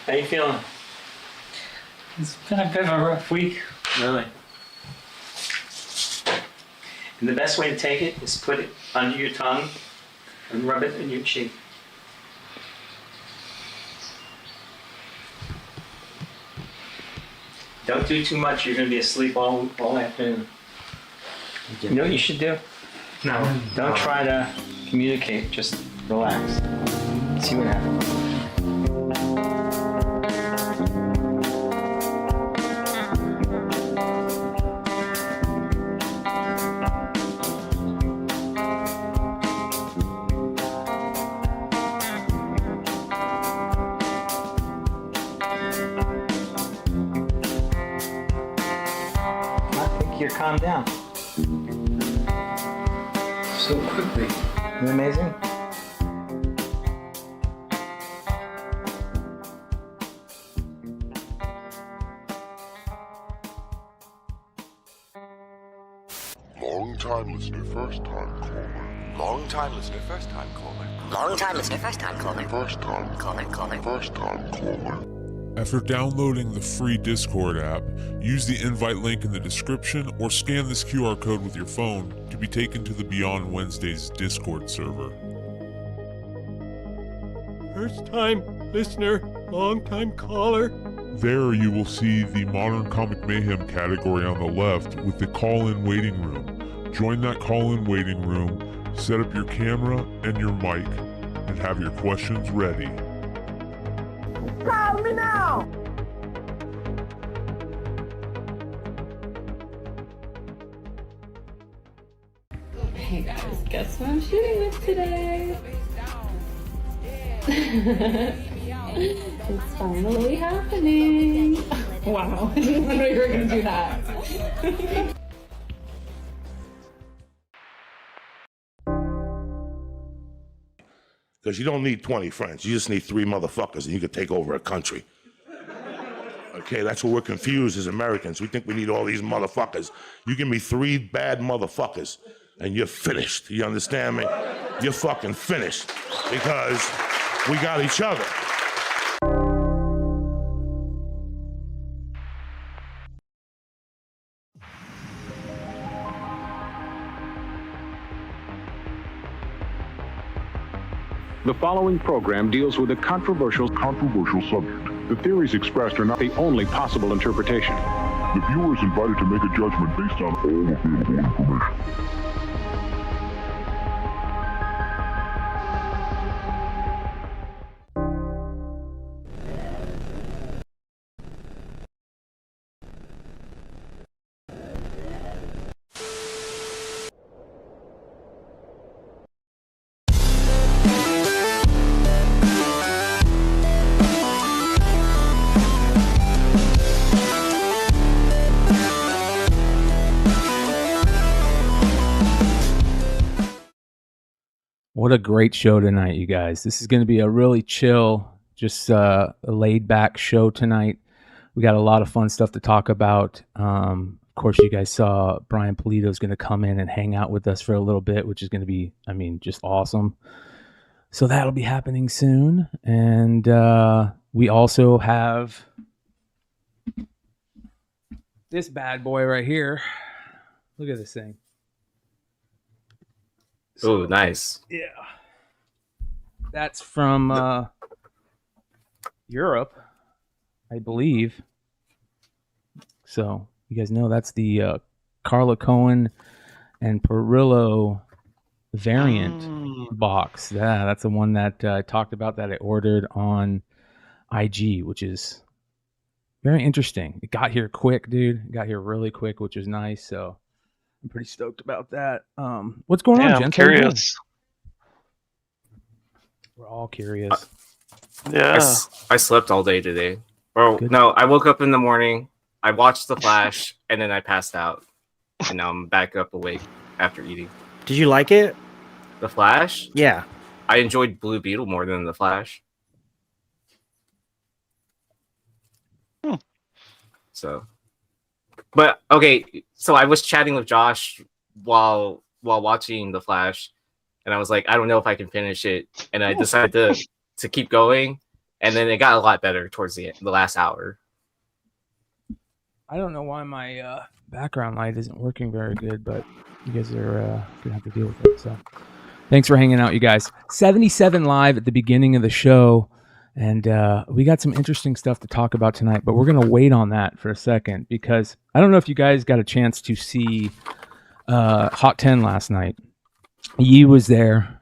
How you feeling? It's been a bit of a rough week, really. And the best way to take it is put it under your tongue and rub it in your cheek. Don't do too much, you're going to be asleep all afternoon. You know what you should do? No, don't try to communicate, just relax. See what happens. I think you're calmed down. So quickly. Isn't it amazing? Long time listener, first time caller. Long time listener, first time caller. Long time listener, first time caller. First time Caller. First time caller. After downloading the free Discord app, use the invite link in the description or scan this QR code with your phone to be taken to the Beyond Wednesdays Discord server. First time listener, long time caller. There you will see the Modern Comic Mayhem category on the left with the call-in waiting room. Join that call-in waiting room, set up your camera and your mic, and have your questions ready. Call me now! Hey guys, guess what I'm shooting with today? It's finally happening. Wow, I didn't know you were gonna do that. Because you don't need 20 friends. You just need 3 motherfuckers and you can take over a country. Okay, that's what we're confused as Americans. We think we need all these motherfuckers. You give me 3 bad motherfuckers and you're finished. You understand me? You're fucking finished because we got each other. The following program deals with a controversial subject. The theories expressed are not the only possible interpretation. The viewer is invited to make a judgment based on all available information. What a great show tonight, you guys. This is going to be a really chill, just a laid-back show tonight. We got a lot of fun stuff to talk about. Of course, you guys saw Bryan Parillo is going to come in and hang out with us for a little bit, which is going to be, just awesome. So that'll be happening soon. And we also have this bad boy right here. Look at this thing. Oh, nice. Yeah. That's from Europe, I believe. So you guys know that's the Cohen and Parillo variant box. Yeah, that's the one that I talked about that I ordered on IG, which is very interesting. It got here quick, dude. It got here really quick, which is nice. So I'm pretty stoked about that. What's going on, I'm gents? curious. We're all curious. Yeah. I slept all day today. Well, no, I woke up in the morning, I watched The Flash, and then I passed out. And now I'm back up awake after eating. Did you like it? The Flash? Yeah. I enjoyed Blue Beetle more than The Flash. So, but okay, so I was chatting with Josh while watching The Flash, and I was like, I don't know if I can finish it, and I decided to keep going, and then it got a lot better towards the last hour. I don't know why my background light isn't working very good, but you guys are gonna have to deal with it. So, thanks for hanging out, you guys. 77 live at the beginning of the show, and we got some interesting stuff to talk about tonight. But we're gonna wait on that for a second because I don't know if you guys got a chance to see Hot 10 last night. Yee was there.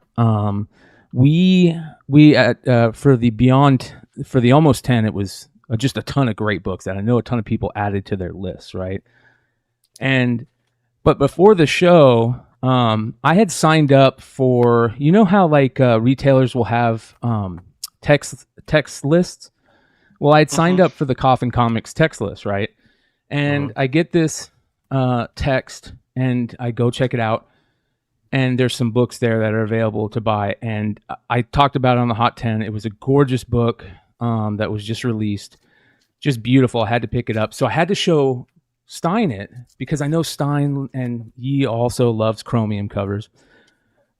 We for the almost 10, it was just a ton of great books that I know a ton of people added to their lists, right? But before the show, I had signed up for, you know how like retailers will have text lists? Well, I'd signed up for the Coffin Comics text list, right? And I get this text and I go check it out. And there's some books there that are available to buy. And I talked about it on the Hot 10. It was a gorgeous book that was just released. Just beautiful. I had to pick it up. So I had to show Stein it because I know Stein and Yee also loves chromium covers.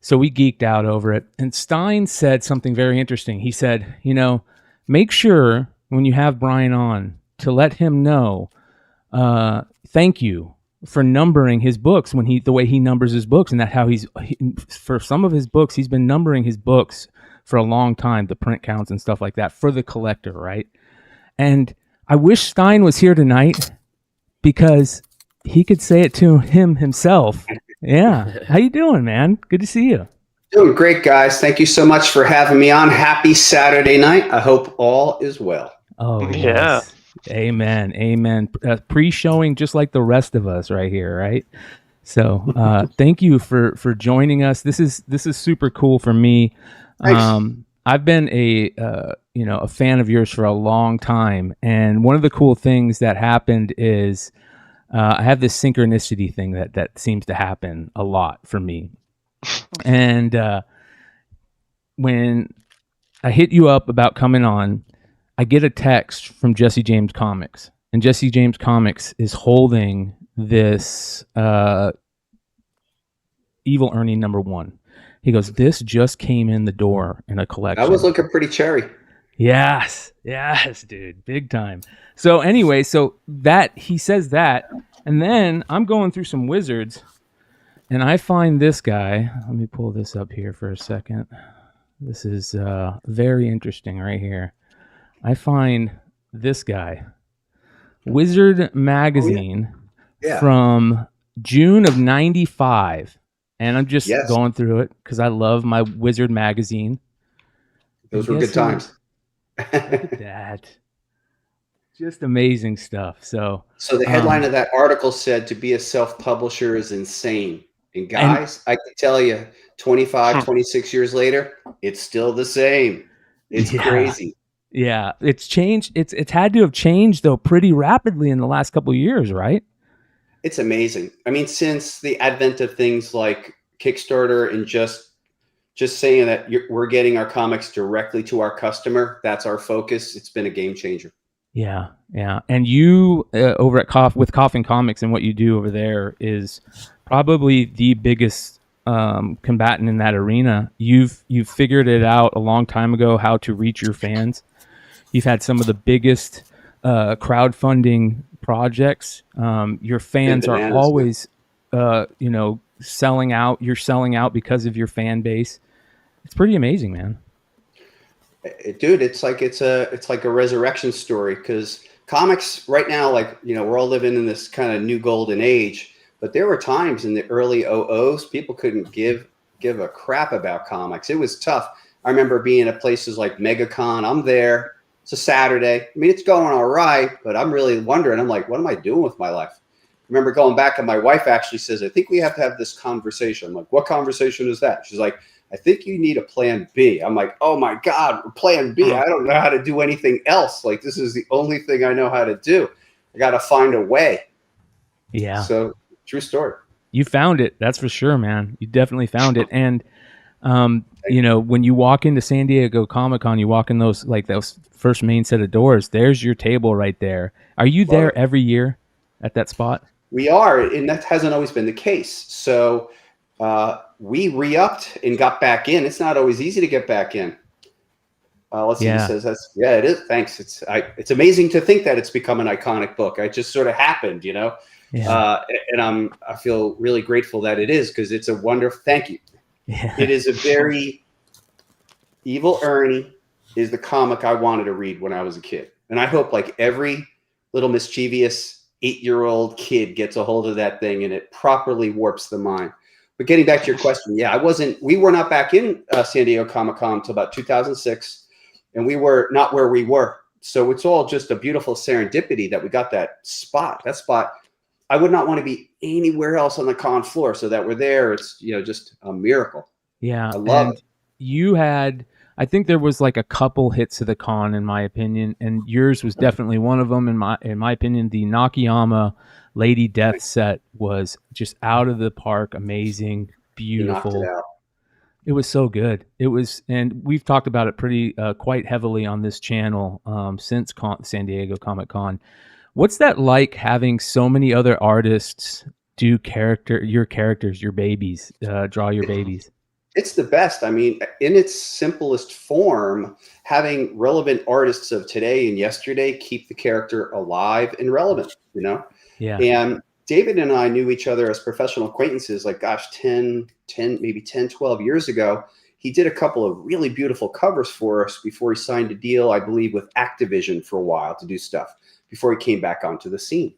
So we geeked out over it. And Stein said something very interesting. He said, make sure when you have Bryan on to let him know, thank you for numbering his books the way he numbers his books, and that how for some of his books, he's been numbering his books for a long time, the print counts and stuff like that for the collector, right? And I wish Stein was here tonight because he could say it to himself. Yeah. How you doing, man? Good to see you. Doing great, guys. Thank you so much for having me on. Happy Saturday night. I hope all is well. Oh, yeah. Yes. Amen. Pre-showing just like the rest of us right here, right? So thank you for joining us. This is super cool for me. I've been a fan of yours for a long time, and one of the cool things that happened is I have this synchronicity thing that seems to happen a lot for me. And when I hit you up about coming on, I get a text from Jesse James Comics, and Jesse James Comics is holding this Evil Ernie #1. He goes, this just came in the door in a collection. I was looking pretty cherry. Yes, dude, big time. So anyway, that he says that, and then I'm going through some wizards, and I find this guy. Let me pull this up here for a second. This is very interesting right here. I find this guy, Wizard Magazine, from June of '95. And I'm just going through it because I love my Wizard magazine. Those were good times. Look at that. Just amazing stuff. So the headline of that article said, to be a self-publisher is insane. And guys, I can tell you, 25, 26 years later, it's still the same. It's crazy. Yeah, it's changed. It's had to have changed, though, pretty rapidly in the last couple of years, right? It's amazing. I mean, since the advent of things like Kickstarter and just saying that we're getting our comics directly to our customer, that's our focus. It's been a game changer. Yeah. And you over at with Coffin Comics and what you do over there is probably the biggest combatant in that arena. You've figured it out a long time ago how to reach your fans. You've had some of the biggest crowdfunding projects. Your fans are always selling out. You're selling out because of your fan base. It's pretty amazing, man. Dude, it's like a resurrection story, because comics right now, we're all living in this kind of new golden age, but there were times in the early 00s people couldn't give a crap about comics. It was tough. I remember being at places like MegaCon. I'm there. It's a Saturday. I mean, it's going all right, but I'm really wondering. I'm like, what am I doing with my life? I remember going back, and my wife actually says, I think we have to have this conversation. I'm like, what conversation is that? She's like, I think you need a plan B. I'm like, oh my God, plan B. I don't know how to do anything else. Like, this is the only thing I know how to do. I got to find a way. Yeah. So true story. You found it. That's for sure, man. You definitely found it. And, when you walk into San Diego Comic-Con, you walk in those first main set of doors, there's your table right there. Are you there every year at that spot? We are. And that hasn't always been the case. So, we re-upped and got back in. It's not always easy to get back in. Let's see. Yeah. He says that's it is. Thanks. It's amazing to think that it's become an iconic book. It just sort of happened, you know. Yeah. And I feel really grateful that it is, because it's a wonderful. Thank you. Yeah. It is a very Evil Ernie is the comic I wanted to read when I was a kid, and I hope like every little mischievous 8-year-old kid gets a hold of that thing and it properly warps the mind. But getting back to your question, yeah, we were not back in San Diego Comic-Con until about 2006, and we were not where we were. So it's all just a beautiful serendipity that we got that spot. That spot, I would not want to be anywhere else on the con floor. So that we're there, it's, you know, just a miracle. Yeah. I love it. You had, I think there was like a couple hits of the con, in my opinion, and yours was definitely one of them. In my opinion, the Nakayama Lady Death set was just out of the park, amazing, beautiful. You knocked it out. It was so good. It was, and we've talked about it pretty quite heavily on this channel since San Diego Comic-Con. What's that like, having so many other artists do your characters, your babies, draw your babies? It's the best. I mean, in its simplest form, having relevant artists of today and yesterday keep the character alive and relevant, you know? Yeah. And David and I knew each other as professional acquaintances, like, gosh, 10, maybe 10, 12 years ago. He did a couple of really beautiful covers for us before he signed a deal, I believe, with Activision for a while to do stuff before he came back onto the scene.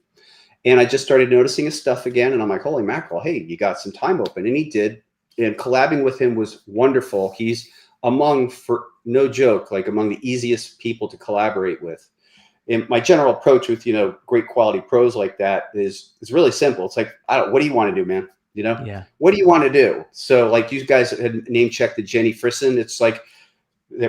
And I just started noticing his stuff again. And I'm like, holy mackerel, hey, you got some time open. And he did. And collabing with him was wonderful. He's among, for no joke, like among the easiest people to collaborate with. And my general approach with, you know, great quality pros like that is really simple. It's like, what do you want to do, man? You know, yeah. What do you want to do? So like you guys had name checked the Jenny Frisson. It's like,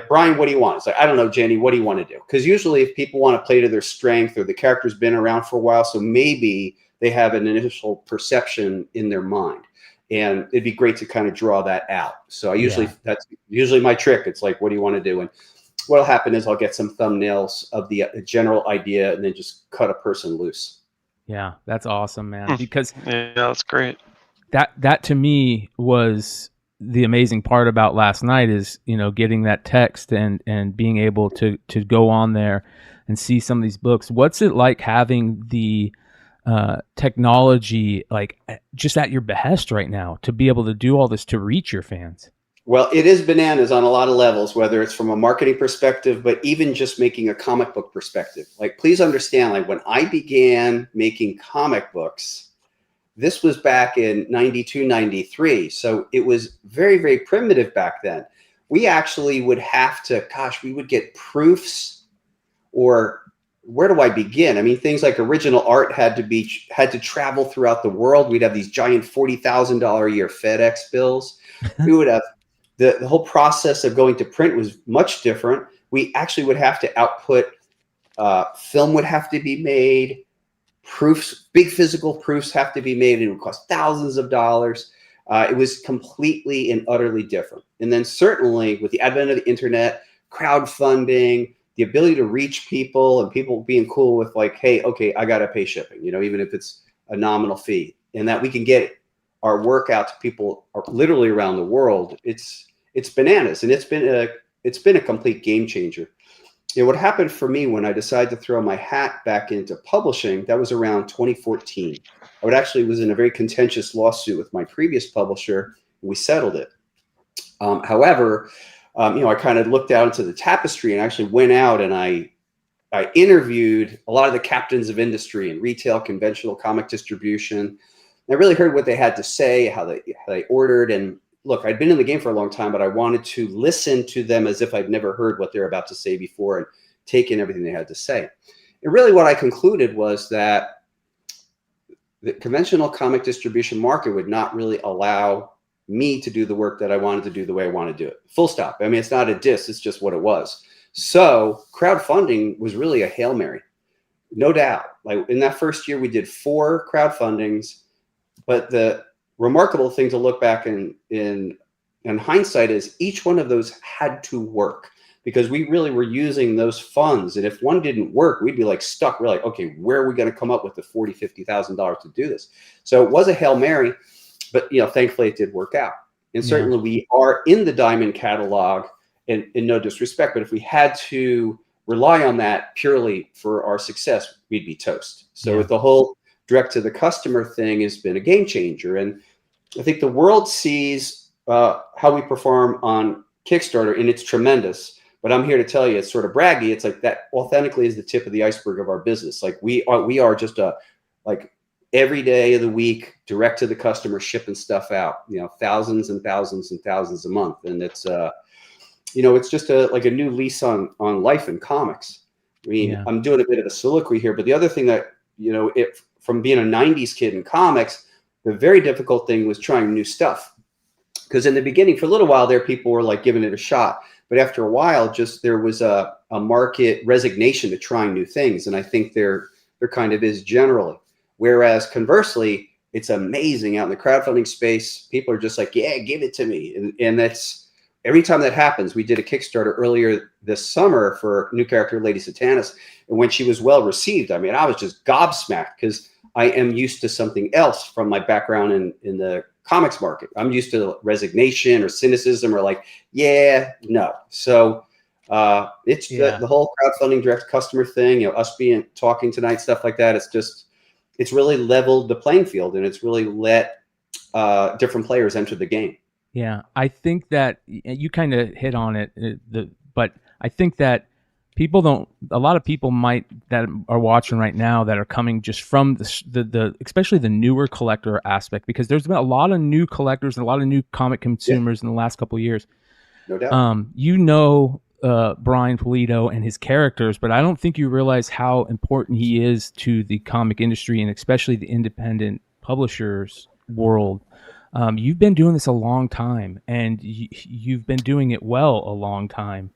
Bryan, what do you want? It's like, I don't know, Jenny, what do you want to do? Because usually if people want to play to their strength, or the character's been around for a while, so maybe they have an initial perception in their mind. And it'd be great to kind of draw that out. So that's usually my trick. It's like, what do you want to do? And what'll happen is I'll get some thumbnails of the general idea and then just cut a person loose. Yeah, that's awesome, man. Because yeah, that's great. That to me was the amazing part about last night, is, you know, getting that text and being able to go on there and see some of these books. What's it like having the technology like just at your behest right now to be able to do all this to reach your fans? Well, it is bananas on a lot of levels, whether it's from a marketing perspective, but even just making a comic book perspective. Like, please understand, like when I began making comic books, this was back in 92, 93. So it was very, very primitive back then. We actually would have to, we would get proofs, or where do I begin? I mean, things like original art had to travel throughout the world. We'd have these giant $40,000 a year FedEx bills. We would have the whole process of going to print was much different. We actually would have to output, film would have to be made, proofs, big physical proofs have to be made. It would cost thousands of dollars. It was completely and utterly different. And then certainly with the advent of the internet, crowdfunding, the ability to reach people, and people being cool with like, hey, okay, I got to pay shipping, you know, even if it's a nominal fee, and that we can get our work out to people literally around the world. It's bananas. And it's been a complete game changer. You know, what happened for me when I decided to throw my hat back into publishing, that was around 2014. I was in a very contentious lawsuit with my previous publisher. And we settled it. However, you know, I kind of looked out into the tapestry and actually went out and I interviewed a lot of the captains of industry in retail, conventional comic distribution. And I really heard what they had to say, how they ordered. And look, I'd been in the game for a long time, but I wanted to listen to them as if I'd never heard what they're about to say before and take in everything they had to say. And really what I concluded was that the conventional comic distribution market would not really allow me to do the work that I wanted to do the way I want to do it. Full stop. I mean, it's not a diss, it's just what it was. So crowdfunding was really a Hail Mary, no doubt. Like in that first year, we did 4 crowdfundings, but the remarkable thing to look back in hindsight is each one of those had to work, because we really were using those funds. And if one didn't work, we'd be like stuck. We're like, okay, where are we going to come up with the $40,000, $50,000 to do this? So it was a Hail Mary. But, you know, thankfully it did work out. And certainly we are in the Diamond catalog. in no disrespect, but if we had to rely on that purely for our success, we'd be toast. So with the whole direct to the customer thing has been a game changer. And I think the world sees how we perform on Kickstarter, and it's tremendous. But I'm here to tell you, it's sort of braggy. It's like that authentically is the tip of the iceberg of our business. Like we are just like every day of the week, direct to the customer, shipping stuff out, thousands and thousands and thousands a month. And it's, it's just like a new lease on life in comics. I mean, I'm doing a bit of a soliloquy here, but the other thing that, from being a 90s kid in comics, the very difficult thing was trying new stuff. Because in the beginning, for a little while there, people were like giving it a shot. But after a while, just there was a market resignation to trying new things. And I think there kind of is generally. Whereas conversely, it's amazing out in the crowdfunding space. People are just like, yeah, give it to me. And that's every time that happens. We did a Kickstarter earlier this summer for new character Lady Satanas. And when she was well received, I mean, I was just gobsmacked because I am used to something else from my background in the comics market. I'm used to resignation or cynicism or like, yeah, no. So it's the whole crowdfunding direct customer thing, us talking tonight, stuff like that. It's really leveled the playing field, and it's really let different players enter the game. Yeah, I think that you kind of hit on it, but I think that a lot of people that are watching right now that are coming just from the especially the newer collector aspect, because there's been a lot of new collectors and a lot of new comic consumers in the last couple of years. No doubt. Bryan Parillo and his characters, but I don't think you realize how important he is to the comic industry and especially the independent publishers world. You've been doing this a long time, and you've been doing it well a long time,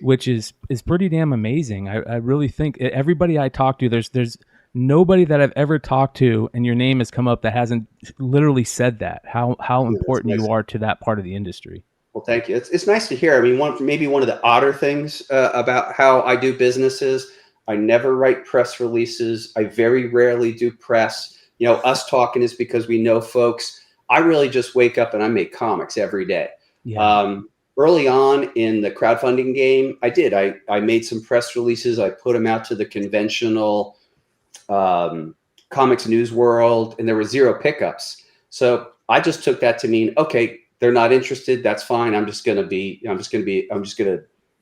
which is pretty damn amazing. I really think everybody I talk to, there's nobody that I've ever talked to, and your name has come up that hasn't literally said that, how important you are to that part of the industry. Well, thank you. It's nice to hear. I mean, maybe one of the odder things about how I do business is I never write press releases. I very rarely do press. Us talking is because we know folks. I really just wake up and I make comics every day. Yeah. Early on in the crowdfunding game, I did. I made some press releases. I put them out to the conventional comics news world, and there were zero pickups. So I just took that to mean, okay, they're not interested. That's fine. I'm just gonna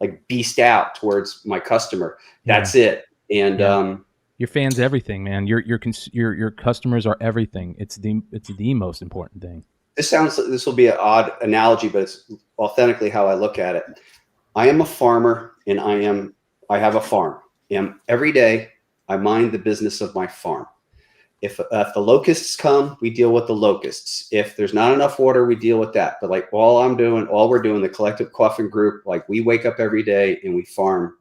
like beast out towards my customer. That's it. And your fans, everything, man. Your customers are everything. It's the most important thing. This will be an odd analogy, but it's authentically how I look at it. I am a farmer, and I have a farm. And every day I mind the business of my farm. If the locusts come, we deal with the locusts. If there's not enough water, we deal with that. But like all we're doing, the collective Coffin group, like we wake up every day and we farm.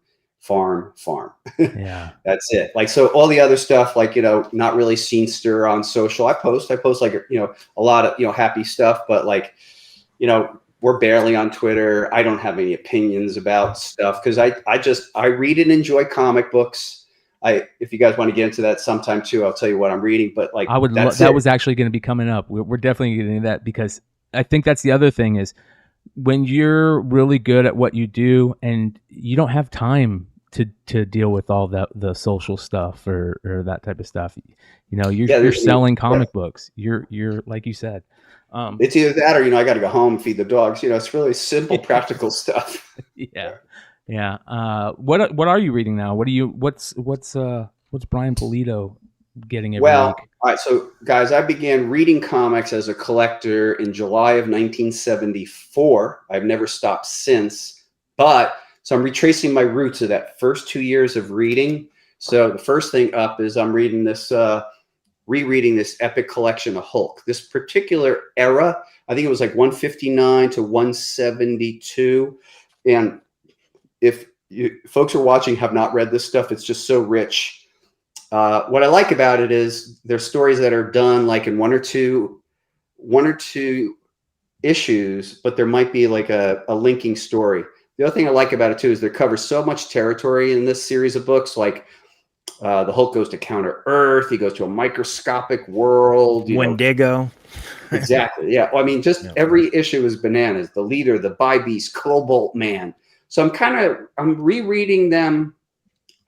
Yeah. That's it. Like, so all the other stuff, like, not really scenester on social. I post like, a lot of, happy stuff, but like, we're barely on Twitter. I don't have any opinions about stuff because I read and enjoy comic books. If you guys want to get into that sometime too, I'll tell you what I'm reading. But like, that was actually going to be coming up. We're definitely getting into that because I think that's the other thing is when you're really good at what you do and you don't have time to deal with all the social stuff or that type of stuff. You're selling comic books. You're like you said. It's either that or I got to go home and feed the dogs. It's really simple, practical stuff. Yeah. Yeah. What are you reading now? What's Bryan Parillo getting every week? All right. So guys, I began reading comics as a collector in July of 1974. I've never stopped since, so I'm retracing my roots of that first 2 years of reading. So the first thing up is I'm reading this, rereading this epic collection of Hulk. This particular era, I think it was like 159 to 172. And if folks are watching have not read this stuff, it's just so rich. What I like about it is there's stories that are done like in one or two issues, but there might be like a linking story. The other thing I like about it too is they cover so much territory in this series of books. Like the Hulk goes to Counter Earth, he goes to a microscopic world. Wendigo. Exactly. Yeah. Well, I mean, every issue is bananas. The Leader, the Bi-Beast, Cobalt Man, So I'm rereading them.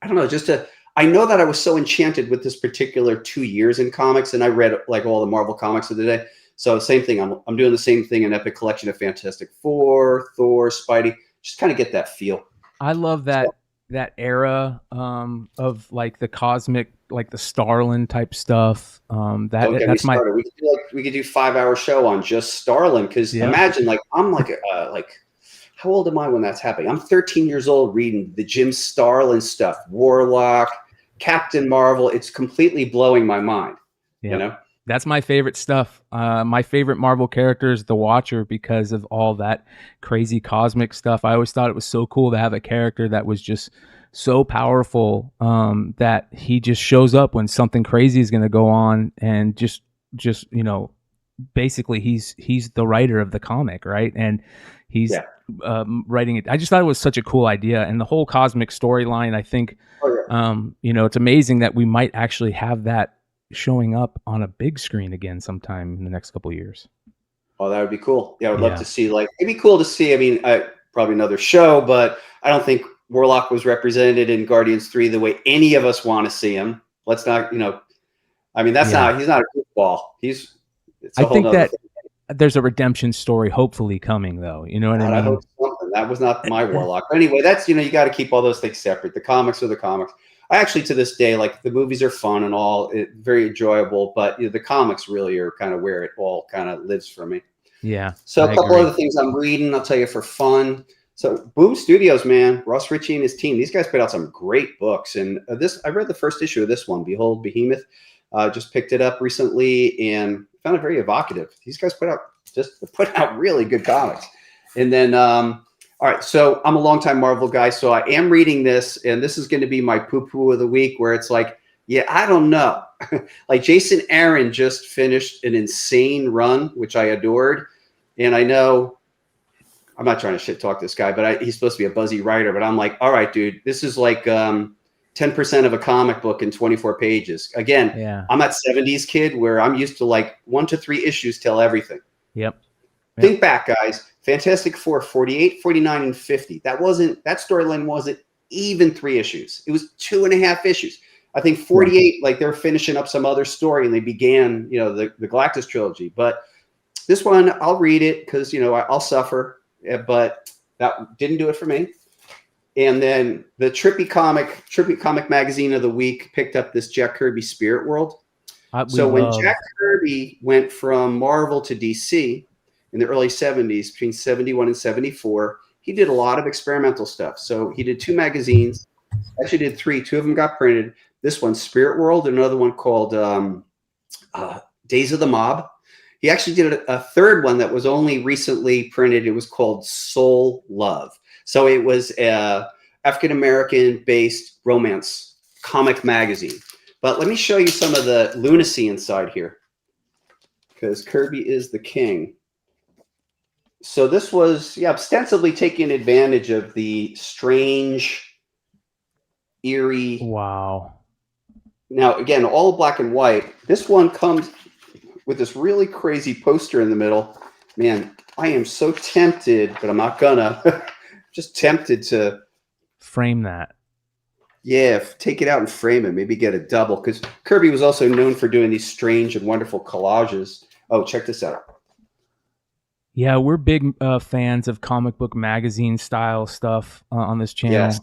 I don't know, I know that I was so enchanted with this particular 2 years in comics, and I read like all the Marvel comics of the day. So same thing. I'm doing the same thing, an epic collection of Fantastic Four, Thor, Spidey. Just kind of get that feel. I love that era of like the cosmic, like the Starlin type stuff. That's my. We could do 5-hour show on just Starlin, because imagine like I'm like how old am I when that's happening? I'm 13 years old reading the Jim Starlin stuff, Warlock, Captain Marvel. It's completely blowing my mind. Yeah. You know. That's my favorite stuff. My favorite Marvel character is the Watcher because of all that crazy cosmic stuff. I always thought it was so cool to have a character that was just so powerful that he just shows up when something crazy is going to go on, and just basically he's the writer of the comic, right? And he's writing it. I just thought it was such a cool idea, and the whole cosmic storyline. I think it's amazing that we might actually have that showing up on a big screen again sometime in the next couple of years. Oh, that would be cool. Yeah, I would love to see, like, it'd be cool to see. I mean, probably another show, but I don't think Warlock was represented in Guardians 3 the way any of us want to see him. Let's not, I mean, he's not a goofball. I think that there's a redemption story hopefully coming, though. You know what I mean? I hope something. That was not my Warlock. But anyway, that's, you got to keep all those things separate. The comics are the comics. I actually, to this day, like, the movies are fun and all, very enjoyable, but the comics really are kind of where it all kind of lives for me. Yeah. So a couple other things I'm reading, I'll tell you for fun. So Boom Studios, man, Ross Ritchie and his team, these guys put out some great books. And I read the first issue of this one, Behold Behemoth. Just picked it up recently and found it very evocative. These guys put out really good comics. And then, all right, so I'm a longtime Marvel guy, so I am reading this, and this is going to be my poo-poo of the week, where it's like, I don't know. Like, Jason Aaron just finished an insane run, which I adored. And I know, I'm not trying to shit talk this guy, but he's supposed to be a buzzy writer, but I'm like, all right, dude, this is like 10% of a comic book in 24 pages. Again, I'm that 70s kid where I'm used to like 1 to 3 issues tell everything. Think back, guys. Fantastic Four, 48, 49, and 50. That storyline wasn't even 3 issues. It was 2.5 issues. I think 48, like, they're finishing up some other story, and they began, the Galactus trilogy. But this one, I'll read it because, I'll suffer. But that didn't do it for me. And then the Trippy Comic Magazine of the Week picked up this Jack Kirby Spirit World. When Jack Kirby went from Marvel to DC in the early 70s, between 71 and 74, he did a lot of experimental stuff. So he did 2 magazines. Actually did 3. 2 of them got printed. This one, Spirit World, and another one called Days of the Mob. He actually did a third one that was only recently printed. It was called Soul Love. So it was a African-American based romance comic magazine. But let me show you some of the lunacy inside here, because Kirby is the king. So this was, ostensibly taking advantage of the strange, eerie. Wow. Now, again, all black and white. This one comes with this really crazy poster in the middle. Man, I am so tempted, but I'm not gonna. Just tempted to frame that. Yeah, take it out and frame it. Maybe get a double, because Kirby was also known for doing these strange and wonderful collages. Oh, check this out. Yeah, we're big fans of comic book magazine style stuff on this channel. Yes.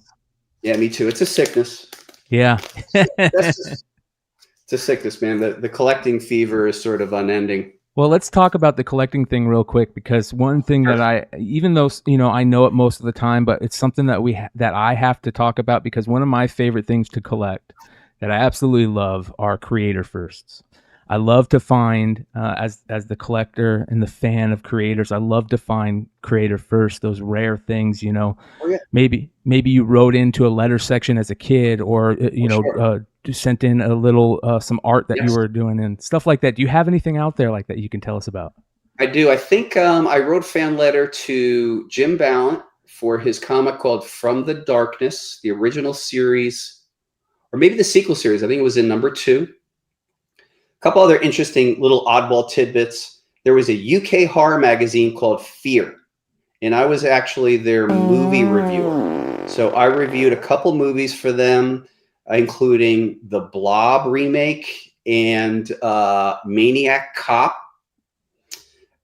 Yeah, me too. It's a sickness. Yeah. It's a sickness, man. The collecting fever is sort of unending. Well, let's talk about the collecting thing real quick, because one thing that even though, I know it most of the time, but it's something that that I have to talk about, because one of my favorite things to collect that I absolutely love are creator firsts. I love to find, as the collector and the fan of creators, I love to find creator first, those rare things, Oh, yeah. Maybe you wrote into a letter section as a kid, or, sent in a little, some art that you were doing and stuff like that. Do you have anything out there like that you can tell us about? I do. I think I wrote a fan letter to Jim Ballant for his comic called From the Darkness, the original series, or maybe the sequel series. I think it was in number 2. A couple other interesting little oddball tidbits. There was a UK horror magazine called Fear, and I was actually their movie reviewer. So I reviewed a couple movies for them, including the Blob remake and Maniac Cop.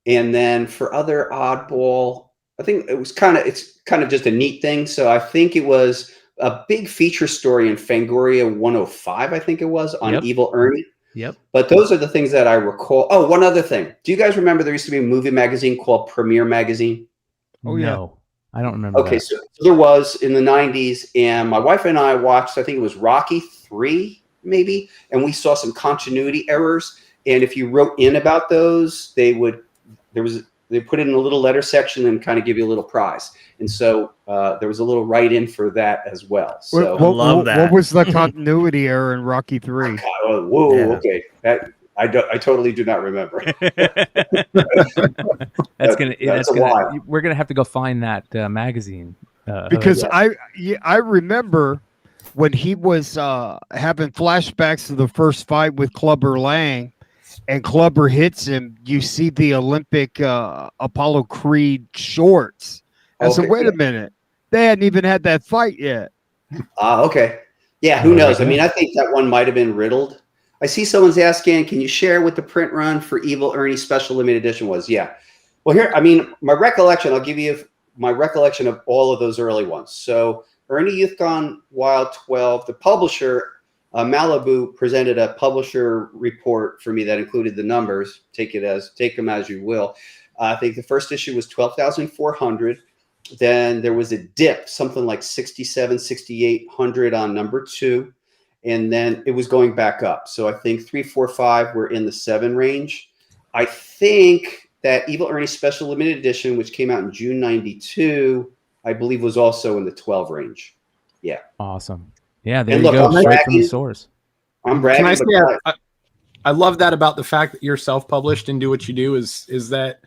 And then for other oddball, I think it's kind of just a neat thing. So I think it was a big feature story in Fangoria 105, I think it was, on Evil Ernie. Yep. But those are the things that I recall. Oh, one other thing. Do you guys remember there used to be a movie magazine called Premiere Magazine? Oh, yeah. No, I don't remember Okay, that. so there was in the 90s, and my wife and I watched, I think it was Rocky 3, maybe, and we saw some continuity errors. And if you wrote in about those, they put it in a little letter section and kind of give you a little prize. And so there was a little write-in for that as well. So What was the continuity error in Rocky 3? Okay. I totally do not remember. We're gonna have to go find that magazine because I remember when he was having flashbacks to the first fight with Clubber Lang, and Clubber hits him. You see the Olympic Apollo Creed shorts. I said, wait a minute, they hadn't even had that fight yet. Okay. Yeah, who knows? I mean, I think that one might have been riddled. I see someone's asking, can you share what the print run for Evil Ernie Special Limited Edition was? Yeah. Well, here, I mean, my recollection, I'll give you my recollection of all of those early ones. So Ernie Youth Gone Wild 12, the publisher, Malibu, presented a publisher report for me that included the numbers. Take them as you will. I think the first issue was 12,400. Then there was a dip, something like 6,800 on number 2. And then it was going back up. So I think 3, 4, 5 were in the 7 range. I think that Evil Ernie Special Limited Edition, which came out in June 92, I believe was also in the 12 range. Yeah. Awesome. Yeah, there you go. Straight from the source. I'm bragging. Can I say, I love that about the fact that you're self-published and do what you do is that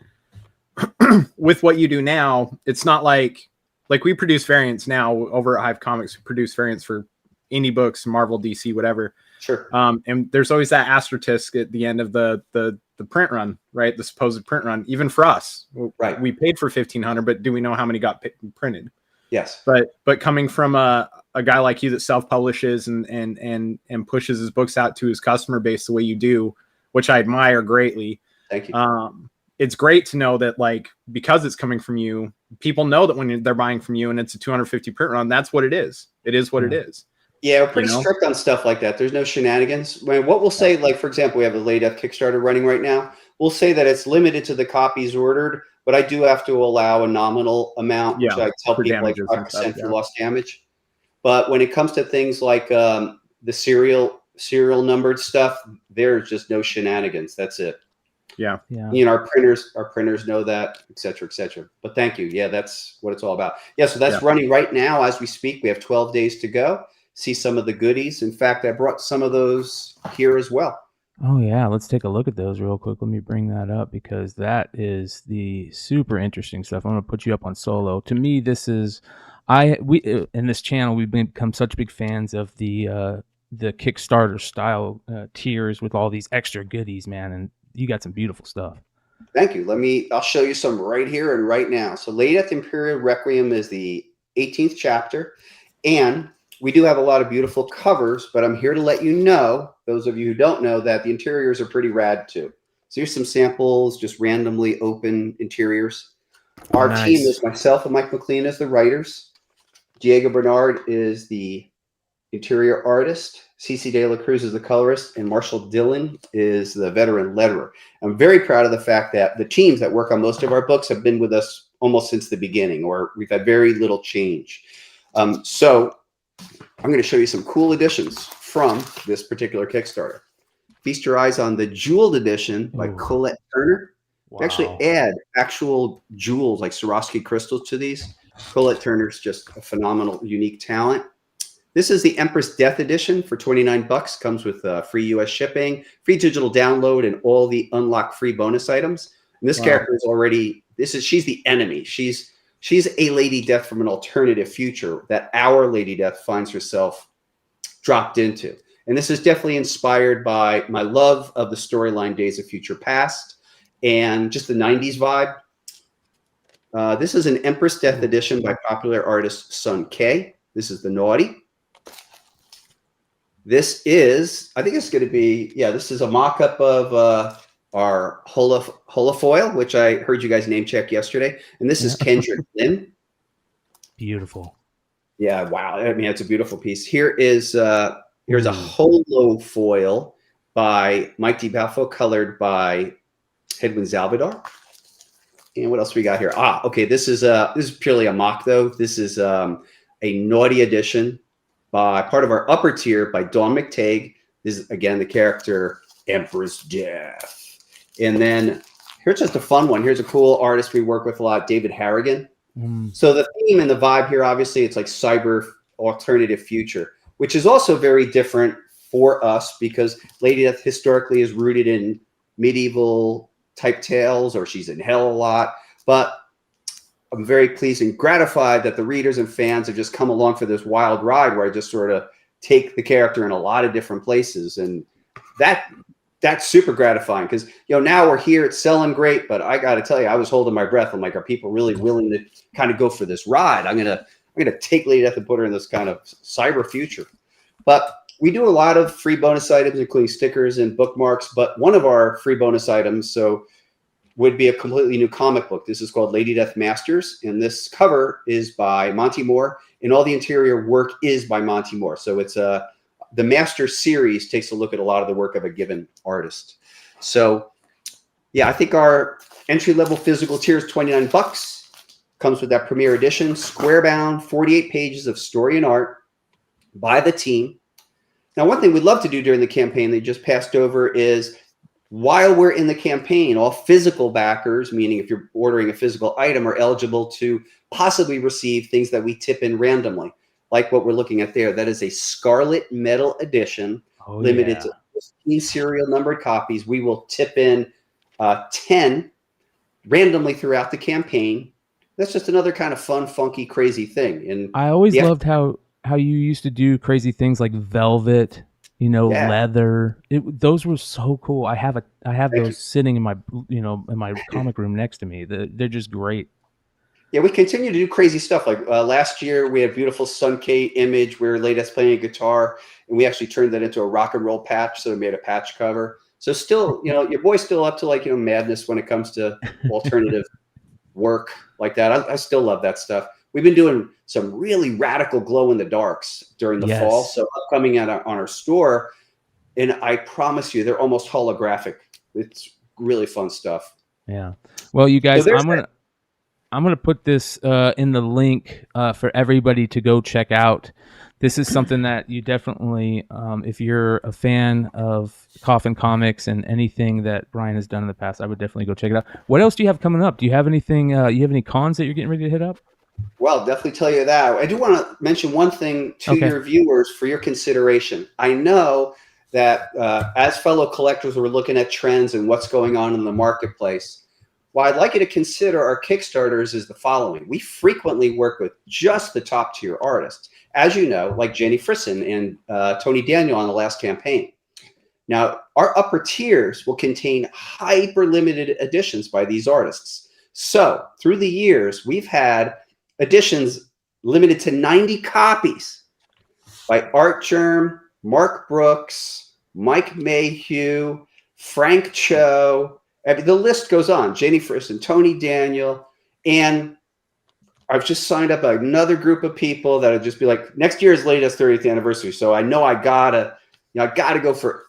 with what you do now, it's not like we produce variants now over at Hive Comics. We produce variants for indie books, Marvel, DC, whatever. Sure. And there's always that asterisk at the end of the print run, right? The supposed print run, even for us. Right. We paid for 1,500, but do we know how many got printed? Yes. But coming from a guy like you that self-publishes and pushes his books out to his customer base the way you do, which I admire greatly. Thank you. It's great to know that, like, because it's coming from you, people know that when they're buying from you and it's a 250 print run, that's what it is. It is what it is. Yeah, we're pretty strict on stuff like that. There's no shenanigans. I mean, what we'll say, like, for example, we have a Late Death Kickstarter running right now. We'll say that it's limited to the copies ordered, but I do have to allow a nominal amount, which I tell people, like 5% for lost damage. But when it comes to things like the serial numbered stuff, there's just no shenanigans. That's it. Yeah. You know, our printers know that, et cetera, et cetera. But thank you. Yeah, that's what it's all about. Yeah, so that's running right now as we speak. We have 12 days to go. See some of the goodies. In fact, I brought some of those here as well. Oh yeah, let's take a look at those real quick. Let me bring that up because that is the super interesting stuff. I'm going to put you up on solo. To me, this is we in this channel we've become such big fans of the Kickstarter style tiers with all these extra goodies, man, and you got some beautiful stuff. Thank you. I'll show you some right here and right now. So Late Death Imperial Requiem is the 18th chapter, and we do have a lot of beautiful covers, but I'm here to let you know, those of you who don't know, that the interiors are pretty rad too. So here's some samples, just randomly open interiors. Our team is myself and Mike McLean as the writers. Diego Bernard is the interior artist. CC De La Cruz is the colorist, and Marshall Dillon is the veteran letterer. I'm very proud of the fact that the teams that work on most of our books have been with us almost since the beginning, or we've had very little change. So I'm going to show you some cool editions from this particular Kickstarter. Feast your eyes on the Jeweled Edition by Colette Turner. Wow. We actually add actual jewels like Swarovski crystals to these. Colette Turner's just a phenomenal, unique talent. This is the Empress Death Edition for $29. Comes with free US shipping, free digital download, and all the unlock free bonus items. And this character is already, she's the enemy. She's a Lady Death from an alternative future that our Lady Death finds herself dropped into. And this is definitely inspired by my love of the storyline Days of Future Past and just the 90s vibe. This is an Empress Death edition by popular artist Sun K. This is the Naughty. This is, I think it's going to be, this is a mock-up of our holofoil, which I heard you guys name check yesterday. And this is Kendrick Lynn. Beautiful. Yeah, wow. I mean, it's a beautiful piece. Here's a holofoil by Mike DiBalfo, colored by Edwin Zalbadar. And what else we got here? Okay. This is purely a mock, though. This is a Naughty edition by part of our upper tier by Dawn McTague. This is, again, the character Empress Death. And then here's just a fun one. Here's a cool artist we work with a lot, David Harrigan. So the theme and the vibe here, obviously, it's like cyber alternative future, which is also very different for us because Lady Death historically is rooted in medieval type tales, or she's in hell a lot. But I'm very pleased and gratified that the readers and fans have just come along for this wild ride where I just sort of take the character in a lot of different places. And that's super gratifying because, now we're here, it's selling great, but I got to tell you, I was holding my breath. I'm like, are people really willing to kind of go for this ride? I'm going to take Lady Death and put her in this kind of cyber future. But we do a lot of free bonus items, including stickers and bookmarks. But one of our free bonus items, would be a completely new comic book. This is called Lady Death Masters, and this cover is by Monty Moore, and all the interior work is by Monty Moore. So it's the Master series takes a look at a lot of the work of a given artist. So, I think our entry-level physical tier is $29. Comes with that premiere edition, square-bound, 48 pages of story and art by the team. Now, one thing we'd love to do during the campaign that you just passed over is, while we're in the campaign, all physical backers, meaning if you're ordering a physical item, are eligible to possibly receive things that we tip in randomly, like what we're looking at there. That is a Scarlet Metal edition, limited to 15 serial numbered copies. We will tip in 10 randomly throughout the campaign. That's just another kind of fun, funky, crazy thing. And I always loved how you used to do crazy things like velvet, leather. Those were so cool. I have those sitting in my in my comic room next to me. They're just great. Yeah, we continue to do crazy stuff. Like last year, we had a beautiful Sun K image where Lady Death's playing a guitar, and we actually turned that into a rock and roll patch. So we made a patch cover. So still, your boy's still up to madness when it comes to alternative work like that. I still love that stuff. We've been doing some really radical glow in the darks during the fall. So upcoming on our store, and I promise you, they're almost holographic. It's really fun stuff. Yeah. Well, you guys, I'm gonna put this in the link for everybody to go check out. This is something that you definitely, if you're a fan of Coffin Comics and anything that Bryan has done in the past, I would definitely go check it out. What else do you have coming up? Do you have anything? You have any cons that you're getting ready to hit up? Well, I'll definitely tell you that. I do want to mention one thing to your viewers for your consideration. I know that as fellow collectors, we're looking at trends and what's going on in the marketplace. What I'd like you to consider our Kickstarters is the following. We frequently work with just the top tier artists, as you know, like Jenny Frisson and Tony Daniel on the last campaign. Now, our upper tiers will contain hyper limited editions by these artists. So through the years, we've had editions limited to 90 copies by Art Germ, Mark Brooks, Mike Mayhew, Frank Cho. The list goes on. Jenny Frisson, Tony Daniel, and I've just signed up another group of people that'll just be like, next year is Lady Death's 30th anniversary, so I know I gotta go for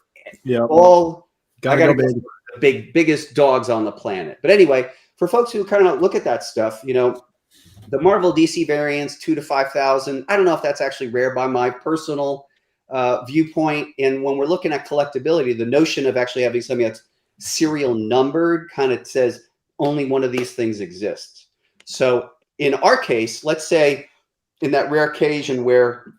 all. I gotta go for the biggest dogs on the planet. But anyway, for folks who kind of look at that stuff, the Marvel DC variants, 2,000 to 5,000. I don't know if that's actually rare by my personal viewpoint. And when we're looking at collectability, the notion of actually having something that's serial numbered kind of says only one of these things exists. So in our case, let's say in that rare occasion where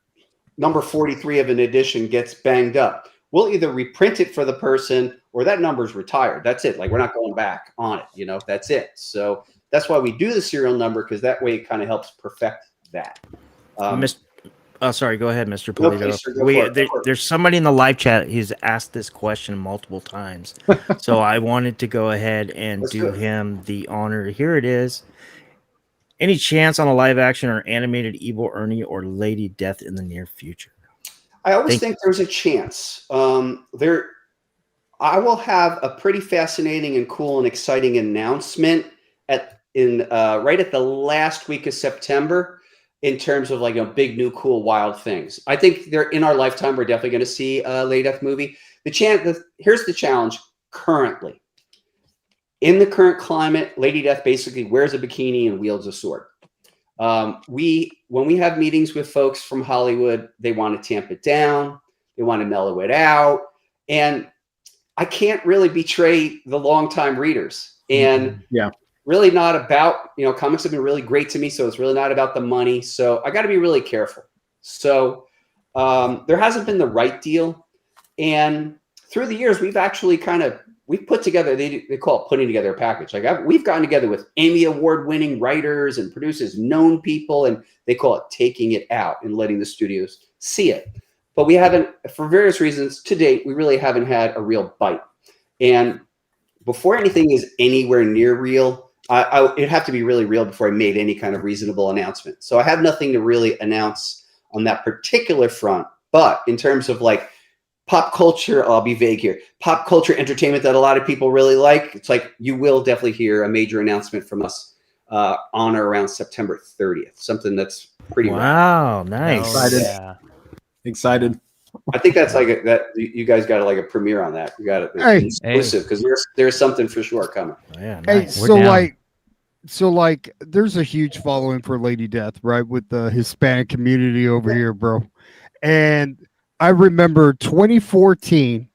number 43 of an edition gets banged up, we'll either reprint it for the person or that number's retired. That's it. Like, we're not going back on it. That's it. So that's why we do the serial number, because that way it kind of helps perfect that. Sorry, go ahead, Mr. Parillo. There's somebody in the live chat who's asked this question multiple times. So I wanted to go ahead and do him the honor. Here it is. Any chance on a live action or animated Evil Ernie or Lady Death in the near future? I always think there's a chance. I will have a pretty fascinating and cool and exciting announcement right at the last week of September in terms of like big new cool wild things. I think they're in our lifetime. We're definitely going to see a Lady Death movie. Here's the challenge currently. In the current climate, Lady Death basically wears a bikini and wields a sword. When we have meetings with folks from Hollywood, they want to tamp it down. They want to mellow it out. And I can't really betray the longtime readers. And really not about, comics have been really great to me. So it's really not about the money. So I got to be really careful. So there hasn't been the right deal. And through the years, we've actually we've put together, they call it putting together a package. We've gotten together with Emmy Award winning writers and producers, known people, and they call it taking it out and letting the studios see it. But we haven't, for various reasons, to date, we really haven't had a real bite. And before anything is anywhere near real, it'd have to be really real before I made any kind of reasonable announcement. So I have nothing to really announce on that particular front. But in terms of pop culture, I'll be vague here. Pop culture entertainment that a lot of people really like. It's you will definitely hear a major announcement from us on or around September 30th. Something that's pretty wow, nice. Excited. I think that's that. You guys got a premiere on that. You got it exclusive because there's something for sure coming. Oh, yeah, nice. Hey, so there's a huge following for Lady Death, right? With the Hispanic community over here, bro. And I remember 2014,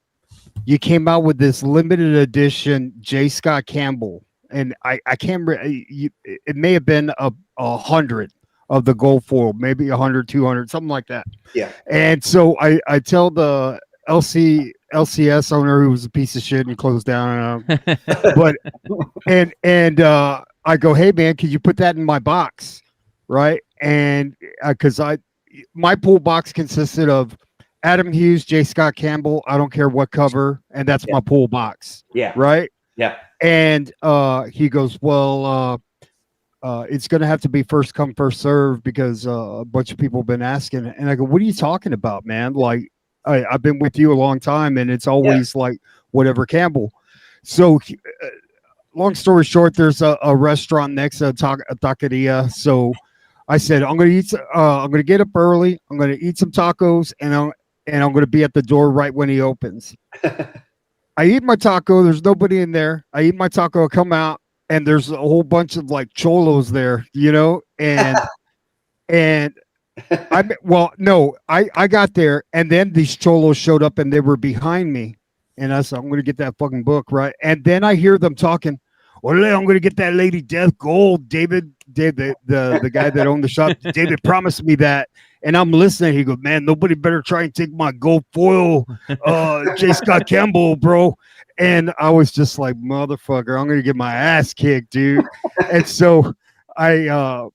you came out with this limited edition J. Scott Campbell, and I can't remember. It may have been 100 of the gold foil, maybe 100, 200, something like that. Yeah. And so I tell the LCS owner, who was a piece of shit and closed down, but I go, hey man, could you put that in my box, right? And because my pool box consisted of Adam Hughes, J. Scott Campbell, I don't care what cover, and that's my pool box. Yeah. Right? Yeah. And he goes, well, it's going to have to be first come, first serve because a bunch of people have been asking. And I go, what are you talking about, man? I've been with you a long time, and it's always whatever Campbell. So long story short, there's a restaurant next to a taqueria. So I said, I'm going to get up early. I'm going to eat some tacos, and I'm going to be at the door right when he opens. I eat my taco. There's nobody in there. I eat my taco, I come out, and there's a whole bunch of cholos there, and I got there, and then these cholos showed up, and they were behind me, and I said, I'm going to get that fucking book, right? And then I hear them talking, I'm going to get that Lady Death gold. David, the guy that owned the shop, David promised me that. And I'm listening. He goes, man, nobody better try and take my gold foil, J. Scott Campbell, bro. And I was just like, motherfucker, I'm going to get my ass kicked, dude. And so I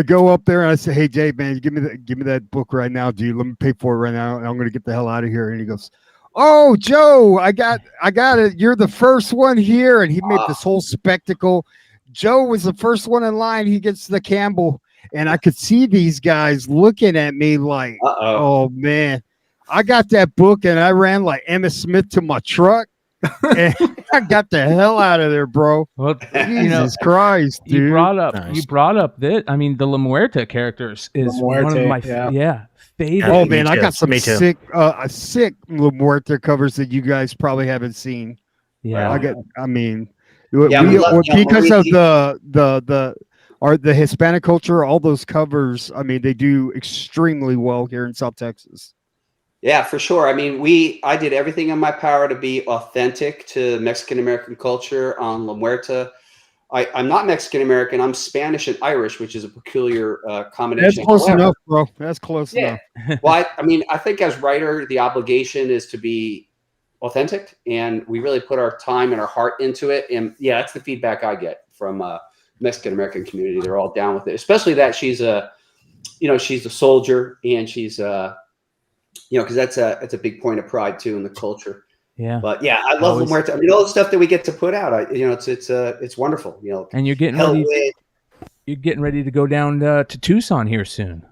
go up there and I say, hey, Jay, man, give me that book right now, dude. Let me pay for it right now. And I'm going to get the hell out of here. And he goes, oh, Joe, I got it. You're the first one here. And he made this whole spectacle. Joe was the first one in line. He gets the Campbell. And I could see these guys looking at me like, oh, man. I got that book and I ran like Emmitt Smith to my truck. And I got the hell out of there, bro. Well, Jesus Christ, dude. You brought up that. I mean, the La Muerte characters is one of my favorite. Oh man, I got some sick La Muerte covers that you guys probably haven't seen. Yeah, because of the Hispanic culture, all those covers. I mean, they do extremely well here in South Texas. Yeah, for sure. I mean, I did everything in my power to be authentic to Mexican-American culture on La Muerta. I'm not Mexican-American. I'm Spanish and Irish, which is a peculiar combination. That's close enough, bro. That's close enough. Well, I think as writer, the obligation is to be authentic, and we really put our time and our heart into it. And yeah, that's the feedback I get from Mexican-American community. They're all down with it, especially that she's a soldier, and she's because that's a big point of pride too in the culture. Yeah. But yeah, I love La Muerta. I mean, all the stuff that we get to put out, it's wonderful. And you're getting all these, you're getting ready to go down to Tucson here soon.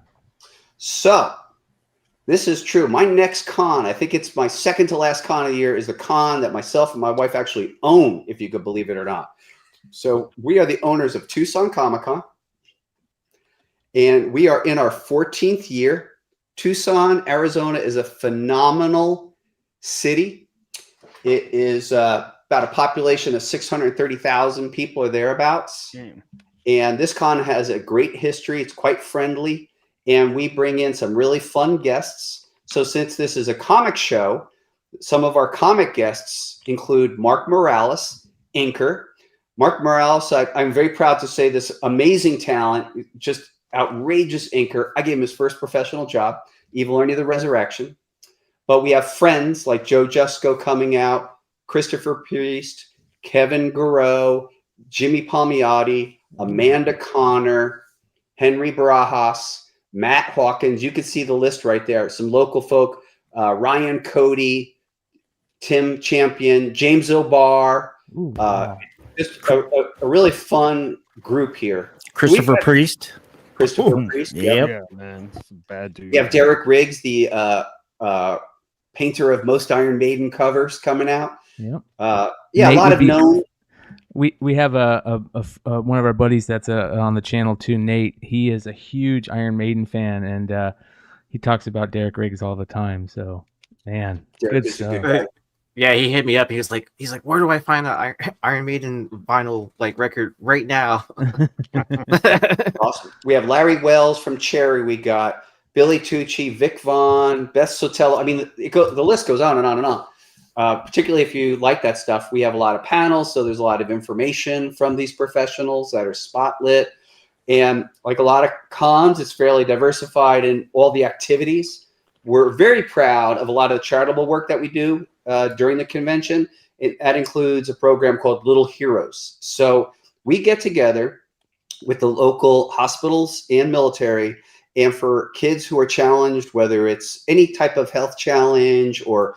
So, this is true. My next con, I think it's my second to last con of the year, is the con that myself and my wife actually own, if you could believe it or not. So, we are the owners of Tucson Comic Con, and we are in our 14th year. Tucson, Arizona is a phenomenal city. It is about a population of 630,000 people or thereabouts. And this con has a great history. It's quite friendly. And we bring in some really fun guests. So since this is a comic show, some of our comic guests include Mark Morales, inker. Mark Morales, I'm very proud to say, this amazing talent, just outrageous inker. I gave him his first professional job, Evil Ernie the Resurrection. But we have friends like Joe Jusko coming out, Christopher Priest, Kevin Garreau, Jimmy Palmiotti, Amanda Connor, Henry Barajas, Matt Hawkins. You can see the list right there. Some local folk, Ryan Cody, Tim Champion, James O'Barr. Just a really fun group here. Christopher Priest. Christopher Priest. Yeah, man. That's a bad dude. You have Derek Riggs, the painter of most Iron Maiden covers, coming out. Yep. A lot of known. We have a one of our buddies that's on the channel too, Nate. He is a huge Iron Maiden fan, and he talks about Derek Riggs all the time. So, man, Derek good is a stuff. good guy. Yeah, he hit me up. He's like, where do I find an Iron Maiden vinyl record right now? Awesome. We have Larry Wells from Cherry. We got Billy Tucci, Vic Vaughn, Beth Sotelo. I mean, the list goes on and on and on. Particularly if you like that stuff, we have a lot of panels, so there's a lot of information from these professionals that are spotlit. And like a lot of cons, it's fairly diversified in all the activities. We're very proud of a lot of the charitable work that we do during the convention. That includes a program called Little Heroes. So we get together with the local hospitals and military, and for kids who are challenged, whether it's any type of health challenge or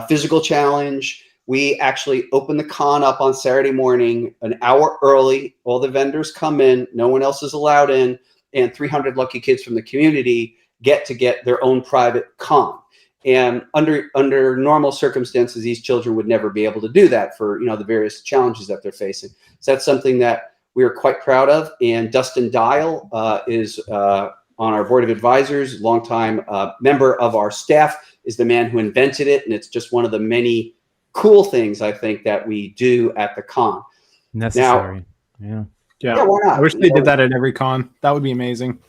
physical challenge, we actually open the con up on Saturday morning an hour early. All the vendors come in, no one else is allowed in, and 300 lucky kids from the community get their own private con. And under normal circumstances, these children would never be able to do that for the various challenges that they're facing. So that's something that we are quite proud of. And Dustin Dial is on our board of advisors, longtime member of our staff, is the man who invented it, and it's just one of the many cool things I think that we do at the con. Necessary. Yeah, why not? I wish they did that at every con. That would be amazing.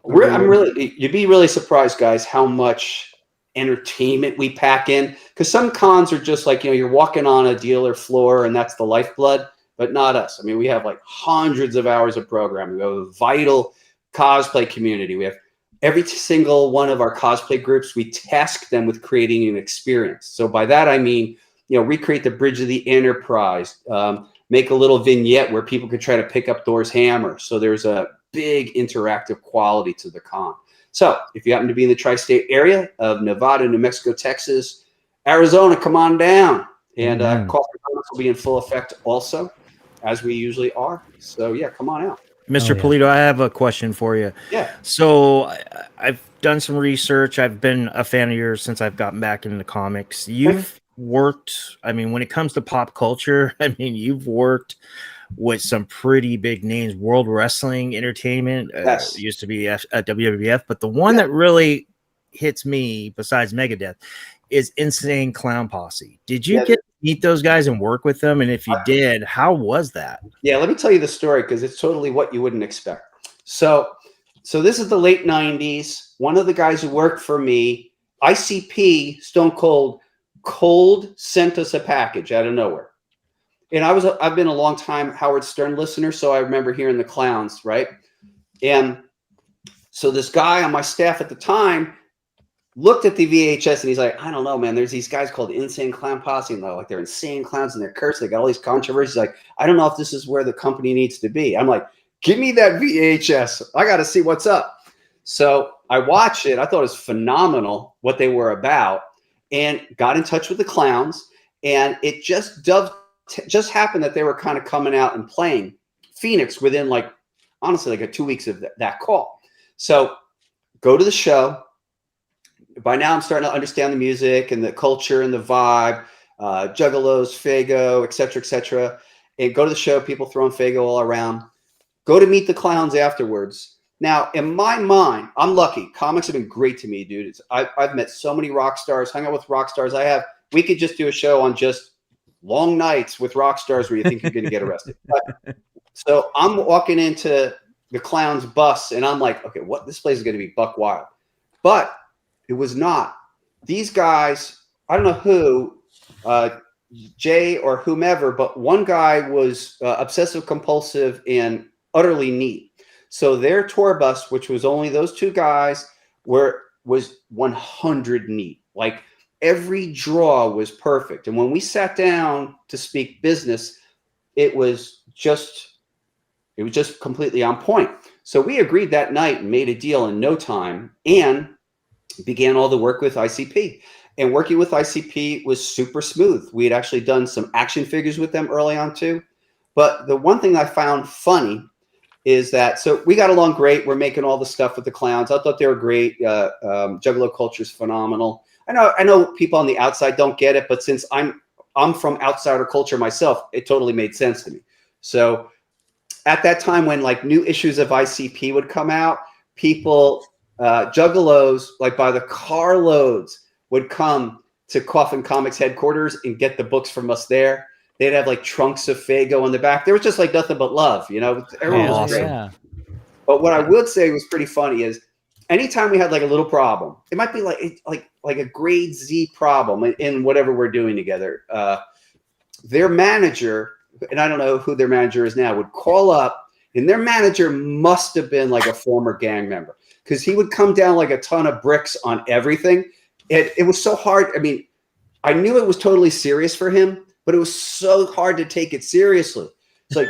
You'd be really surprised, guys, how much entertainment we pack in. Because some cons are just like, you're walking on a dealer floor and that's the lifeblood, but not us. I mean, we have like hundreds of hours of programming. We have a vital cosplay community. We have every single one of our cosplay groups, we task them with creating an experience. So by that, I mean, recreate the Bridge of the Enterprise, make a little vignette where people could try to pick up Thor's hammer. So there's a big interactive quality to the con. So if you happen to be in the tri-state area of Nevada, New Mexico, Texas, Arizona, come on down. And Coffin Comics will be in full effect also, as we usually are. So yeah, come on out. Mr. Parillo, I have a question for you. Yeah. So I've done some research. I've been a fan of yours since I've gotten back into comics. You've worked, when it comes to pop culture, you've worked with some pretty big names. World Wrestling Entertainment used to be WWF, but the one that really hits me besides Megadeth is Insane Clown Posse. Did you get to meet those guys and work with them? And if you did, how was that? Yeah, let me tell you the story because it's totally what you wouldn't expect. So this is the late 90s. One of the guys who worked for me, ICP, Stone Cold sent us a package out of nowhere. And I've been a long time Howard Stern listener, so I remember hearing the clowns, right? And so this guy on my staff at the time looked at the VHS and he's like, I don't know, man. There's these guys called Insane Clown Posse, and they're insane clowns and they're cursed. They got all these controversies. Like, I don't know if this is where the company needs to be. I'm like, give me that VHS. I got to see what's up. So I watched it. I thought it was phenomenal what they were about, and got in touch with the clowns. And it just happened that they were kind of coming out and playing Phoenix within honestly like 2 weeks of that call. So go to the show. By now I'm starting to understand the music and the culture and the vibe, Juggalos, Fago, et cetera, and go to the show, people throwing Fago all around. Go to meet the clowns afterwards. Now, in my mind, I'm lucky. Comics have been great to me, dude. I've met so many rock stars, hung out with rock stars. We could just do a show on just long nights with rock stars where you think you're going to get arrested. So I'm walking into the clown's bus, and I'm like, okay, this place is going to be buck wild. But it was not. These guys, I don't know who, Jay or whomever, but one guy was obsessive compulsive and utterly neat. So their tour bus, which was only those two guys, was 100 neat. Like every draw was perfect. And when we sat down to speak business, it was just completely on point. So we agreed that night and made a deal in no time and began all the work with ICP. And working with ICP was super smooth. We had actually done some action figures with them early on too. But the one thing I found funny is that, so we got along great. We're making all the stuff with the clowns. I thought they were great. Juggalo culture is phenomenal. I know people on the outside don't get it, but since I'm from outsider culture myself, it totally made sense to me. So at that time when like new issues of ICP would come out, people, Juggalos, like by the carloads, would come to Coffin Comics headquarters and get the books from us there. They'd have like trunks of Fago in the back. There was just like nothing but love, you know. Everyone was great. Yeah. But what I would say was pretty funny is anytime we had like a little problem, it might be like a grade Z problem in whatever we're doing together. Their manager, and I don't know who their manager is now, would call up, and their manager must have been like a former gang member because he would come down like a ton of bricks on everything. It was so hard. I mean, I knew it was totally serious for him, but it was so hard to take it seriously. It's like,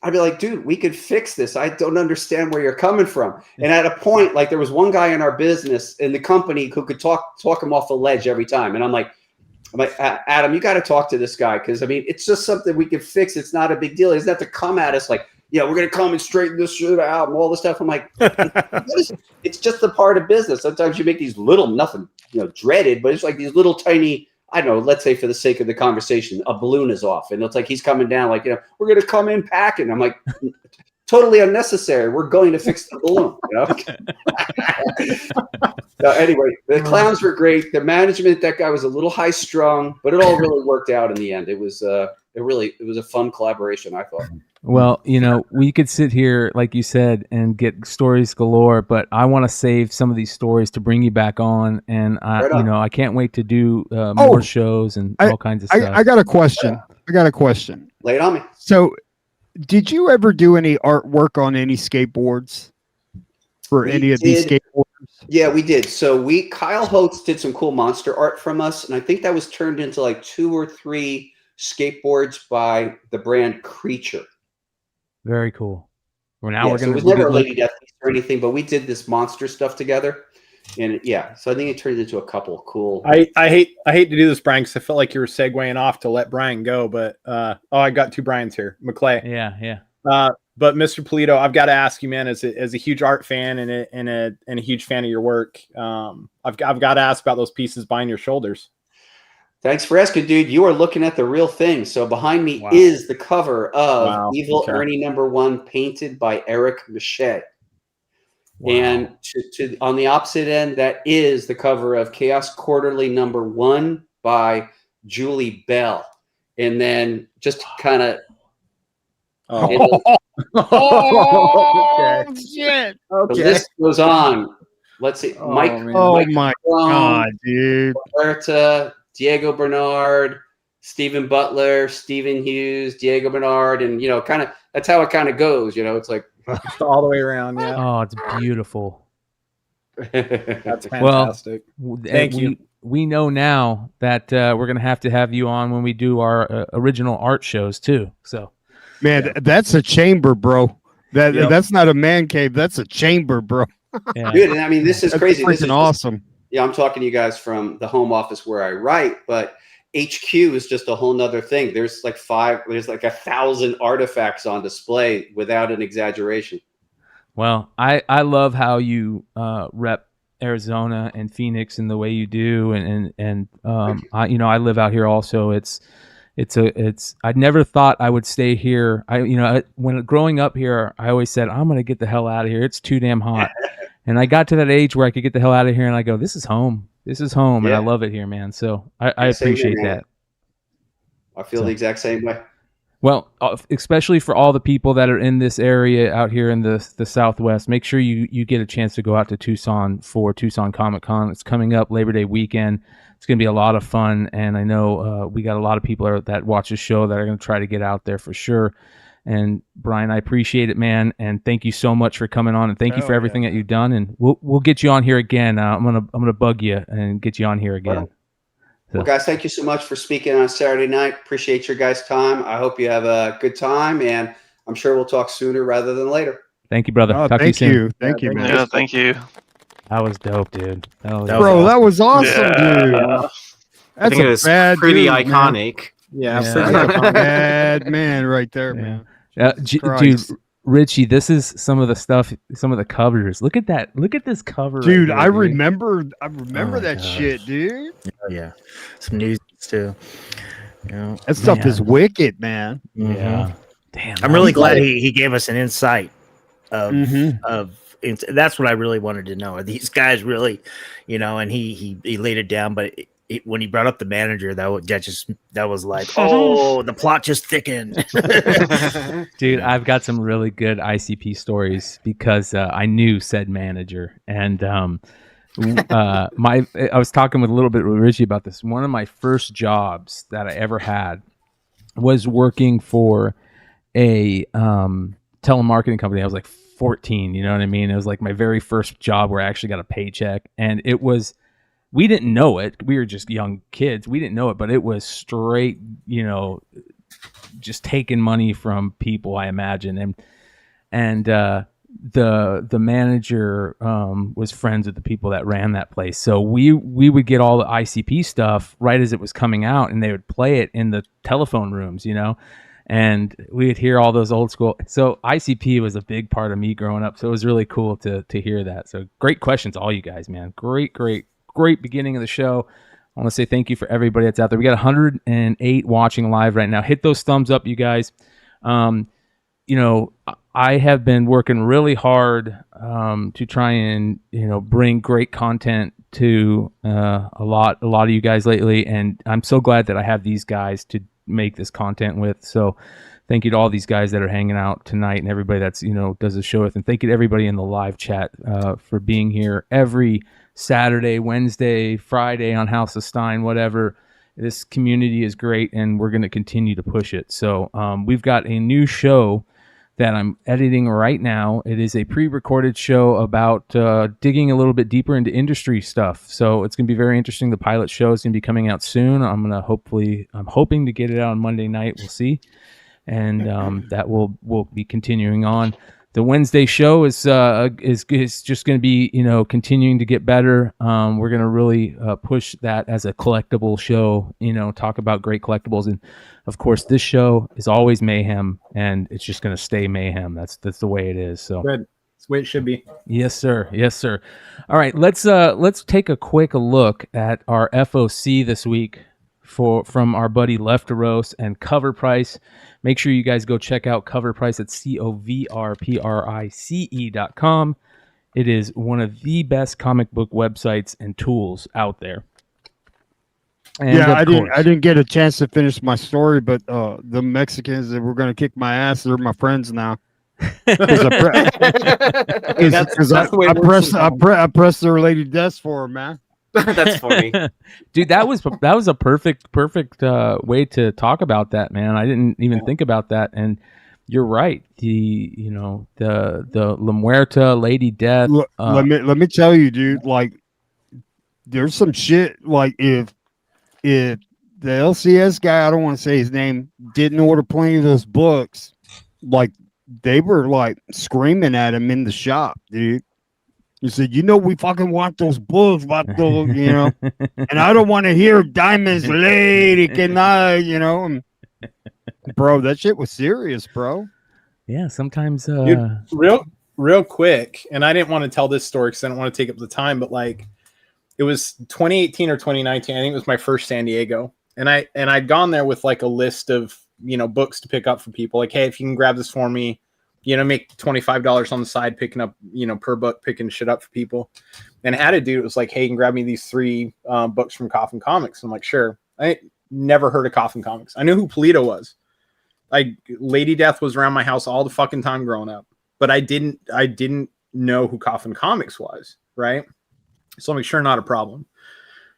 I'd be like, dude, we could fix this. I don't understand where you're coming from. And at a point, like there was one guy in our business in the company who could talk him off the ledge every time. And I'm like, Adam, you got to talk to this guy. Cause I mean, it's just something we can fix. It's not a big deal. He doesn't have to come at us like, yeah, we're going to come and straighten this shit out and all this stuff. I'm like, it's just a part of business. Sometimes you make these little, nothing, dreaded, but it's like these little tiny, I don't know, let's say for the sake of the conversation, a balloon is off. And it's like he's coming down like, we're going to come in packing. I'm like, totally unnecessary. We're going to fix the balloon. So anyway, the clowns were great. The management, that guy was a little high strung, but it all really worked out in the end. It was a fun collaboration, I thought. Well, we could sit here, like you said, and get stories galore, but I want to save some of these stories to bring you back on. And I can't wait to do more shows and all kinds of stuff. I got a question. Lay it on me. So, did you ever do any artwork on any skateboards for any of these skateboarders? Yeah, we did. So Kyle Holtz did some cool monster art from us, and I think that was turned into like 2 or 3 skateboards by the brand Creature. Very cool. Well, We're going to. It was never a Lady Death piece or anything, but we did this monster stuff together, and so I think it turned into a couple of cool. I hate to do this, Brian, because I felt like you were segueing off to let Brian go, but I got 2 Brians here, McClay. Yeah. But Mr. Parillo, I've got to ask you, man, as a huge art fan and a huge fan of your work, I've got to ask about those pieces behind your shoulders. Thanks for asking, dude. You are looking at the real thing. So behind me is the cover of Evil Ernie #1, painted by Eric Mache. Wow. And to on the opposite end, that is the cover of Chaos Quarterly #1 by Julie Bell. And then just kind of. Shit. Okay. The list goes on. Let's see. Mike. My God, dude. Roberta, Diego Bernard, Stephen Butler, Stephen Hughes, Diego Bernard, and kind of that's how it kind of goes. It's like all the way around. Yeah. Oh, it's beautiful. That's fantastic. Well, thank you. We know now that we're gonna have to have you on when we do our original art shows too. So, man, that's a chamber, bro. That's not a man cave. That's a chamber, bro. Yeah. Dude, and I mean, this is crazy. This is awesome. Yeah, I'm talking to you guys from the home office where I write, but HQ is just a whole nother thing. There's like 1,000 artifacts on display without an exaggeration. Well, I love how you rep Arizona and Phoenix in the way you do, and I live out here also. I never thought I would stay here. When growing up here, I always said I'm gonna get the hell out of here. It's too damn hot. And I got to that age where I could get the hell out of here, and I go, this is home. This is home, and I love it here, man. So I appreciate that. I feel the exact same way. Well, especially for all the people that are in this area out here in the Southwest, make sure you get a chance to go out to Tucson for Tucson Comic Con. It's coming up Labor Day weekend. It's going to be a lot of fun, and I know we got a lot of people that watch the show that are going to try to get out there for sure. And Bryan, I appreciate it, man, and thank you so much for coming on, and thank you for everything that you've done. And we'll get you on here again. I'm gonna bug you and get you on here again. Well, guys, thank you so much for speaking on Saturday night. Appreciate your guys' time. I hope you have a good time, and I'm sure we'll talk sooner rather than later. Thank you, brother. Talk to you soon. Thank you, man. Yeah, thank you. That was dope, dude. That was awesome, dude. That's it was pretty iconic. Yeah, bad man right there, man. Dude, Richie, this is some of the stuff, some of the covers. Look at that. Look at this cover. Dude, right I here, remember that shit, dude. Oh, yeah. Some news too. That stuff is wicked, man. Mm-hmm. Yeah. Damn. I'm really glad he gave us an insight of that's what I really wanted to know. Are these guys really, and he laid it down, but when he brought up the manager, that was like, oh, the plot just thickened. Dude, I've got some really good ICP stories because I knew said manager, and I was talking with a little bit with Richie about this. One of my first jobs that I ever had was working for a telemarketing company. I was like 14, you know what I mean? It was like my very first job where I actually got a paycheck, and it was. We didn't know it. We were just young kids. We didn't know it, but it was straight, just taking money from people, I imagine. And the manager was friends with the people that ran that place. So we would get all the ICP stuff right as it was coming out, and they would play it in the telephone rooms, and we would hear all those old school. So ICP was a big part of me growing up. So it was really cool to hear that. So great questions, all you guys, man. Great beginning of the show. I want to say thank you for everybody that's out there. We got 108 watching live right now. Hit those thumbs up, you guys. I have been working really hard to try and bring great content to a lot of you guys lately, and I'm so glad that I have these guys to make this content with. So thank you to all these guys that are hanging out tonight and everybody that's does the show with, and thank you to everybody in the live chat for being here every Saturday, Wednesday, Friday on House of Stein, whatever. This community is great, and we're going to continue to push it. So we've got a new show that I'm editing right now. It is a pre-recorded show about digging a little bit deeper into industry stuff. So it's going to be very interesting. The pilot show is going to be coming out soon. I'm hoping to get it out on Monday night. We'll see. And that will be continuing on. The Wednesday show is just going to be continuing to get better. We're going to really push that as a collectible show. Talk about great collectibles, and of course, this show is always mayhem, and it's just going to stay mayhem. That's the way it is. So good. That's the way it should be. Yes, sir. Yes, sir. All right, let's take a quick look at our FOC this week from our buddy Lefteros and Cover Price. Make sure you guys go check out Cover Price at coverprice.com. It is one of the best comic book websites and tools out there. And yeah, I didn't get a chance to finish my story, but the Mexicans that were going to kick my ass, they're my friends now. Because I pressed their lady desk for them, man. That's funny. Dude, that was a perfect way to talk about that, man. I didn't even think about that, and you're right. The La Muerta, Lady Death. Let me tell you, dude. Like, there's some shit. Like, if the LCS guy, I don't want to say his name, didn't order plenty of those books, like they were like screaming at him in the shop, dude. He said, "You know, we fucking want those books, but and I don't want to hear Diamond's lady can I, and, bro, that shit was serious, bro." Yeah, sometimes Dude, real quick, and I didn't want to tell this story because I don't want to take up the time, but like it was 2018 or 2019. I think it was my first San Diego, and I'd gone there with like a list of books to pick up for people. Like, hey, if you can grab this for me, make $25 on the side, picking up per book, picking shit up for people. And I had a dude, it was like, hey, you can grab me these 3 books from Coffin Comics. I'm like, sure. I never heard of Coffin Comics. I knew who Parillo was. Like, Lady Death was around my house all the fucking time growing up, but I didn't know who Coffin Comics was, right? So I'm like, sure, not a problem.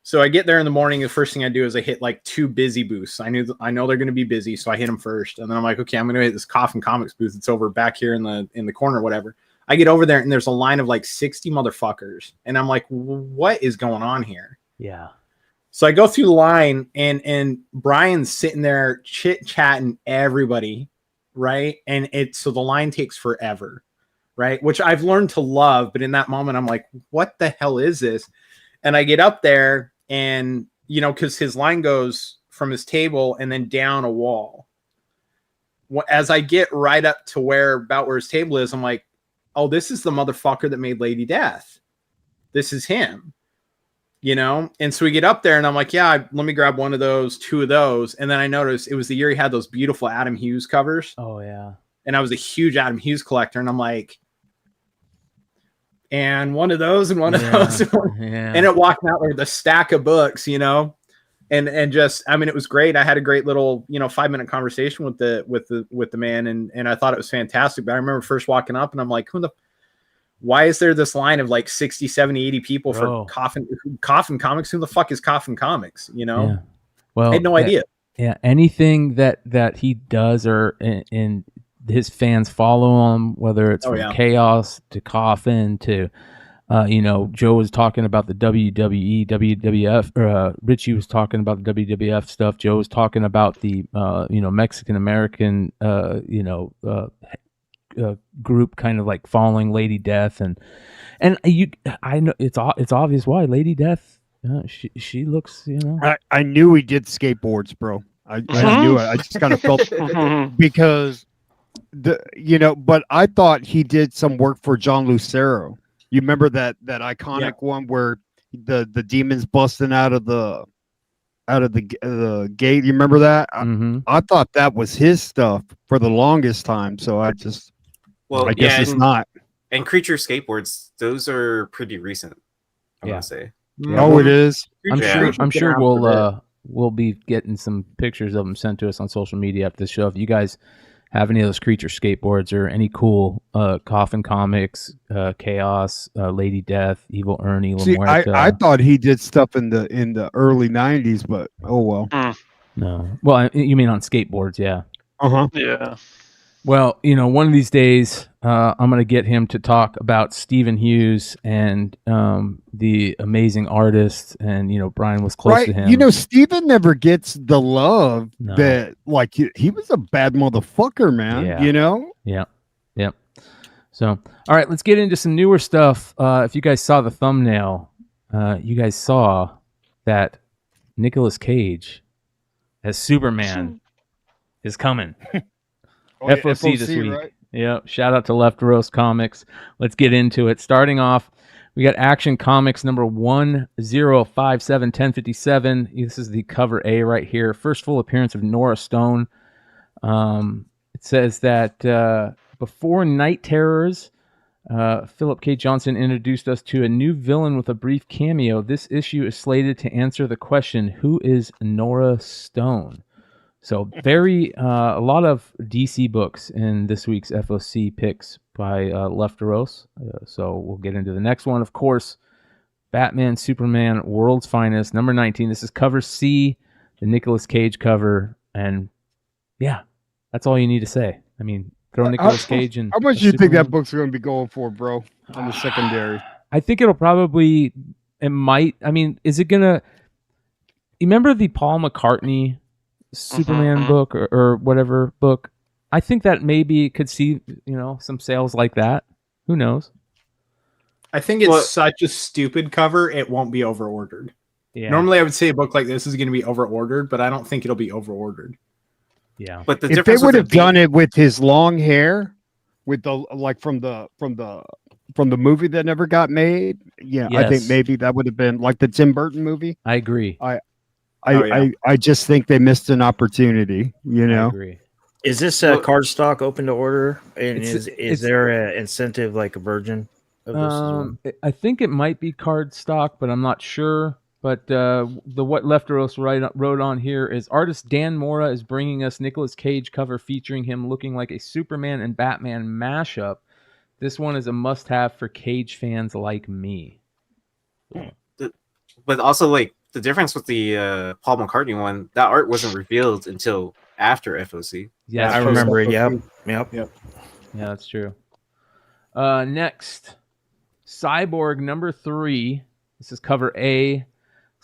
So I get there in the morning. The first thing I do is I hit like 2 busy booths. I know they're going to be busy, so I hit them first. And then I'm like, okay, I'm going to hit this Coffin Comics booth. It's over back here in the corner, or whatever. I get over there and there's a line of like 60 motherfuckers, and I'm like, what is going on here? Yeah. So I go through the line, and Bryan's sitting there chit chatting everybody, right? And so the line takes forever, right? Which I've learned to love, but in that moment, I'm like, what the hell is this? And I get up there. And, because his line goes from his table and then down a wall. As I get right up to where his table is, I'm like, oh, this is the motherfucker that made Lady Death. This is him, And so we get up there and I'm like, yeah, let me grab one of those, 2 of those. And then I noticed it was the year he had those beautiful Adam Hughes covers. Oh, yeah. And I was a huge Adam Hughes collector. And I'm like, and one of those and one of those. And it walked out with a stack of books, and just, I mean, it was great. I had a great little, 5-minute conversation with the man. And I thought it was fantastic. But I remember first walking up and I'm like, why is there this line of like 60, 70, 80 people for Coffin Comics? Who the fuck is Coffin Comics? Yeah. Well, I had no idea. Yeah. Anything that he does or in his fans follow him, whether it's from Chaos to Coffin to, Joe was talking about the WWE, WWF, or Richie was talking about the WWF stuff. Joe was talking about the, Mexican American, group kind of like following Lady Death, and I know it's obvious why Lady Death. She looks, I knew he did skateboards, bro. I knew it. I just kind of felt because. But I thought he did some work for John Lucero. You remember that iconic one where the demons busting out of the gate? You remember that? Mm-hmm. I thought that was his stuff for the longest time. So I guess it's not. And Creature Skateboards, those are pretty recent, I want to say. Oh, it is. I'm sure we'll be getting some pictures of them sent to us on social media after the show. If you guys have any of those Creature Skateboards or any cool Coffin Comics, Chaos, Lady Death, Evil Ernie, See, I thought he did stuff in the early 90s, but oh well. No. Well, you mean on skateboards, yeah. Uh-huh. Yeah. Well, one of these days, I'm going to get him to talk about Stephen Hughes and the amazing artist, and Bryan was close to him. Stephen never gets the love that, like, he was a bad motherfucker, man. Yeah. Yep. So, all right, let's get into some newer stuff. If you guys saw the thumbnail, you guys saw that Nicolas Cage as Superman is coming. FOC this week. Right? Yeah. Shout out to Left Roast Comics. Let's get into it. Starting off, we got Action Comics number 1057-1057. This is the cover A right here. First full appearance of Nora Stone. It says that before Night Terrors, Philip K. Johnson introduced us to a new villain with a brief cameo. This issue is slated to answer the question, who is Nora Stone? So a lot of DC books in this week's FOC picks by Lefteros. So we'll get into the next one. Of course, Batman, Superman, World's Finest, number 19. This is cover C, the Nicolas Cage cover. And yeah, that's all you need to say. I mean, throw Nicolas Cage in. How much do you think that book's going to be going for, bro, on the secondary? I think it might. I mean, is it going to. You remember the Paul McCartney Superman book or whatever book? I think that maybe could see some sales like that. Who knows? I think it's such a stupid cover, it won't be over ordered. Yeah. Normally, I would say a book like this is going to be over ordered, but I don't think it'll be over ordered. Yeah. But the If they difference would with have done it with his long hair, with the like from the movie that never got made, yeah, I think Yes. maybe that would have been like the Tim Burton movie. I agree. I just think they missed an opportunity. You know. I agree. Is this cardstock open to order? And It's- is there an incentive like a Virgin of this as well? I think it might be card stock, but I'm not sure. But what Lefteros wrote on here is artist Dan Mora is bringing us Nicolas Cage cover featuring him looking like a Superman and Batman mashup. This one is a must-have for Cage fans like me. But also, like, the difference with the Paul McCartney one, that art wasn't revealed until after FOC. Yeah, I remember it. Yep. Yeah, that's true. Next, Cyborg number 3. This is cover A.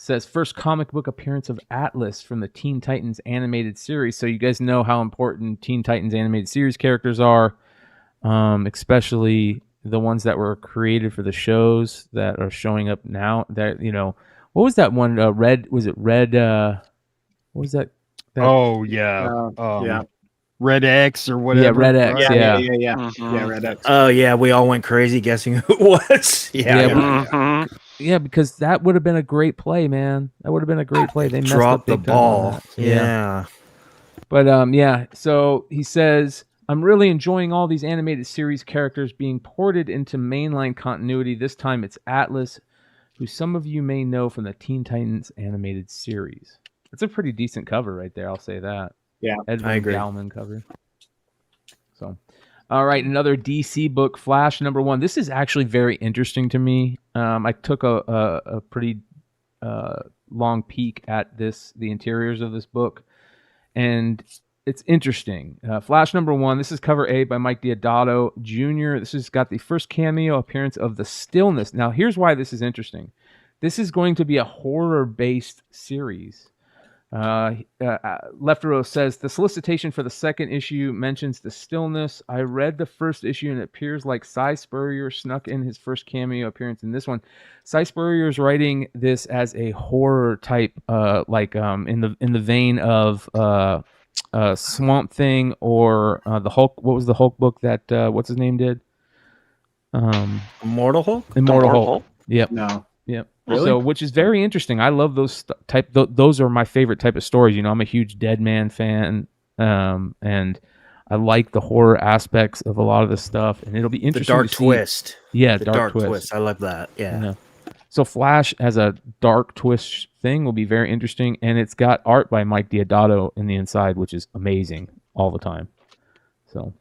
Says first comic book appearance of Atlas from the Teen Titans animated series. So you guys know how important Teen Titans animated series characters are, especially the ones that were created for the shows that are showing up now. That what was that one? Red? Was it Red? What was that? Oh yeah. Yeah. Red X or whatever. Yeah, Red X. right? Yeah. Yeah, Red X. Oh yeah, we all went crazy guessing who it was. Yeah, because that would have been a great play, man. That would have been a great play. They messed Drop up the big time on ball. that. Yeah. But yeah. So he says, I'm really enjoying all these animated series characters being ported into mainline continuity. This time it's Atlas, who some of you may know from the Teen Titans animated series. It's a pretty decent cover right there. I'll say that. Yeah, Edwin I agree. Galman cover. So, all right, another DC book, Flash number 1. This is actually very interesting to me. I took a pretty long peek at the interiors of this book, and it's interesting. Flash number 1. This is cover A by Mike Deodato Jr. This has got the first cameo appearance of the Stillness. Now, here's why this is interesting. This is going to be a horror-based series. Lefteros says the solicitation for the second issue mentions the Stillness. I read the first issue and it appears like Cy Spurrier snuck in his first cameo appearance in this one. Cy Spurrier is writing this as a horror type, in the vein of Swamp Thing or the Hulk. What was the Hulk book that what's his name did? Immortal Hulk. Immortal Hulk. Yep. No. Yep. Really? So, which is very interesting. I love those those are my favorite type of stories. I'm a huge Dead Man fan, and I like the horror aspects of a lot of this stuff. And it'll be interesting. The dark to see. twist. Yeah, the dark twist. I love that. Yeah. So Flash as a dark twist thing will be very interesting, and it's got art by Mike Deodato in the inside, which is amazing all the time. So,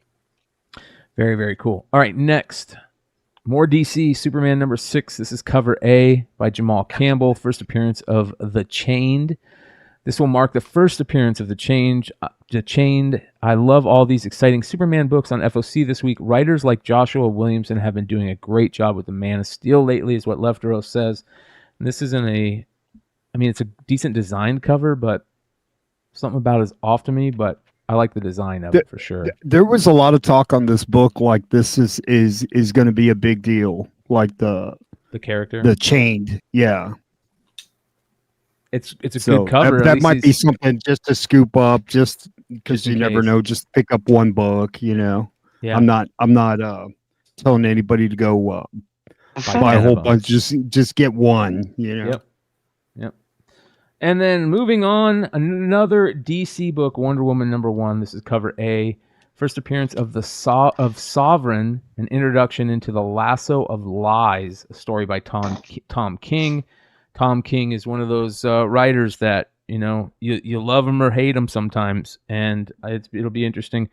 very, very cool. All right, next. More DC, Superman number 6. This is cover A by Jamal Campbell. First appearance of The Chained. This will mark the first appearance of The Chained. I love all these exciting Superman books on FOC this week. Writers like Joshua Williamson have been doing a great job with the Man of Steel lately, is what Lefteros says. And this isn't it's a decent design cover, but something about it is off to me, but I like the design of it for sure. There was a lot of talk on this book, like this is going to be a big deal, like the character, the Chained. Yeah, it's a good cover. That might be something just to scoop up, just because you never know. Just pick up one book, Yeah, I'm not telling anybody to go buy a whole bunch. Just get one. Yep. And then moving on, another DC book, Wonder Woman number 1. This is cover A. First appearance of Sovereign, an introduction into the Lasso of Lies, a story by Tom King. Tom King is one of those writers that you love him or hate him sometimes, and it'll be interesting.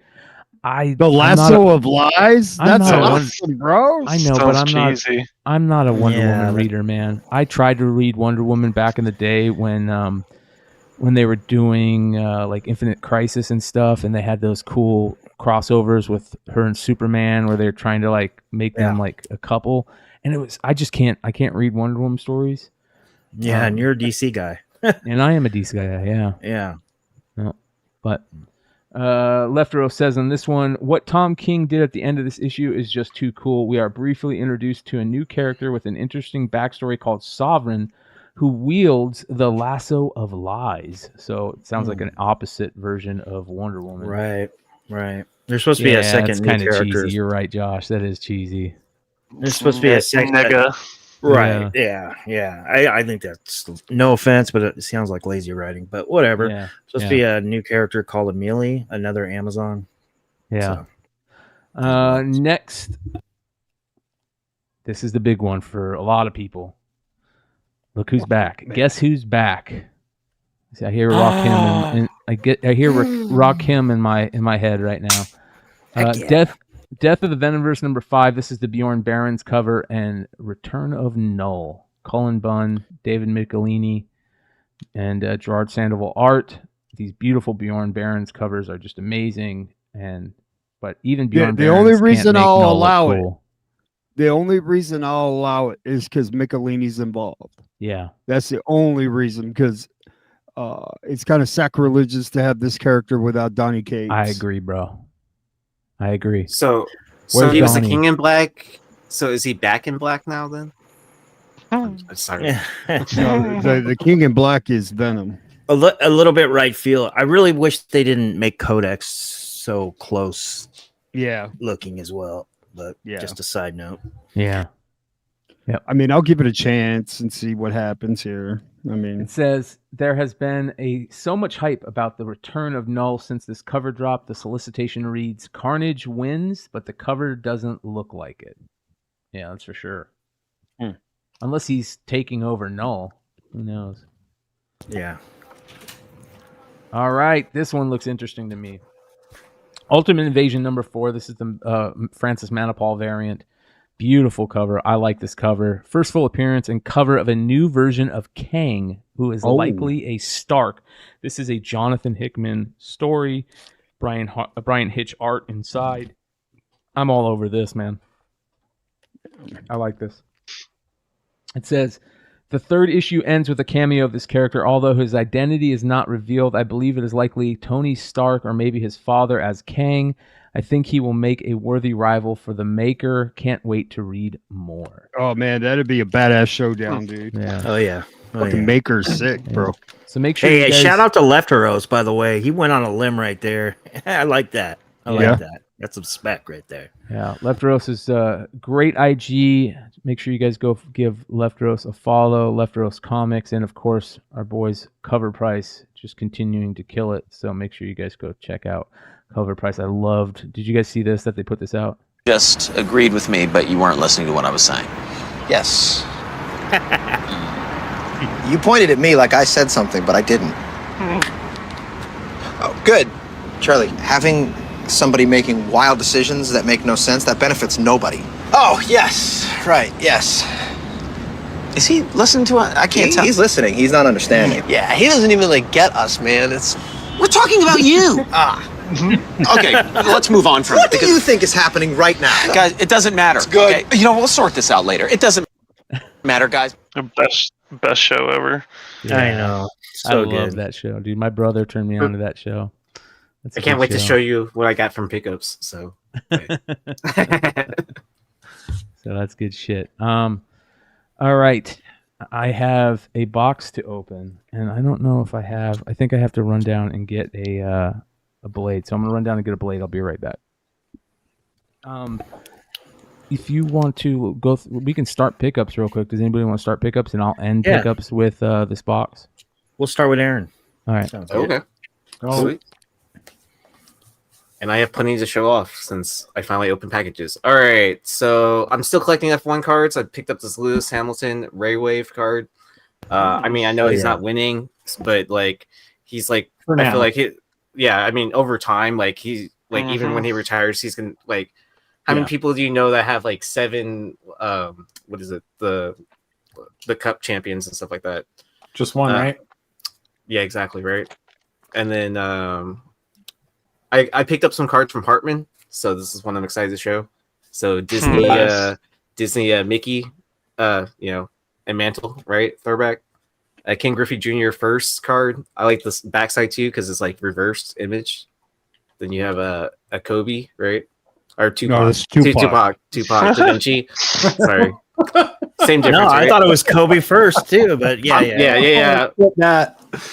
The Lasso of Lies? That's awesome, bro. I know, but I'm not a Wonder Woman reader, man. I tried to read Wonder Woman back in the day when they were doing like Infinite Crisis and stuff, and they had those cool crossovers with her and Superman where they're trying to like make them like a couple. And I can't read Wonder Woman stories. Yeah, and you're a DC guy. And I am a DC guy, yeah. Yeah. No, but Left Row says on this one, what Tom King did at the end of this issue is just too cool. We are briefly introduced to a new character with an interesting backstory called Sovereign, who wields the lasso of lies. So it sounds like an opposite version of Wonder Woman. Right. There's supposed to be a second new kind of character. cheesy. You're right, Josh. That is cheesy. There's supposed to be a second. Right. Yeah. I think that's no offense, but it sounds like lazy writing. But whatever. Yeah. Supposed to be a new character called Amelie, another Amazon. Yeah. So. Next, this is the big one for a lot of people. Look who's back. Guess who's back? See, I hear Rock Him I hear Rock Him in my head right now. Death of the Venomverse number 5. This is the Bjorn Barons cover and Return of Null. Cullen Bunn, David Michelini, and Gerard Sandoval art. These beautiful Bjorn Barons covers are just amazing. But even Bjorn the Barons only can't reason make I'll Null allow look it. cool. The only reason I'll allow it is because Michelini's involved. Yeah, that's the only reason. Because it's kind of sacrilegious to have this character without Donny Cates. I agree, bro. I agree. So Where's he was the Donnie? King in Black. So is he back in black now then? I'm sorry. No, the King in Black is Venom. A little bit right field. I really wish they didn't make Codex so close. Yeah, looking as well. But just a side note. Yeah. Yeah. I mean, I'll give it a chance and see what happens here. I mean, It says there has been so much hype about the return of Null since this cover drop. The solicitation reads, Carnage wins, but the cover doesn't look like it. Yeah, that's for sure. Unless he's taking over Null. Who knows? Yeah. All right. This one looks interesting to me. Ultimate Invasion number 4. This is the Francis Manipal variant. Beautiful cover. I like this cover. First full appearance and cover of a new version of Kang, who is likely a Stark. This is a Jonathan Hickman story. Brian Hitch art inside. I'm all over this, man. I like this. It says, the third issue ends with a cameo of this character. Although his identity is not revealed, I believe it is likely Tony Stark or maybe his father as Kang. I think he will make a worthy rival for the Maker. Can't wait to read more. oh man, that'd be a badass showdown, dude. Yeah. Oh yeah. Fucking Maker's sick, bro. So make sure. Hey, you guys... shout out to Lefteros, by the way. He went on a limb right there. I like that. I like that. That's some spec right there. Yeah, Lefteros is great IG. Make sure you guys go give Lefteros a follow. Lefteros Comics, and of course our boys Cover Price just continuing to kill it. So make sure you guys go check out Cover Price. I loved. Did you guys see this? That they put this out? Just agreed with me, but you weren't listening to what I was saying. Yes. You pointed at me like I said something, but I didn't. Oh, good. Charlie, having somebody making wild decisions that make no sense, that benefits nobody. Oh, yes. Right, yes. Is he listening to it? I can't tell. He's listening. He's not understanding. Yeah, he doesn't even get us, man. We're talking about you. Okay, let's move on from What it. do you think is happening right now? Guys, it doesn't matter. It's good. Okay? You know, we'll sort this out later. It doesn't matter, guys. Best show ever. Yeah. I know. I So love good. that show, dude. My brother turned me on to that show. That's a I can't good wait to show you what I got from pickups. So, So that's good shit. All right. I have a box to open, and I don't know if I have. I think I have to run down and get a blade. So I'm gonna run down and get a blade. I'll be right back. If you want to go, we can start pickups real quick. Does anybody want to start pickups, and I'll end Yeah. pickups with this box? We'll start with Aaron. All right. Sounds good. okay. Sweet. And I have plenty to show off since I finally opened packages. All right, so I'm still collecting F1 cards. I picked up this Lewis Hamilton Ray Wave card. I mean, I know he's not winning, but like he's like For I now. feel like I mean, over time, like he's like even when he retires, he's gonna like. How many people do you know that have like 7? What is it? The Cup champions and stuff like that. Just one, right? Yeah, exactly right. And then I picked up some cards from Hartman, so this is one I'm excited to show. So Disney, Disney Mickey, and Mantle, right? Throwback. King Griffey Jr. first card. I like this backside too because it's like reversed image. Then you have a Kobe, right? Or Tupac. No, it's Tupac. Tupac Da Vinci. Sorry. Same difference. No, I right? thought it was Kobe first too, but yeah.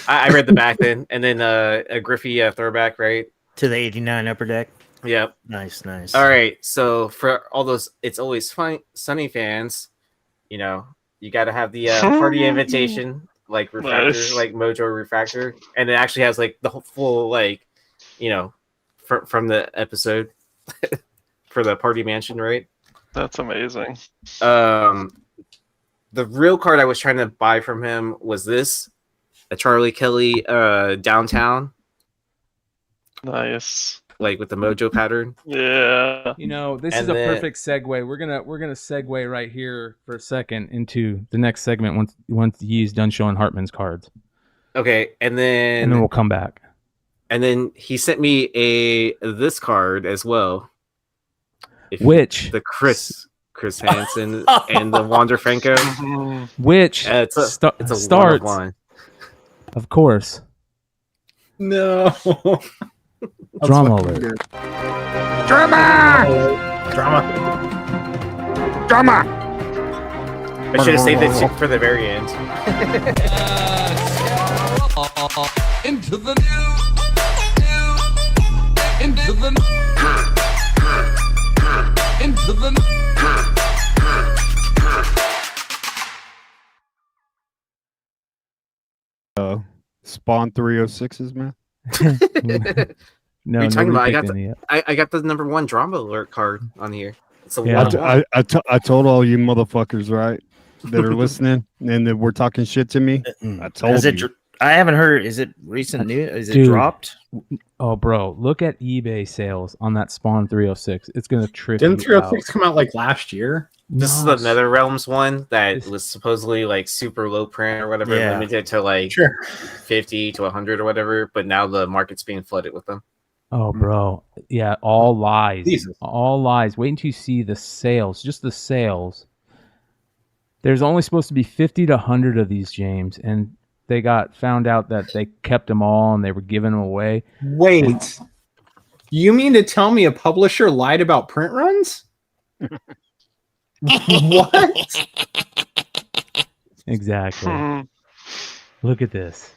I read the back then, and then a Griffey throwback, right? To the 89 upper deck. Yep. Nice. All right. So for all those It's Always Sunny fans, you know, you got to have the party invitation, like refractor, Nice. like Mojo refractor, and it actually has like the whole full, like, you know, from the episode for the party mansion, right? That's amazing. The real card I was trying to buy from him was this, a Charlie Kelly Downtown. Nice. Like with the Mojo pattern. Yeah. You know, this And is a then- perfect segue. We're gonna segue right here for a second into the next segment once Yee's done showing Hartman's cards. Okay, and then we'll come back. And then he sent me this card as well. The Chris Hansen and the Wander Franco. Which it's a starts, one-of-one. of course. No. Drama alert. Drama. I should have saved it for the very end. Into the into the into the Spawn 306s, man. No, What are you talking about? nobody picked any yet. I got the #1 drama alert card on here. It's a Yeah, one. I told all you motherfuckers, right, that are listening and that were talking shit to me. I told Is it? you. I haven't heard. Is it recent news? Is it Dude. dropped? Oh, bro, look at eBay sales on that Spawn 306. It's gonna trip. Didn't you 306 out. come out like last year? This is the NetherRealms one that was supposedly like super low print or whatever, Yeah. limited to like 50 to 100 or whatever. But now the market's being flooded with them. Oh, bro, yeah, all lies. Jesus. All lies. Wait until you see the sales. Just the sales. There's only supposed to be 50 to 100 of these, James, and they got found out that they kept them all and they were giving them away. Wait. You mean to tell me a publisher lied about print runs? What? Exactly. Look at this.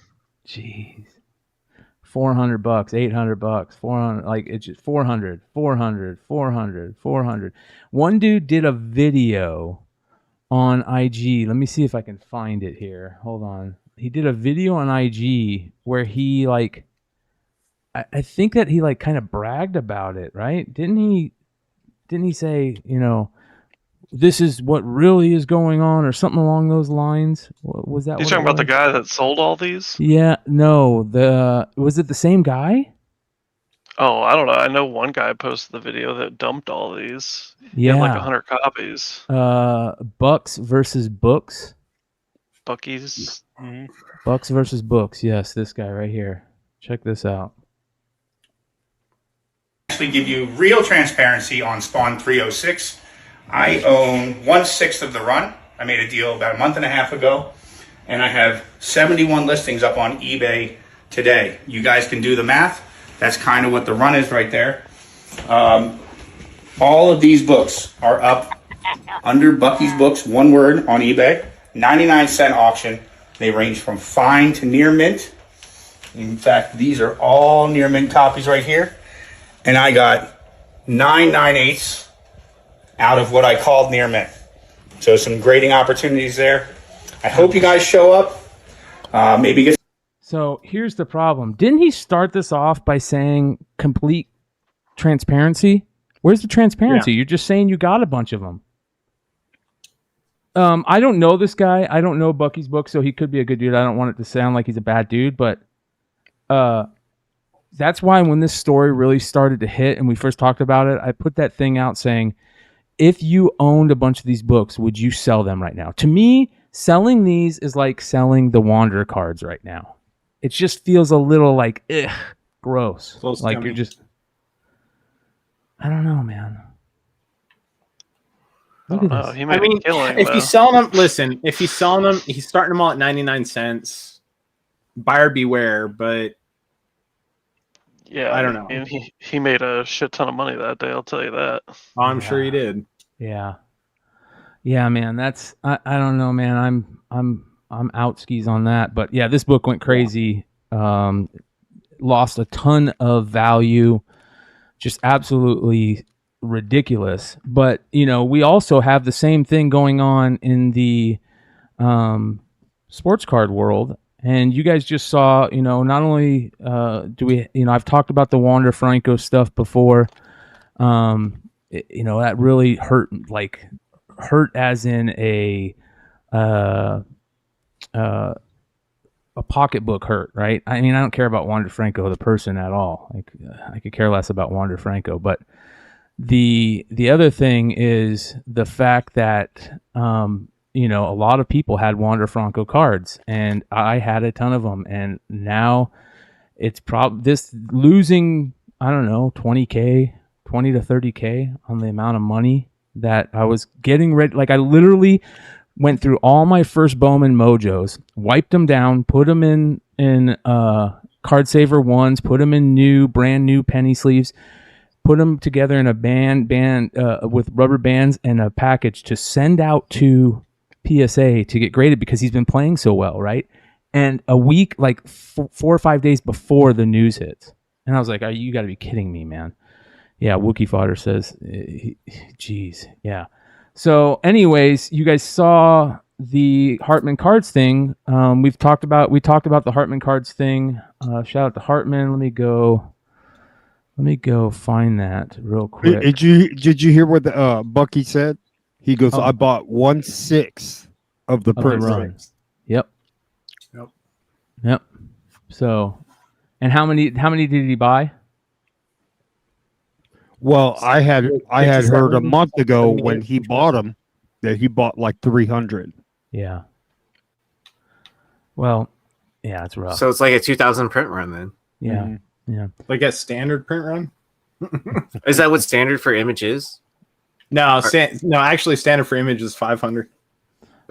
Jeez. $400, $800, 400, like it's just 400, 400, 400, 400. One dude did a video on IG. Let me see if I can find it here. Hold on. He did a video on IG where he like I think that he like kind of bragged about it, right? Didn't he say, you know, this is what really is going on or something along those lines? Was that You what talking it about the was? guy that sold all these? Yeah, no, was it the same guy? Oh, I don't know. I know one guy posted the video that dumped all these. He had like Yeah. 100 copies. Bucks versus Books. Bucky's. Bucks versus Books. Yes, this guy right here. Check this out. Actually give you real transparency on Spawn 306. I own 1/6 of the run. I made a deal about a month and a half ago, and I have 71 listings up on eBay today. You guys can do the math. That's kind of what the run is right there. All of these books are up under Bucky's Books, one word, on eBay. 99-cent auction. They range from fine to near mint. In fact, these are all near mint copies right here. And I got 9 9/8 out of what I called near mint. So some grading opportunities there. I hope you guys show up. Maybe get. So here's the problem. Didn't he start this off by saying complete transparency? Where's the transparency? Yeah. You're just saying you got a bunch of them. I don't know this guy. I don't know Bucky's Book, so he could be a good dude. I don't want it to sound like he's a bad dude, but that's why when this story really started to hit and we first talked about it, I put that thing out saying, if you owned a bunch of these books, would you sell them right now? To me, selling these is like selling the Wanderer cards right now. It just feels a little like, ugh, gross. Close like tummy. you're just, I don't know, man. Look at this. He might be killing. If he's selling them, listen, if he's selling them, he's starting them all at 99 cents. Buyer beware, but Yeah, I don't know. And he made a shit ton of money that day. I'll tell you that. I'm sure he did. Yeah. Yeah, man. That's I don't know, man. I'm out skis on that. But yeah, this book went crazy. Lost a ton of value. Just absolutely ridiculous. But we also have the same thing going on in the sports card world. And you guys just saw, not only do we, I've talked about the Wander Franco stuff before. That really hurt as in a pocketbook hurt, right? I mean, I don't care about Wander Franco, the person, at all. Like, I could care less about Wander Franco. But the other thing is the fact that a lot of people had Wander Franco cards, and I had a ton of them, and now it's this losing, I don't know, 20K, 20 to 30K on the amount of money that I was getting ready. Like, I literally went through all my first Bowman Mojos, wiped them down, put them in card saver ones, put them in brand new penny sleeves, put them together in a band with rubber bands and a package to send out to PSA to get graded because he's been playing so well, right? And a week, like 4 or 5 days before the news hits, and I was like, you got to be kidding me, man. Yeah, Wookie Fodder says, geez, yeah. So anyways, you guys saw the Hartman cards thing. We talked about the Hartman cards thing. Shout out to Hartman. Let me go find that real quick. Did you hear what the Bucky said? He goes, I bought 1/6 of the print run. Yep. So, and how many did he buy? Well, I had heard a month ago when he bought them that he bought like 300. Yeah. Well, yeah, it's rough. So it's like a 2,000 print run then. Yeah. Yeah. Like a standard print run? Is that what standard for image is? No, actually standard for image is 500.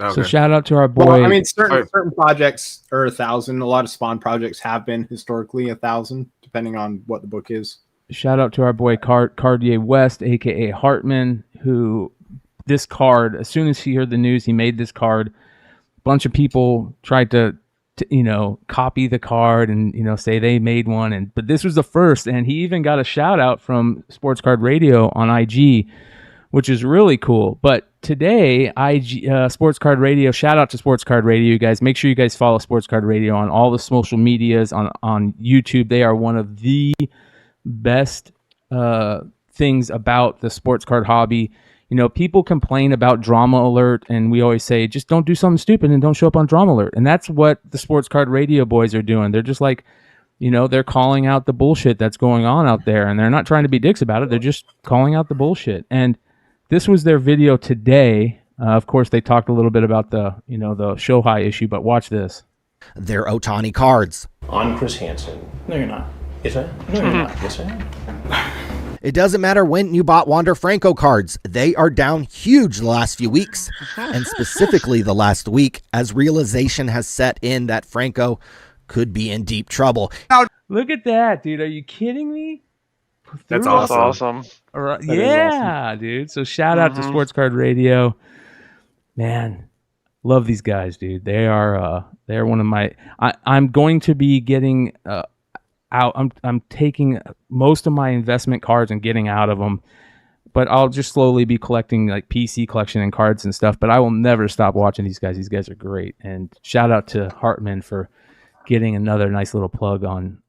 Okay. So shout out to our boy. Well, I mean, certain projects are 1,000. A lot of Spawn projects have been historically 1,000, depending on what the book is. Shout out to our boy Cartier West, aka Hartman, who this card, as soon as he heard the news, he made this card. A bunch of people tried to copy the card and say they made one, but this was the first, and he even got a shout out from Sports Card Radio on IG, which is really cool. But today, Sports Card Radio, shout out to Sports Card Radio, you guys. Make sure you guys follow Sports Card Radio on all the social medias, on YouTube. They are one of the best things about the sports card hobby. People complain about Drama Alert, and we always say, just don't do something stupid and don't show up on Drama Alert. And that's what the Sports Card Radio boys are doing. They're just like, they're calling out the bullshit that's going on out there, and they're not trying to be dicks about it. They're just calling out the bullshit. And this was their video today. Of course, they talked a little bit about the Shohei issue, but watch this. They're Otani cards. I'm Chris Hansen. No, you're not. Yes, I am. No, you're not. Yes, I am. It doesn't matter when you bought Wander Franco cards. They are down huge the last few weeks, and specifically the last week, as realization has set in that Franco could be in deep trouble. Look at that, dude. Are you kidding me? That's awesome. All right. Yeah, awesome. Dude. So shout out to Sports Card Radio. Man, love these guys, dude. They're one of my... I'm going to be getting... I'm taking most of my investment cards and getting out of them, but I'll just slowly be collecting like PC collection and cards and stuff. But I will never stop watching these guys. These guys are great. And shout out to Hartman for getting another nice little plug on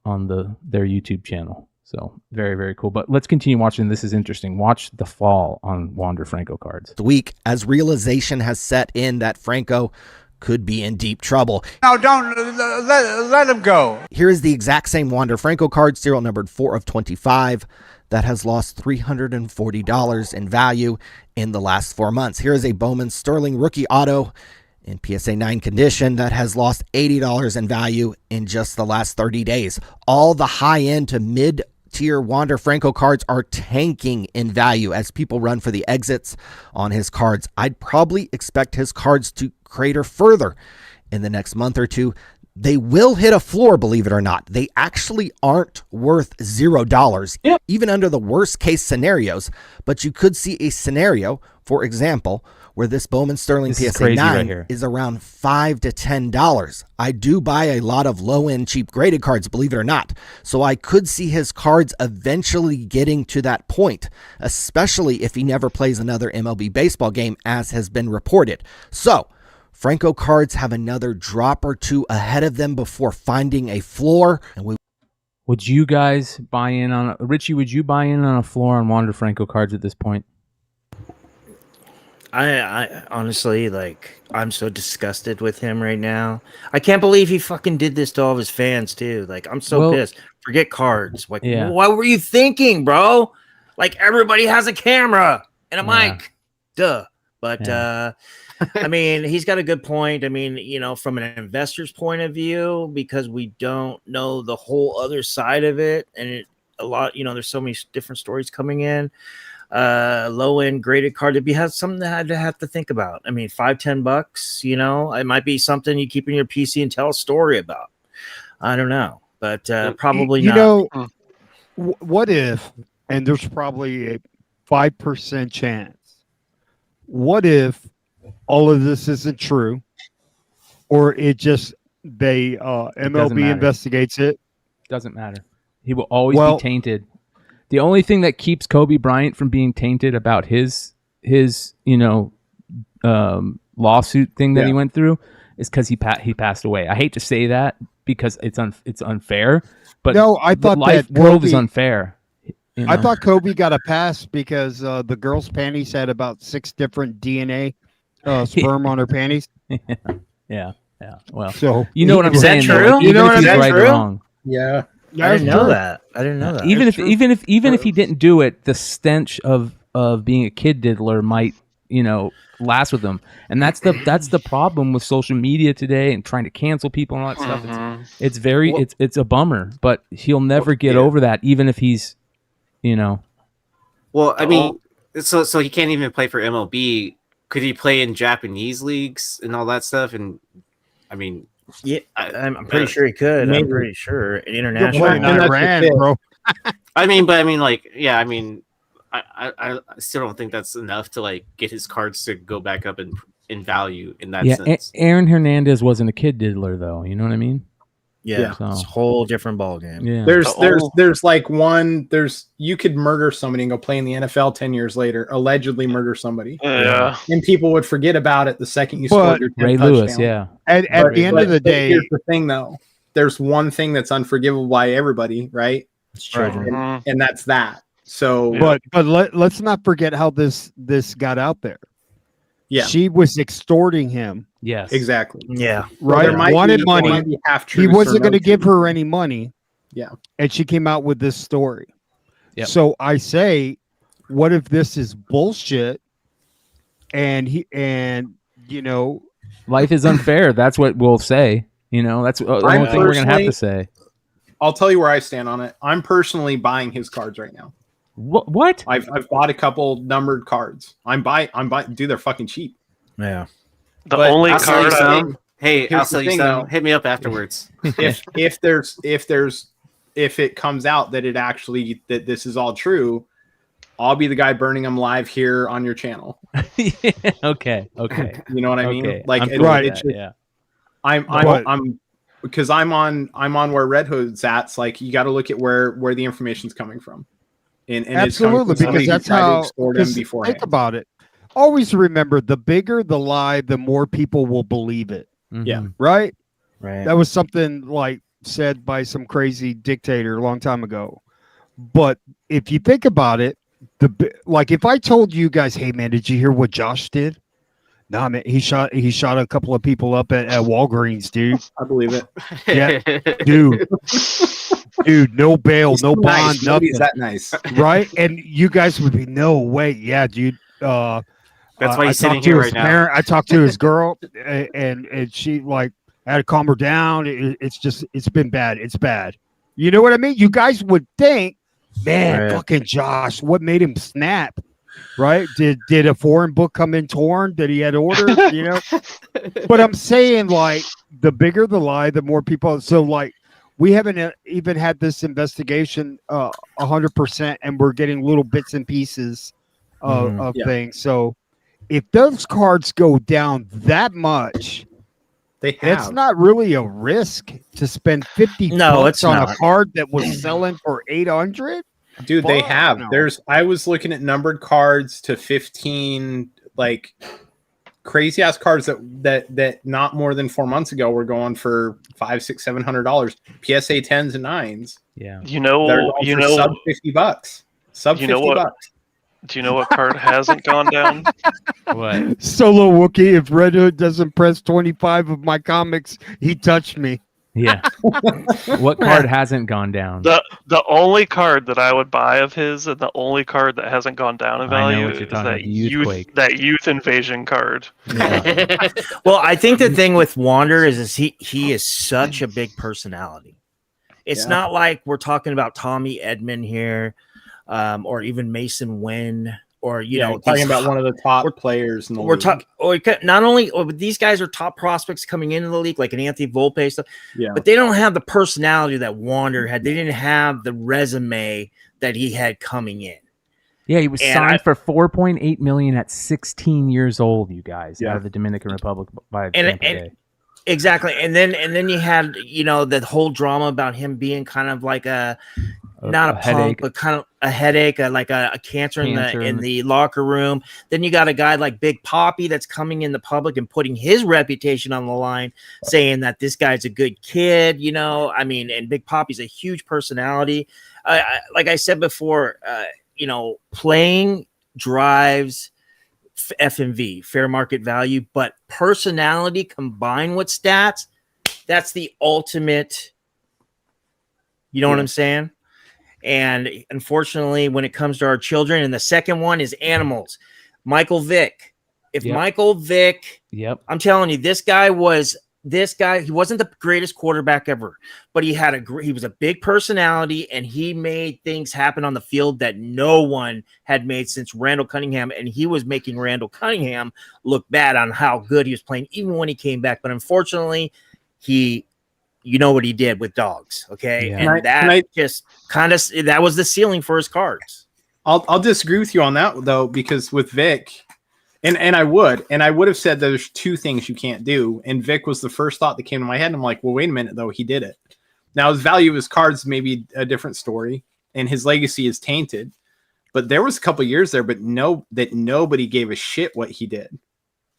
their YouTube channel. So very, very cool. But let's continue watching. This is interesting. Watch the fall on Wander Franco cards. The week, as realization has set in that Franco could be in deep trouble. Now don't let him go. Here is the exact same Wander Franco card, serial numbered 4 of 25, that has lost $340 in value in the last 4 months. Here is a Bowman Sterling rookie auto in PSA 9 condition that has lost $80 in value in just the last 30 days. All the high-end to mid-tier Wander Franco cards are tanking in value as people run for the exits on his cards. I'd probably expect his cards to crater further in the next month or two. They will hit a floor, believe it or not. They actually aren't worth $0, even under the worst case scenarios. But you could see a scenario, for example, where this Bowman Sterling PSA 9 is around $5 to $10. I do buy a lot of low-end cheap graded cards, believe it or not. So I could see his cards eventually getting to that point, especially if he never plays another MLB baseball game, as has been reported. So Franco cards have another drop or two ahead of them before finding a floor. And would you guys buy in on Richie? Would you buy in on a floor on Wander Franco cards at this point? I honestly, like, I'm so disgusted with him right now. I can't believe he fucking did this to all of his fans too. Like, I'm so pissed. Forget cards. Like, what were you thinking, bro? Like, everybody has a camera and a mic. Duh. But I mean, he's got a good point. I mean, you know, from an investor's point of view, because we don't know the whole other side of it, and there's so many different stories coming in. Low end graded card to be something that I have to think about. I mean, $5-10, you know, it might be something you keep in your PC and tell a story about. I don't know, but probably you not. know, what if, and there's probably a 5% chance. What if all of this isn't true, or it just MLB investigates it? Doesn't matter. He will always be tainted. The only thing that keeps Kobe Bryant from being tainted about his lawsuit thing that he went through is because he passed away. I hate to say that because it's unfair, but no, I thought life that world is unfair. You know? I thought Kobe got a pass because the girl's panties had about 6 different DNA sperm on her panties. Yeah. Well, so you know what I'm saying? Is that true? You know what I'm saying? Right or wrong. Yeah. I didn't know that. I didn't know that. Even if he didn't do it, the stench of being a kid diddler might, you know, last with him. And that's the problem with social media today and trying to cancel people and all that stuff. It's a bummer, but he'll never get over that, even if he's, you know. Well, I mean, so he can't even play for MLB. Could he play in Japanese leagues and all that stuff? And I mean, yeah, I'm pretty sure he could. Maybe. I'm pretty sure international. Bro. I mean, like, yeah, I mean, I still don't think that's enough to like get his cards to go back up in value in that sense. Aaron Hernandez wasn't a kid diddler, though. You know what I mean? Yeah, so. It's a whole different ballgame. Yeah. There's you could murder somebody and go play in the NFL 10 years later, allegedly murder somebody. Yeah. And people would forget about it the second you scored your 10th Ray touchdown. Lewis, yeah. At the end of the day, here's the thing though. There's one thing that's unforgivable by everybody, right? It's children. And that's that. So but let's not forget how this got out there. Yeah. She was extorting him. Yes. Exactly. Yeah. Right. Wanted money. He wasn't going to give her any money. Yeah. And she came out with this story. Yep. So I say, what if this is bullshit? And you know, life is unfair. That's what we'll say. You know, that's the only thing we're going to have to say. I'll tell you where I stand on it. I'm personally buying his cards right now. What? I've bought a couple numbered cards. I'm buying. Dude, they're fucking cheap. Yeah. The only card I'll sell you some. Hit me up afterwards. if it comes out that that this is all true, I'll be the guy burning them live here on your channel. Okay. You know what I mean? Okay. Like, I'm because I'm on where Red Hood's at. So like, you got to look at where the information's coming from. And absolutely, because that's how. Think about it. Always remember, the bigger the lie, the more people will believe it. Yeah. Right. Right. That was something like said by some crazy dictator a long time ago. But if you think about it, like if I told you guys, hey man, did you hear what Josh did? Nah, man, he shot a couple of people up at Walgreens, dude. I believe it. Yeah, dude, no bail, no bond, nothing. Is that nice? Right? And you guys would be, no way, yeah, dude. That's why he's sitting here right now. I talked to his girl, and she like had to calm her down. It's been bad. It's bad. You know what I mean? You guys would think, man, fucking Josh, what made him snap? right? Did a foreign book come in torn that he had ordered? You know, but I'm saying like the bigger the lie, the more people. So like we haven't even had this investigation 100%, and we're getting little bits and pieces of things. So if those cards go down that much, it's not really a risk to spend 50 bucks on a card that was selling for 800. Dude, they have. I was looking at numbered cards to 15, like crazy ass cards that not more than 4 months ago were going for $500, $600, $700. PSA 10s and 9s. Yeah. Sub $50. Sub $50. Do you know what card hasn't gone down? What? Solo Wookie, if Red Hood doesn't press 25 of my comics, he touched me. Yeah. What card hasn't gone down? The only card that I would buy of his, and the only card that hasn't gone down in value, is that youth invasion card. Yeah. Well, I think the thing with Wander is he is such a big personality. It's not like we're talking about Tommy Edmond here. Or even Mason Wynn, or talking about one of the top players in the league. Not only these guys are top prospects coming into the league, like an Anthony Volpe stuff, yeah, but they don't have the personality that Wander had. They didn't have the resume that he had coming in. Yeah, he was signed for $4.8 million at 16 years old. You guys, out of the Dominican Republic by Tampa Bay. Exactly, and then you had the whole drama about him being kind of like not a punk, headache, but kind of a headache, like a cancer in the locker room. Then you got a guy like Big Papi that's coming in the public and putting his reputation on the line, saying that this guy's a good kid. And Big Papi's a huge personality. Like I said before, playing drives FMV, fair market value, but personality combined with stats, that's the ultimate. You know what I'm saying? And unfortunately, when it comes to our children, and the second one is animals, Michael Vick. Michael Vick, I'm telling you, this guy, he wasn't the greatest quarterback ever, but he was a big personality, and he made things happen on the field that no one had made since Randall Cunningham, and he was making Randall Cunningham look bad on how good he was playing, even when he came back. But unfortunately, you know what he did with dogs, okay? Yeah. And that was the ceiling for his cards. I'll disagree with you on that though, because with Vic, and I would have said there's two things you can't do, and Vic was the first thought that came to my head. And I'm like, well, wait a minute though, he did it. Now his value of his cards may be a different story, and his legacy is tainted. But there was a couple years there, but nobody gave a shit what he did.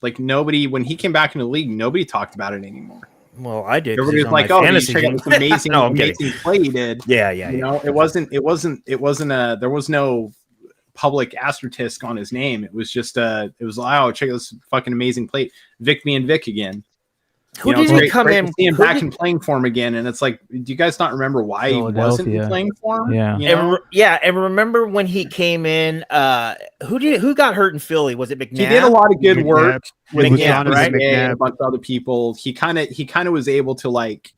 Like when he came back into the league, nobody talked about it anymore. Well, I did. Everybody's like, "Oh, he's check out this amazing, amazing play he did." Yeah. It wasn't. There was no public asterisk on his name. It was just it was like, "Oh, check out this fucking amazing play, Vic being Vic again." Who did he come in? Seeing back in playing form again, and it's like, do you guys not remember why he wasn't in playing form? Yeah, and remember when he came in? Who got hurt in Philly? Was it McNabb? He did a lot of good work with McNabb, right? And a bunch of other people. He kind of was able to like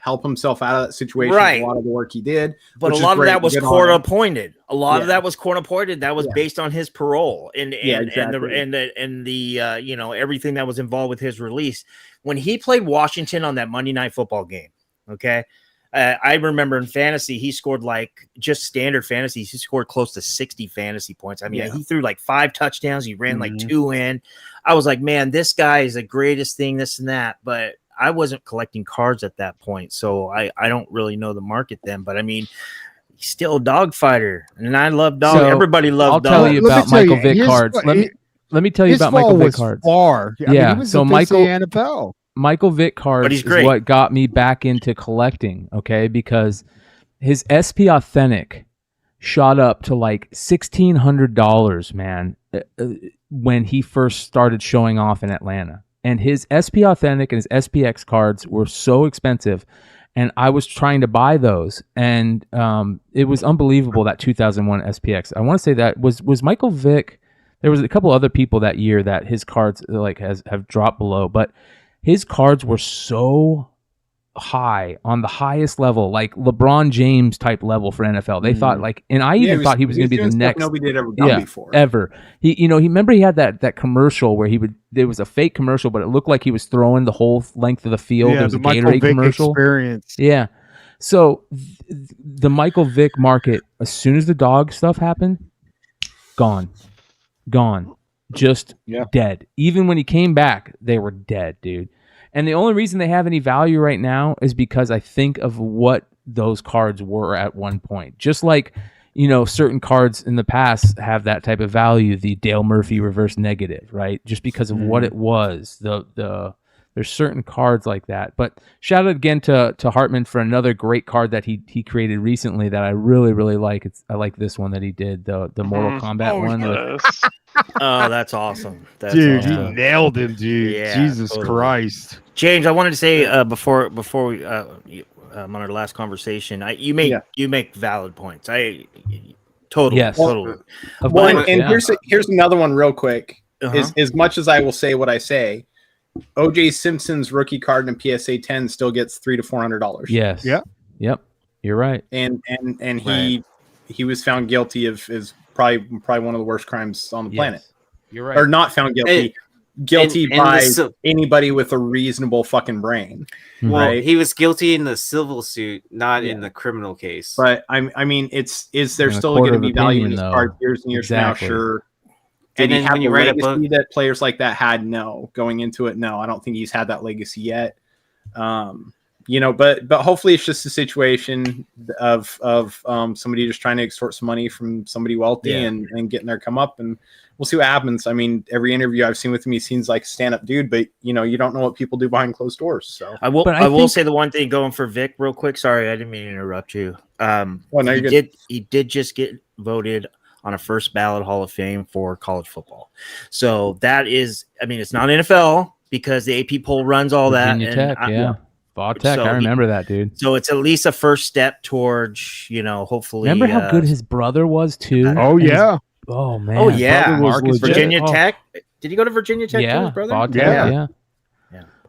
help himself out of that situation. Right. A lot of the work he did, but a lot of that was court appointed. A lot of that was court appointed. That was based on his parole and the everything that was involved with his release. When he played Washington on that Monday Night Football game, okay, I remember in fantasy he scored like just standard fantasy. He scored close to 60 fantasy points. I mean, he threw like 5 touchdowns. He ran like 2 in. I was like, man, this guy is the greatest thing, this and that. But I wasn't collecting cards at that point, so I don't really know the market then. But I mean, he's still a dog fighter, and I love dogs. Everybody loves dogs. I'll tell you about Michael Vick cards. Let me tell you about Michael Vick cards. So Michael Vick cards is what got me back into collecting, okay? Because his SP Authentic shot up to like $1,600, man, when he first started showing off in Atlanta. And his SP Authentic and his SPX cards were so expensive, and I was trying to buy those, and it was unbelievable, that 2001 SPX. I want to say that was Michael Vick. There was a couple other people that year that his cards like have dropped below, but his cards were so high on the highest level, like LeBron James type level for NFL. They thought like, and I even thought he was going to be the next nobody had ever done before. Ever. He remember he had that commercial where there was a fake commercial, but it looked like he was throwing the whole length of the field. Yeah, There was the a Michael Gatorade Vick commercial. experience. Yeah. So the Michael Vick market, as soon as the dog stuff happened, gone, just dead. Even when he came back, they were dead, dude. And the only reason they have any value right now is because I think of what those cards were at one point. Just like, certain cards in the past have that type of value, the Dale Murphy reverse negative, right? Just because of what it was. There's certain cards like that. But shout out again to Hartman for another great card that he created recently that I really, really like. I like this one that he did, the Mortal Kombat one. Oh, that's awesome. That's dude, awesome. he nailed him, dude. Yeah, Jesus totally. Christ. James, I wanted to say before we on our last conversation, you make valid points. Totally. Well, and here's another one real quick. As much as I will say what I say, OJ Simpson's rookie card in PSA 10 still gets $300 to $400. Yes. Yep. You're right. And he was found guilty of is probably one of the worst crimes on the planet. You're right. Or not found guilty. Guilty by anybody with a reasonable fucking brain. Well, right? he was guilty in the civil suit, not in the criminal case. But I mean, is there still going to be value in this card years and years from now? Sure. Did he have the legacy that players like that had? No. Going into it, no. I don't think he's had that legacy yet. But hopefully it's just a situation of somebody just trying to extort some money from somebody wealthy and getting their come up, and we'll see what happens. I mean, every interview I've seen with him, he seems like a stand-up dude, but you don't know what people do behind closed doors. So I will say the one thing going for Vic real quick. Sorry, I didn't mean to interrupt you. He did just get voted on a first ballot Hall of Fame for college football. So that is, I mean, it's not NFL because the AP poll runs all Virginia that. Tech, Tech, I remember that, dude. So it's at least a first step towards, hopefully. Remember how good his brother was too? Oh yeah. Oh man. Oh yeah. Marcus Virginia Tech. Did he go to Virginia Tech too, his brother? Yeah.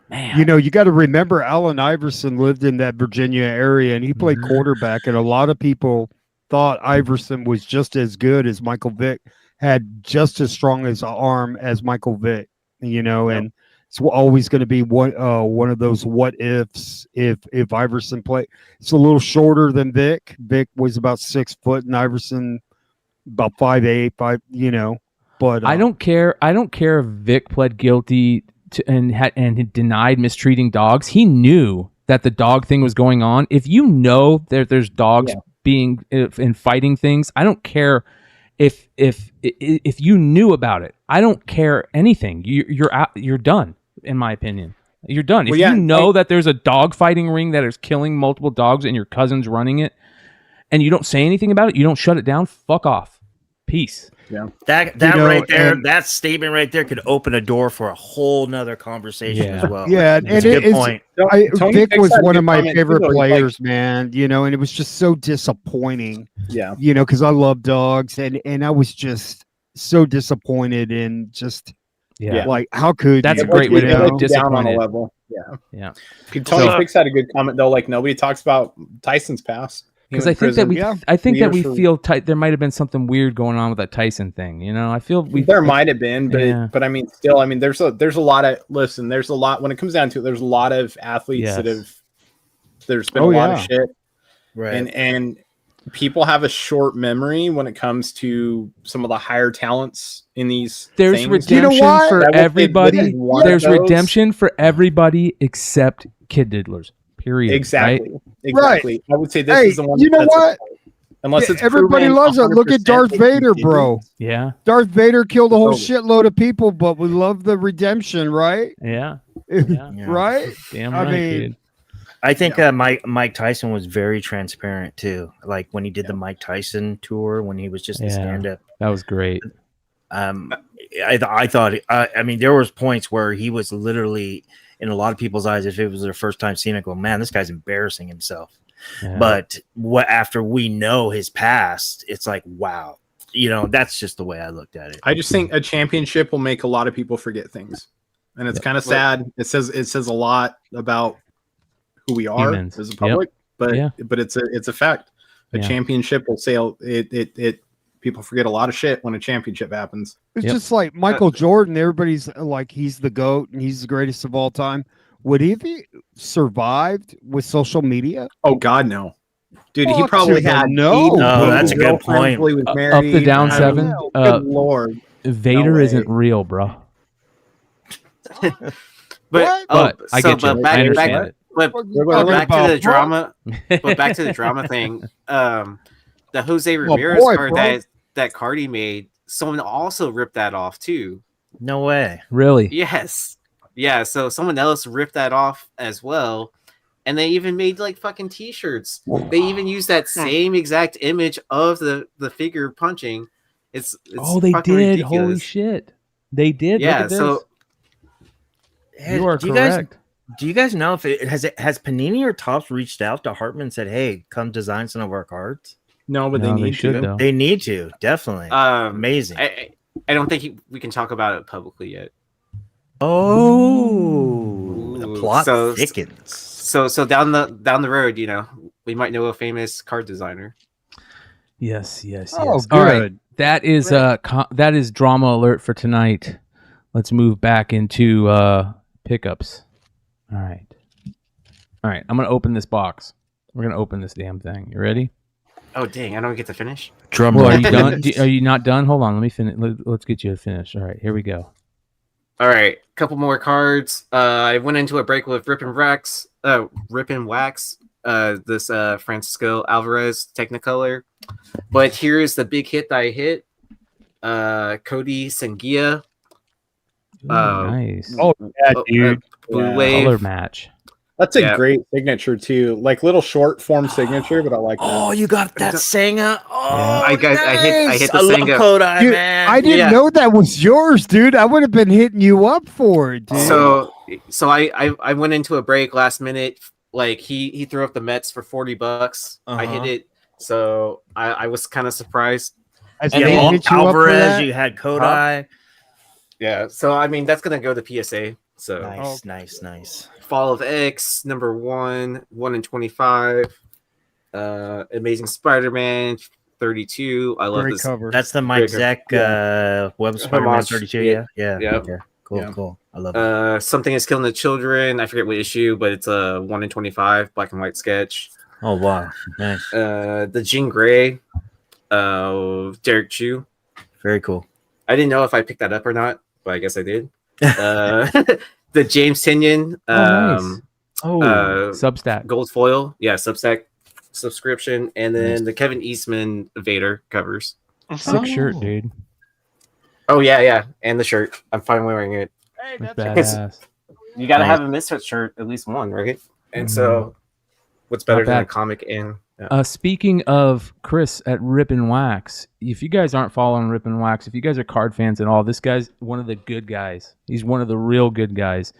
Man. You got to remember Allen Iverson lived in that Virginia area and he played quarterback, and a lot of people thought Iverson was just as good as Michael Vick, had just as strong as an arm as Michael Vick, and it's always going to be one of those what ifs if Iverson played. It's a little shorter than Vick. Vick was about 6 foot and Iverson about 5'8", but I don't care if Vic pled guilty and had denied mistreating dogs. He knew that the dog thing was going on. If you know that there's dogs being in fighting things, I don't care if you knew about it. I don't care anything. You're done, in my opinion. You're done. If you know that there's a dog fighting ring that is killing multiple dogs and your cousin's running it, and you don't say anything about it, you don't shut it down, fuck off. Peace. Yeah. That right there, that statement right there could open a door for a whole nother conversation as well. Yeah, and it's a good point. Vic was one of my favorite players, man. And it was just so disappointing. Yeah. Because I love dogs, and I was just so disappointed and just like, how could that's you? a great way to be disappointed. Down on a level. Yeah. Tony Fix had a good comment though. Like nobody talks about Tyson's past. Because I think that we feel there might have been something weird going on with that Tyson thing. I feel there might have been, but I mean, still, I mean, there's a lot of there's a lot when it comes down to it. There's a lot of athletes that have. There's been a lot of shit, right? And people have a short memory when it comes to some of the higher talents in these. There's things. redemption for everybody. There's redemption for everybody except kid diddlers. Period. Exactly. Right? Exactly. I would say this is the one. You know what? Unless it's everybody loves it. Look at Darth Vader, bro. Yeah. Darth Vader killed a whole shitload of people, but we love the redemption, right? Yeah. Right? Damn right, dude. I think Mike Tyson was very transparent too. Like when he did the Mike Tyson tour, when he was just a stand-up. That was great. I thought. I mean, there was points where he was literally, in a lot of people's eyes, if it was their first time seeing it, go, man, this guy's embarrassing himself. Yeah. But after we know his past, it's like, wow, that's just the way I looked at it. I just think a championship will make a lot of people forget things, and it's kind of sad. It says a lot about who we are Humans. as a public. Yep. But it's a fact. A championship will sail it. People forget a lot of shit when a championship happens. It's just like Michael Jordan. Everybody's like, he's the GOAT and he's the greatest of all time. Would he have survived with social media? Oh God, no. Dude, he probably had Oh, that's a good point. Up the down 7. Good Lord. Vader isn't real, bro. But I get you. I understand it. But back to the drama. But back to the drama thing. The Jose Ramirez card that Cardi made, someone also ripped that off too. No way. Really? Yes. Yeah. So someone else ripped that off as well, and they even made like fucking T-shirts. They even used that same exact image of the figure punching. It's they did. ridiculous. Holy shit. They did. Yeah. Look at this. So you are correct. Do you guys know if has Panini or Topps reached out to Hartman and said, "Hey, come design some of our cards"? No, but they need to. Though. They need to, definitely. Amazing. I don't think we can talk about it publicly yet. Oh, the plot thickens. So down the road, we might know a famous card designer. Yes. Oh, all right. That is drama alert for tonight. Let's move back into pickups. All right. I'm gonna open this box. We're gonna open this damn thing. You ready? Oh dang! I don't get to finish. Drum roll. Are you done? Are you not done? Hold on. Let me finish. Let's get you to finish. All right. Here we go. All right. Couple more cards. I went into a break with Rip and Wax. This Francisco Alvarez Technicolor. But here's the big hit that I hit. Cody Sengia. Nice. Oh yeah, dude. Blue Wave. Color match. That's a great signature too. Like little short form signature, but I like that. Oh, you got that Senga. Oh, I hit the Senga. Senga. Dude, man. I didn't know that was yours, dude. I would have been hitting you up for it, dude. So I went into a break last minute. Like he threw up the Mets for $40. I hit it. So I was kind of surprised. And then Alvarez, you had Kodai. Yeah. So I mean that's gonna go to PSA. So nice. Fall of X, number 1 in 25. Amazing Spider-Man 32. I love this cover. That's the Mike Zeck Web Spider-Man 32. Yeah. Cool. I love it. Something is Killing the Children. I forget what issue, but it's a 1 in 25 black and white sketch. Oh wow, nice. The Jean Grey, Derek Chu. Very cool. I didn't know if I picked that up or not, but I guess I did. The James Tynion, nice. Substack gold foil, Substack subscription, and then the Kevin Eastman Vader covers. Sick shirt, dude. Oh yeah, and the shirt. I'm fine wearing it. Hey, that's badass. You gotta have a Misfit shirt, at least one, right? And so, what's better than a comic in? Speaking of Chris at Rip and Wax, if you guys aren't following Rip and Wax, if you guys are card fans and all, this guy's one of the good guys. He's one of the real good guys.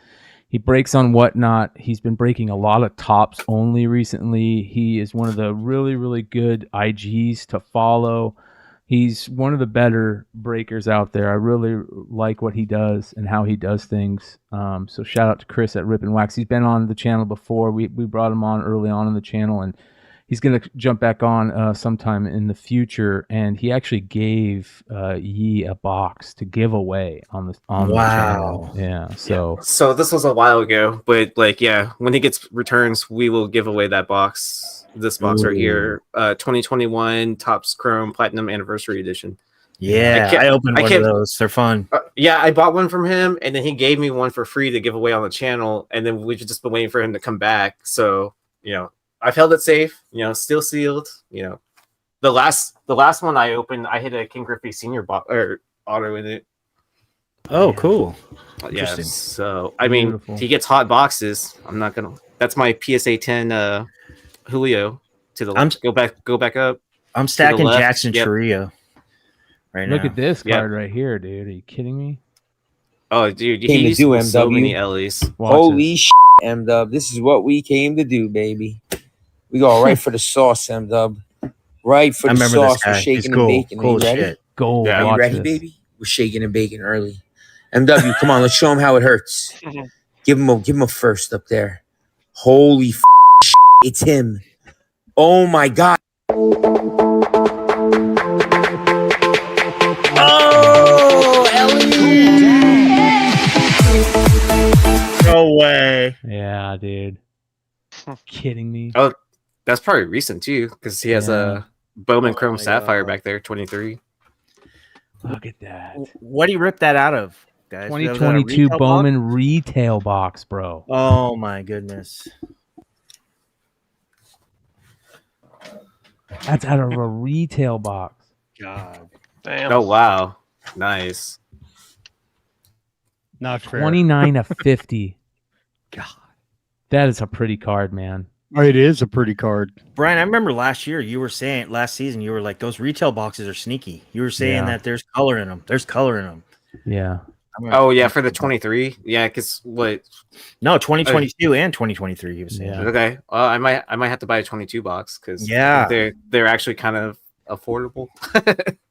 He breaks on Whatnot. He's been breaking a lot of Tops only recently. He is one of the really, really good IGs to follow. He's one of the better breakers out there. I really like what he does and how he does things. So shout out to Chris at Rip and Wax. He's been on the channel before. We brought him on early on in the channel, and he's going to jump back on sometime in the future. And he actually gave Yee a box to give away on the channel. Yeah. So this was a while ago, but when he gets returns, we will give away that box. This box right here, 2021 Topps Chrome Platinum Anniversary Edition. Yeah, I opened one of those. They're fun. I bought one from him, and then he gave me one for free to give away on the channel, and then we've just been waiting for him to come back. So I've held it safe, still sealed. The last one I opened, I hit a King Griffey Senior auto in it. Oh, cool. Yeah. So I mean, beautiful. He gets hot boxes. I'm not gonna. That's my PSA 10 Julio to the left. Go back up. I'm stacking Jackson Chourio right now. Look at this card right here, dude. Are you kidding me? Oh, dude, he used to so many Ellie's. Holy shit, M-Dub. This is what we came to do, baby. We go right for the sauce, M-Dub. Right for the sauce. We're shaking and baking. Cool Are you ready? shit. Go. Are you ready, baby? We're shaking and baking early. MW, come on, let's show him how it hurts. Give him a first up there. Holy It's him. Oh my god. Oh, No way. Yeah, dude. Kidding me? Oh, that's probably recent too, because he has a Bowman Chrome Sapphire back there, 23. Look at that. What do you rip that out of, guys? 2022 Bowman retail box, bro. Oh my goodness. That's out of a retail box. God. Damn. Oh wow. Nice. Not fair. 29 of 50. God. That is a pretty card, man. It is a pretty card. Brian, I remember last season you were like, those retail boxes are sneaky. You were saying that there's color in them. There's color in them. Yeah. Oh yeah, for the 23. Yeah, because what? No, 2022 and 2023. He was saying. Yeah. Okay. I might have to buy a 22 box because they're actually kind of affordable.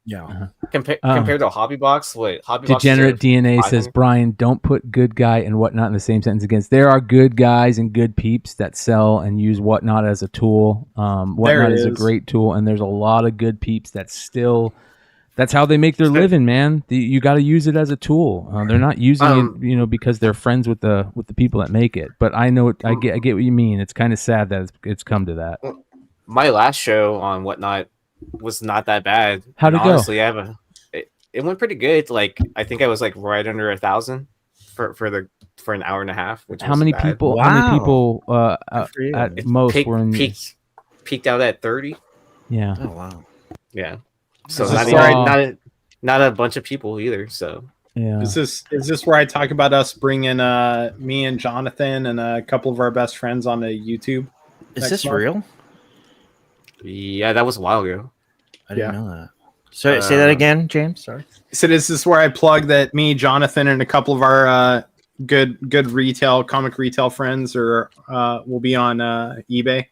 Yeah. Compared to a hobby box, Degenerate DNA says, Brian, don't put good guy and whatnot in the same sentence against. There are good guys and good peeps that sell and use whatnot as a tool. Whatnot is a great tool, and there's a lot of good peeps that still. That's how they make their living, man. You got to use it as a tool. They're not using it, because they're friends with the people that make it. But I know I get what you mean. It's kind of sad that it's come to that. My last show on Whatnot was not that bad. How'd it go? Honestly, it went pretty good. Like I think I was like right under 1,000 for an hour and a half. Which How many people? Wow. How many people at most were in? Peaked out at 30. Yeah. Oh wow. Yeah. So not a bunch of people either. So yeah. Is this where I talk about us bringing me and Jonathan and a couple of our best friends on the YouTube? Is this real? Yeah, that was a while ago. I didn't know that. So say that again, James. Sorry. So this is where I plug that me, Jonathan, and a couple of our good comic retail friends will be on eBay.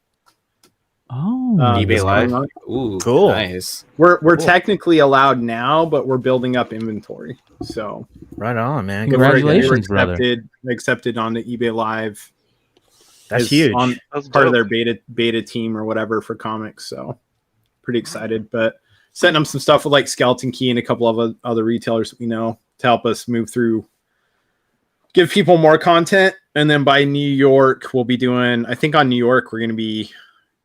Oh, eBay Live. Ooh, cool. Nice. We're technically allowed now, but we're building up inventory. So right on, man. Congratulations, brother. brother. Accepted on the eBay Live. That's huge. That's part of their beta team or whatever for comics. So pretty excited, but setting them some stuff with like Skeleton Key and a couple of other retailers that we know to help us move through, give people more content. And then by New York, we'll be doing, I think on New York, we're going to be,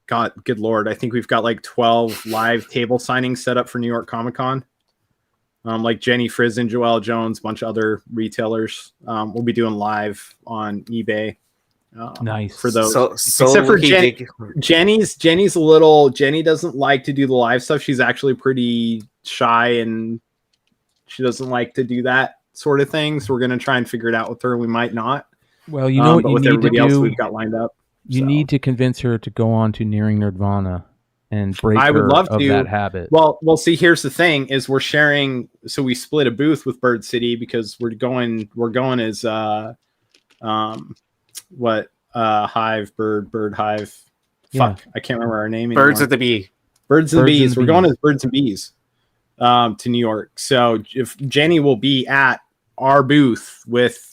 God, good Lord. I think we've got like 12 live table signings set up for New York Comic Con. Like Jenny Frizen, Joelle Jones, a bunch of other retailers. We'll be doing live on eBay. Nice for those. So except for Jenny's a little. Jenny doesn't like to do the live stuff. She's actually pretty shy and she doesn't like to do that sort of thing. So we're gonna try and figure it out with her. We might not. Well, you know what you need to do. Else we've got lined up. You need to convince her to go on to Nearing Nirvana and break I would her love of to. that habit. Well, see, here's the thing: is we're sharing. So we split a booth with Bird City because we're going as Hive, Bird Hive. Fuck, I can't remember our name anymore. Birds of the Bee. Birds and Bees. We're going as Birds and Bees to New York. So if Jenny will be at our booth with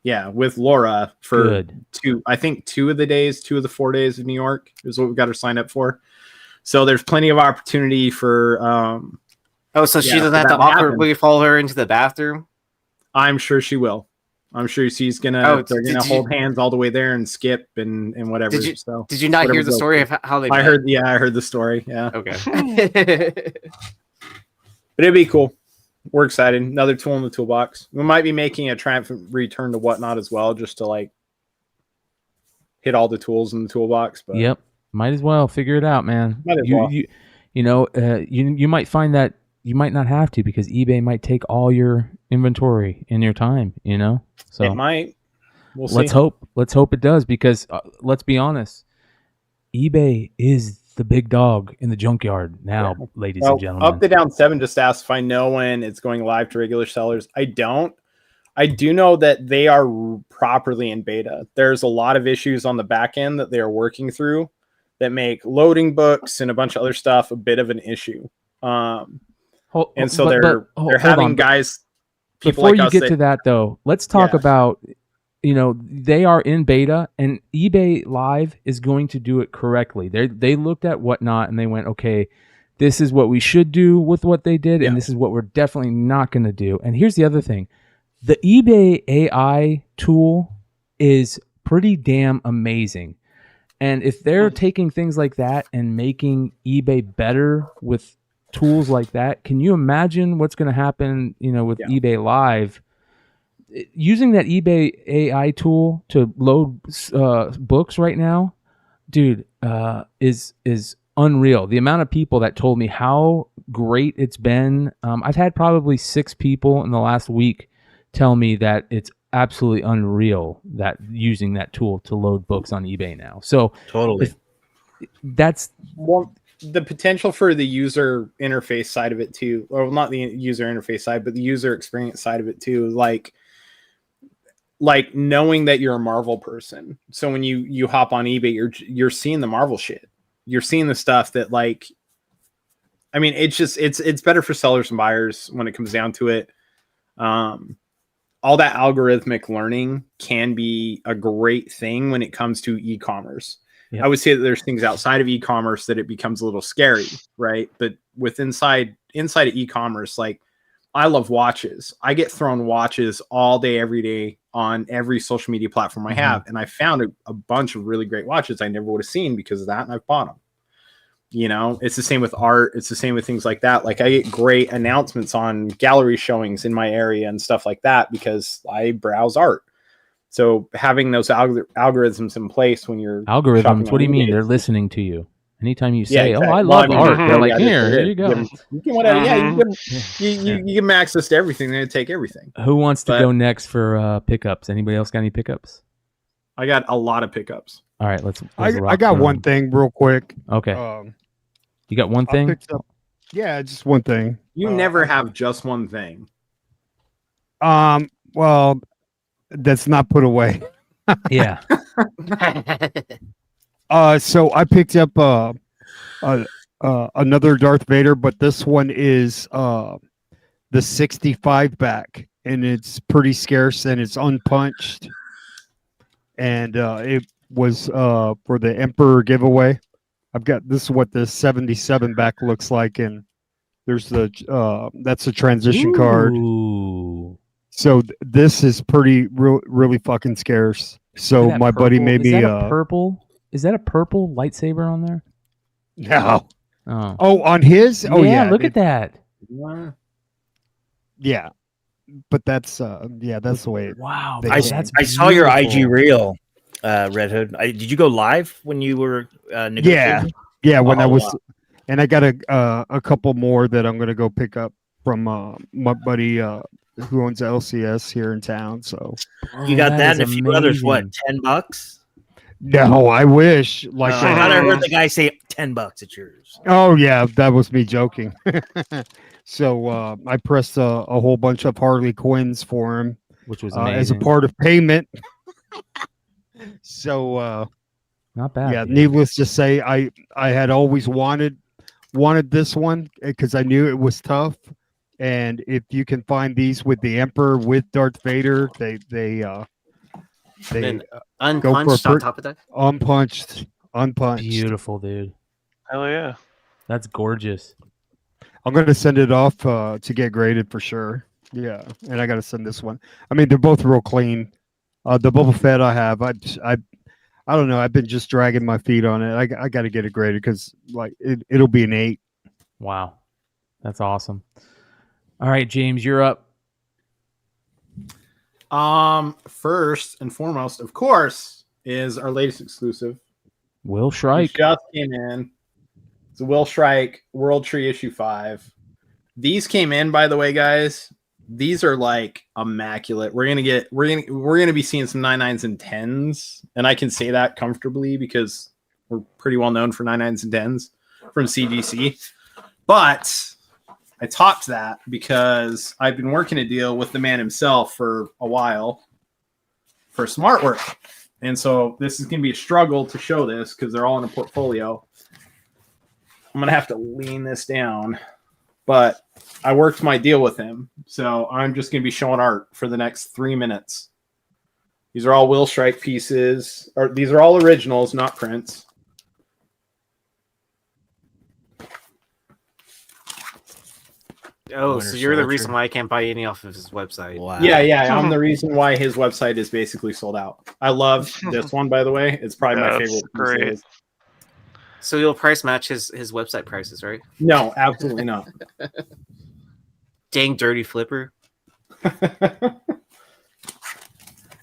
Laura for two of the 4 days of New York is what we got her signed up for. So there's plenty of opportunity for so she doesn't have to awkwardly follow her into the bathroom? I'm sure she will. I'm sure she's gonna. They're gonna hold hands all the way there and skip and whatever. Did you not hear the story of how they? I heard the story. Yeah. Okay. But it'd be cool. We're excited. Another tool in the toolbox. We might be making a triumphant return to Whatnot as well, just to like hit all the tools in the toolbox. But yep, might as well figure it out, man. You might find that you might not have to because eBay might take all your inventory in your time. So it might. We'll see. Let's hope it does because let's be honest, eBay is the big dog in the junkyard now, ladies and gentlemen. Up the Down 7 just asked if I know when it's going live to regular sellers. I don't. I do know that they are properly in beta. There's a lot of issues on the back end that they are working through that make loading books and a bunch of other stuff a bit of an issue. And so they're having guys. Before you get to that, though, let's talk about they are in beta, and eBay Live is going to do it correctly. They looked at Whatnot and they went, okay, this is what we should do with what they did, and this is what we're definitely not going to do. And here's the other thing. The eBay AI tool is pretty damn amazing. And if they're taking things like that and making eBay better with tools like that, can you imagine what's going to happen, with eBay Live? Using that eBay AI tool to load books right now, dude, is unreal. The amount of people that told me how great it's been. I've had probably 6 people in the last week tell me that it's absolutely unreal that using that tool to load books on eBay now. So totally, that's the potential for the user interface side of it too, or not the user interface side, but the user experience side of it too. Like knowing that you're a Marvel person. So when you hop on eBay, you're seeing the Marvel shit. You're seeing the stuff that it's better for sellers and buyers when it comes down to it. All that algorithmic learning can be a great thing when it comes to e-commerce. Yep. I would say that there's things outside of e-commerce that it becomes a little scary, right? But with inside of e-commerce, I love watches. I get thrown watches all day, every day on every social media platform I have. And I found a bunch of really great watches I never would have seen because of that. And I've bought them. It's the same with art. It's the same with things like that. I get great announcements on gallery showings in my area and stuff like that because I browse art. So having those algorithms in place when you're algorithms, what do you mean? They're listening to you. Anytime you say, exactly. "Oh, I love art," they're like, "Here you go." You can whatever. You can access to everything. They're gonna take everything. Who wants to go next for pickups? Anybody else got any pickups? I got a lot of pickups. All right, let's I got one thing real quick. Okay. You got one thing? Yeah, just one thing. You never have just one thing. Well, that's not put away. Yeah. So I picked up another Darth Vader, but this one is the 65 back, and it's pretty scarce and it's unpunched. And it was for the Emperor giveaway. I've got this is what the 77 back looks like, and there's the that's a transition card. So this is really fucking scarce. So my buddy made me purple. Is that a purple lightsaber on there? No. Oh, on his? Oh yeah. Look at that. Yeah. But that's that's the way. Wow. I saw your IG reel, Red Hood. Did you go live when you were negotiating? Yeah. When I was, and I got a couple more that I'm gonna go pick up from my buddy who owns LCS here in town. So you got that and a few others. What, $10? No, I wish. I thought I heard the guy say $10. It's yours. Oh yeah, that was me joking. So I pressed a whole bunch of Harley Quinns for him, which was as a part of payment. So not bad. Yeah, dude. Needless to say, I had always wanted this one because I knew it was tough. And if you can find these with the Emperor with Darth Vader, they unpunched on top of that. Unpunched. Beautiful, dude. Hell yeah, that's gorgeous. I'm gonna send it off to get graded for sure. Yeah, and I gotta send this one. I mean, they're both real clean. The Boba Fett I have, I don't know. I've been just dragging my feet on it. I got to get it graded because it'll be an 8. Wow, that's awesome. All right, James, you're up. First and foremost, of course, is our latest exclusive. Will Shrike just came in. It's a Will Shrike World Tree issue 5. These came in, by the way, guys. These are immaculate. We're gonna be seeing some 99s and 10s, and I can say that comfortably because we're pretty well known for 99s and 10s from CGC. But I topped that because I've been working a deal with the man himself for a while for some artwork. And so this is going to be a struggle to show this because they're all in a portfolio. I'm going to have to lean this down, but I worked my deal with him. So I'm just going to be showing art for the next 3 minutes. These are all Will Strike pieces. Or these are all originals, not prints. Oh, so you're the reason why I can't buy any off of his website. Wow. Yeah. I'm the reason why his website is basically sold out. I love this one, by the way. It's probably my favorite. Great. So you'll price match his website prices, right? No, absolutely not. Dang dirty flipper.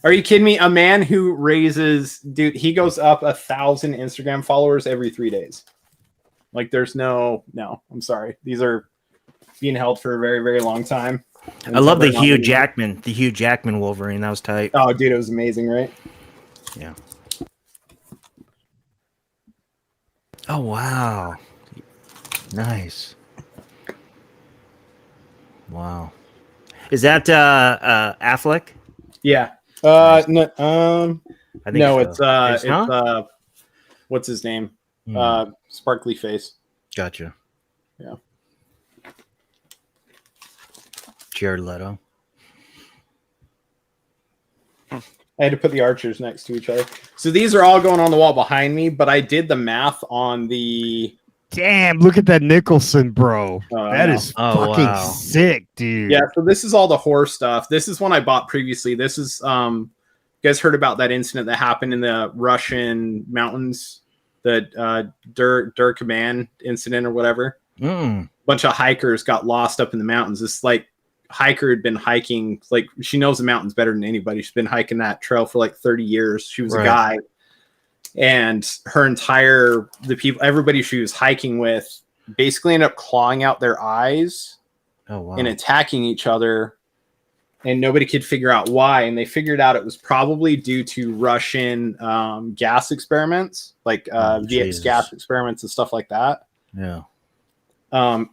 Are you kidding me? A man who raises, dude, he goes up 1,000 Instagram followers every 3 days. Like, there's no, I'm sorry. These are being held for a very, very long time. I love the Hugh Jackman Wolverine. That was tight. Oh, dude, it was amazing, right? Yeah. Oh, wow. Nice. Wow. Is that Affleck? Yeah. Nice. No, I think no, so. it's what's his name? Sparkly face. Gotcha. Yeah. Jared Leto. I had to put the archers next to each other. So these are all going on the wall behind me, but I did the math on the... Damn, look at that Nicholson, bro. That is fucking wow. sick, dude. Yeah, so this is all the horror stuff. This is one I bought previously. This is, you guys heard about that incident that happened in the Russian mountains? The Durkaman incident or whatever? Bunch of hikers got lost up in the mountains. This, like, hiker had been hiking, like, she knows the mountains better than anybody. She's been hiking that trail for like 30 years. She was a guy, and everybody she was hiking with basically ended up clawing out their eyes and attacking each other, and nobody could figure out why. And they figured out it was probably due to Russian gas experiments, like VX gas experiments and stuff like that. Yeah.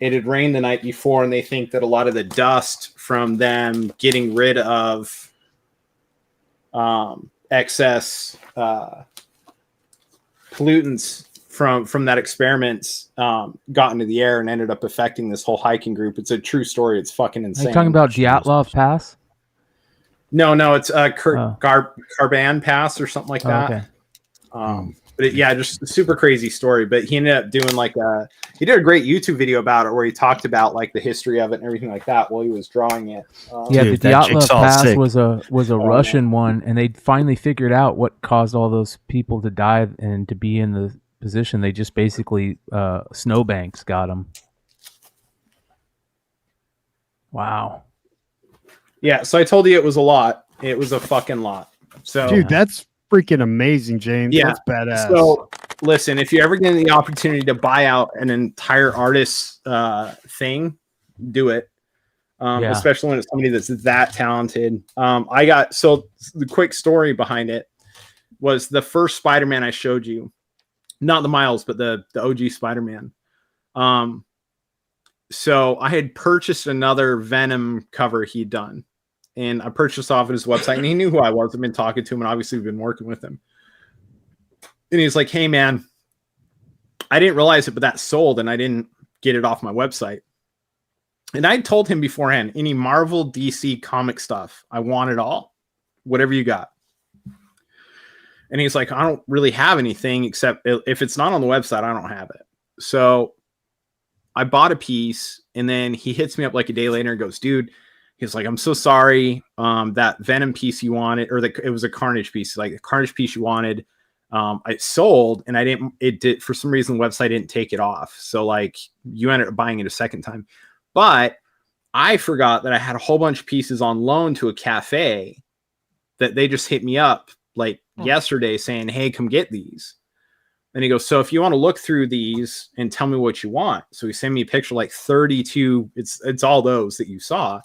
It had rained the night before, and they think that a lot of the dust from them getting rid of excess pollutants from that experiment got into the air and ended up affecting this whole hiking group. It's a true story. It's fucking insane. Are you talking about Dyatlov Pass? No, it's Karban Pass or something like that. Okay. But just a super crazy story. But he ended up doing he did a great YouTube video about it where he talked about like the history of it and everything like that while he was drawing it. The Dyatlov Pass was a Russian one, and they finally figured out what caused all those people to die and to be in the position. They just basically snowbanks got them. Wow. Yeah, so I told you it was a lot. It was a fucking lot. So, dude, that's freaking amazing, James. Yeah, that's badass. So, listen, if you ever get the opportunity to buy out an entire artist's thing, do it. Especially when it's somebody that's that talented. The quick story behind it was the first Spider-Man I showed you, not the Miles, but the OG Spider-Man. So I had purchased another Venom cover he'd done. And I purchased off of his website, and he knew who I was. I've been talking to him, and obviously we've been working with him. And he's like, "Hey, man, I didn't realize it, but that sold, and I didn't get it off my website." And I told him beforehand, any Marvel, DC, comic stuff, I want it all, whatever you got. And he's like, "I don't really have anything except if it's not on the website, I don't have it." So I bought a piece, and then he hits me up like a day later and goes, "Dude," he's like, "I'm so sorry. That Venom piece you wanted, it was a Carnage piece, like the Carnage piece you wanted, I sold, and it did, for some reason, the website didn't take it off. So like you ended up buying it a second time. But I forgot that I had a whole bunch of pieces on loan to a cafe that they just hit me up like yesterday saying, 'Hey, come get these.'" And he goes, "So if you want to look through these and tell me what you want." So he sent me a picture, like 32. It's all those that you saw.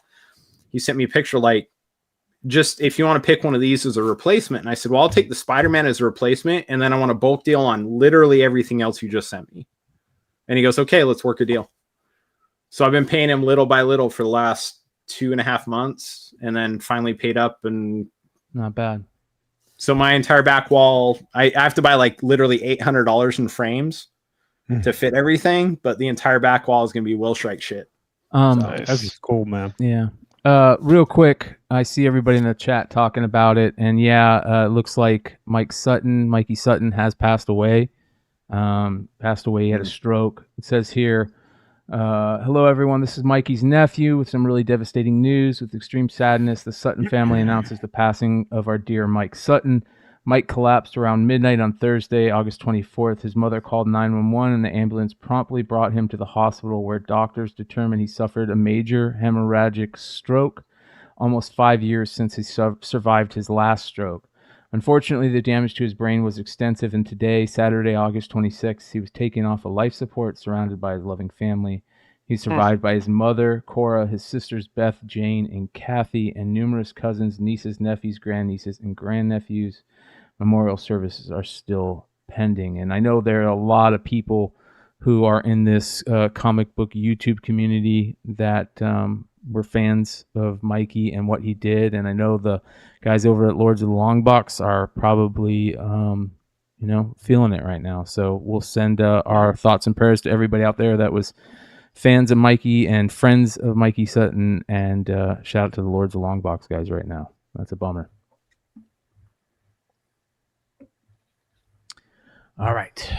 He sent me a picture like, just if you want to pick one of these as a replacement. And I said, "Well, I'll take the Spider-Man as a replacement, and then I want a bulk deal on literally everything else you just sent me." And he goes, "Okay, let's work a deal." So I've been paying him little by little for the last 2.5 months, and then finally paid up. And not bad. So my entire back wall, I have to buy like literally $800 in frames to fit everything, but the entire back wall is going to be Will Strike shit. That's just cool, man. Yeah. Real quick, I see everybody in the chat talking about it, and it looks like Mikey Sutton has passed away. He had a stroke. It says here, hello everyone, this is Mikey's nephew with some really devastating news. With extreme sadness, the Sutton family announces the passing of our dear Mike Sutton. Mike collapsed around midnight on Thursday, August 24th. His mother called 911 and the ambulance promptly brought him to the hospital where doctors determined he suffered a major hemorrhagic stroke almost 5 years since he survived his last stroke. Unfortunately, the damage to his brain was extensive, and today, Saturday, August 26th, he was taken off of life support surrounded by his loving family. He's survived by his mother, Cora, his sisters, Beth, Jane, and Kathy, and numerous cousins, nieces, nephews, grandnieces, and grandnephews. Memorial services are still pending. And I know there are a lot of people who are in this comic book YouTube community that were fans of Mikey and what he did. And I know the guys over at Lords of the Long Box are probably, feeling it right now. So we'll send our thoughts and prayers to everybody out there that was fans of Mikey and friends of Mikey Sutton. And shout out to the Lords of the Long Box guys right now. That's a bummer. All right.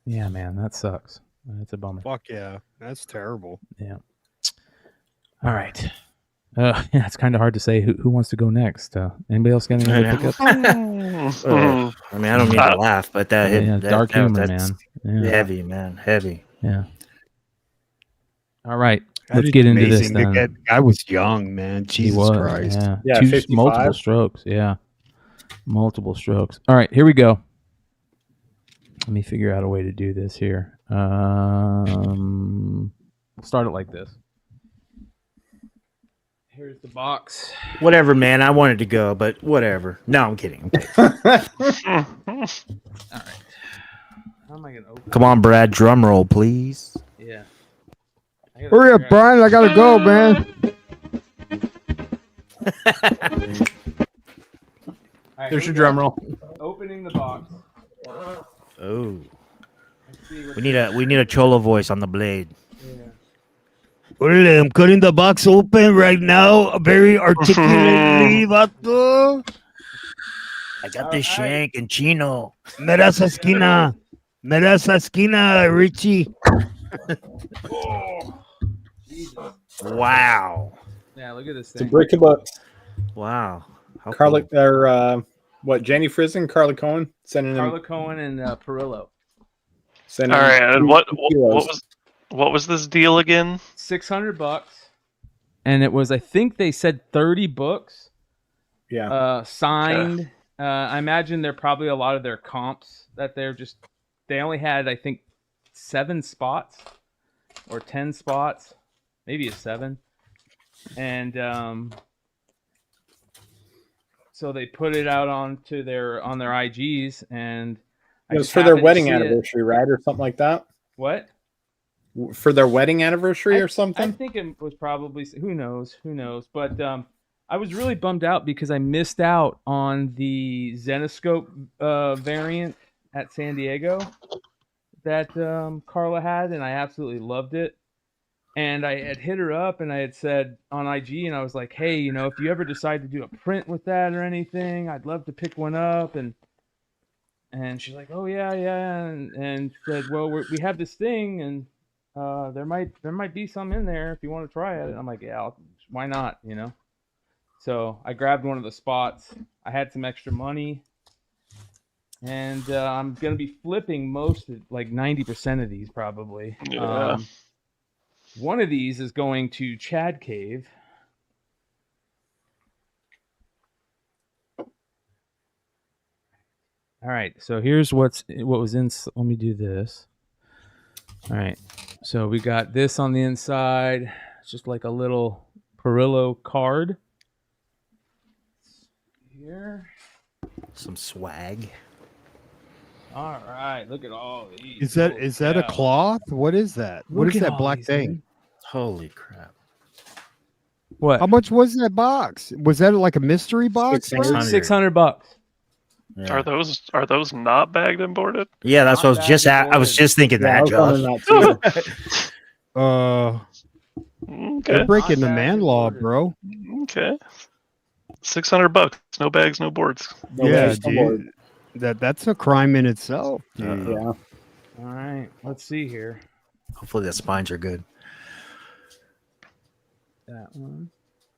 Yeah, man, that sucks. That's a bummer. Fuck yeah. That's terrible. Yeah. All right. It's kind of hard to say who wants to go next. Anybody else got anything to pick up? I mean, I don't mean to laugh, but that dark humor, man. Yeah. Heavy, man. Heavy. Yeah. All right. Let's get into this then. That guy was young, man. Jesus Christ. Yeah. Multiple strokes. Yeah. Multiple strokes. All right, here we go. Let me figure out a way to do this here. We'll start it like this. Here's the box. Whatever, man. I wanted to go, but whatever. No, I'm kidding. All right. How am I gonna open? Come on, Brad. Drum roll, please. Yeah. Hurry up, Brian. I gotta go, man. Right, there's your drum roll. Opening the box. Oh. We need a cholo voice on the blade. I'm cutting the box open right now. Very articulately, vato. I got this shank and chino. Me das esquina, Richie. Wow. Yeah, look at this It's a thing. brick of books. Wow. Carla, or Jenny Frizen, Carla Cohen sending Carla Cohen and Parillo. All right, and what was this deal again? $600, and it was, I think they said 30 books. Yeah. Signed. Okay. I imagine they're probably a lot of their comps that they only had, I think, 7 spots or 10 spots, maybe a 7, and so they put it out on their IGs, and it was for their wedding anniversary, right, or something like that. What? For their wedding anniversary or something? I think it was probably, who knows. But I was really bummed out because I missed out on the Zenoscope variant at San Diego that Carla had, and I absolutely loved it. And I had hit her up and I had said on IG, and I was like, hey, if you ever decide to do a print with that or anything, I'd love to pick one up. And she's like, oh, yeah. And said, well, we have this thing, and there might be some in there if you want to try it. And I'm like, yeah, why not, So I grabbed one of the spots. I had some extra money. And I'm going to be flipping most, like 90% of these probably. Yeah. One of these is going to Chad Cave. All right, so here's what was in. Let me do this. All right, so we got this on the inside. It's just like a little Parillo card. Here. Some swag. All right, look at all these. Is that a cloth? What is that? What is that black thing? Holy crap. What? How much was that box? Was that like a mystery box? $600. Yeah. Are those not bagged and boarded? Yeah, that's what I was just thinking that, Josh. Okay. They're breaking the man law, bro. Okay. $600. No bags, no boards. Yeah, dude. That's a crime in itself, dude. Yeah. All right, let's see here. Hopefully the spines are good. That one.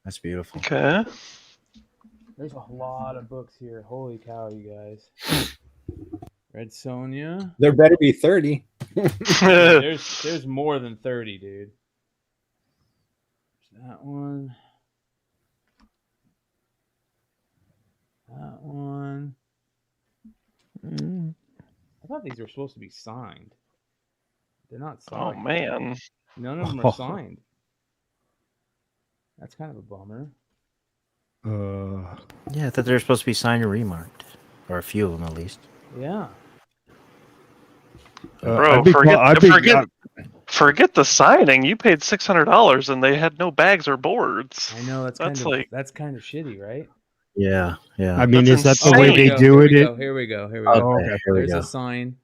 That's beautiful. Okay. There's a lot of books here. Holy cow, you guys. Red Sonja. There better be 30. There's more than 30, dude. There's that one. That one. I thought these were supposed to be signed. They're not signed. Oh, man. None of them are signed. That's kind of a bummer. Yeah, I thought they were supposed to be signed or remarked, or a few of them at least. Yeah. Bro, forget the signing. You paid $600 and they had no bags or boards. I know that's kind of shitty, right? Yeah, yeah. I mean, is that the Oh, way they do it? Here we go. Okay, here we There's go. a sign.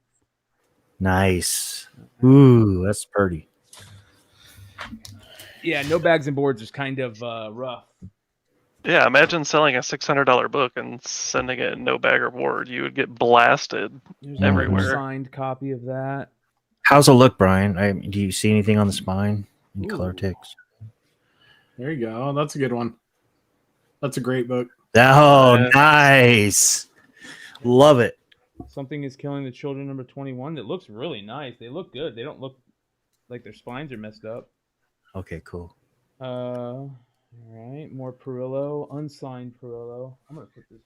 Nice. Ooh, that's pretty. Yeah, no bags and boards is kind of rough. Yeah, imagine selling a $600 book and sending it in no bag or board. You would get blasted There's everywhere. a signed copy of that. How's it look, Brian? Do you see anything on the spine? Any color ticks? There you go. That's a good one. That's a great book. Oh, nice. Love it. Something is Killing the Children, number 21. That looks really nice. They look good. They don't look like their spines are messed up. Okay, cool. All right, more Parillo, unsigned Parillo. I'm gonna put this.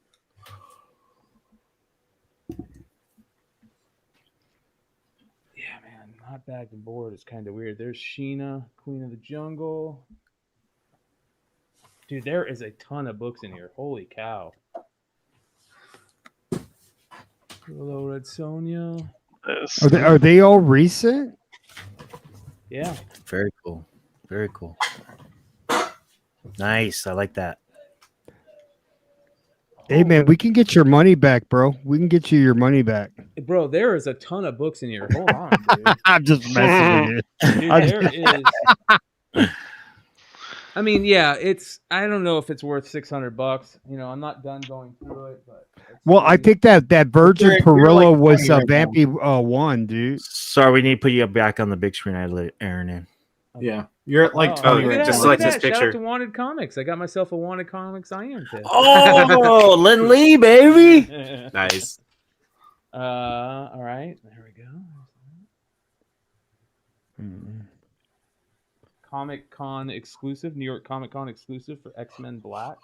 Yeah, man, not bagged and board is kind of weird. There's Sheena, Queen of the Jungle. Dude, there is a ton of books in here. Holy cow. Parillo, Red Sonja. Are they all recent? Yeah. Very cool. Very cool. Nice. I like that. Hey, man, we can get your money back, bro. We can get you your money back. Bro, there is a ton of books in here. Hold on, dude. I'm just messing with you. Dude, there is. I mean, yeah, I don't know if it's worth $600. You know, I'm not done going through it, but. Well, I think that Virgin You're Parillo like was 20 right Vampy one, dude. Sorry, we need to put you back on the big screen. I let Aaron in. Yeah. You're at like 20 look at right that, now. look at that. Shout out to Wanted Comics. I got myself a Wanted Comics Iron Fist. Oh, Lin Lee, baby. Nice. All right. There we go. Comic Con exclusive, New York Comic Con exclusive for X-Men Black.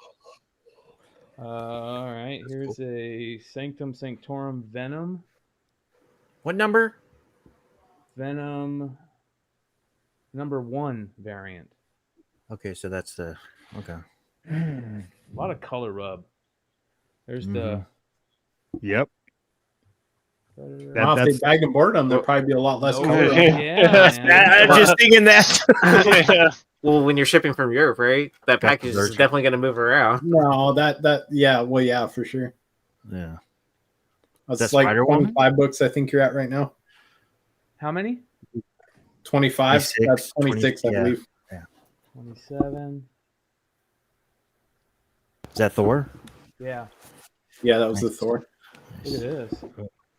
All right. Here's a Sanctum Sanctorum Venom. What number? Venom number 1 variant. Okay, so that's the A lot of color rub. There's the. Yep. Wow, if they bagged and board them, there'd probably be a lot less color. Yeah, I'm just thinking that. Well, when you're shipping from Europe, right? That package is definitely going to move around. No, yeah, well, yeah, for sure. Yeah. That's like 25 books I think you're at right now. How many? 25. 26, That's 26, I believe. Yeah. 27. Is that Thor? Yeah. Yeah, that was the Thor. Look at this.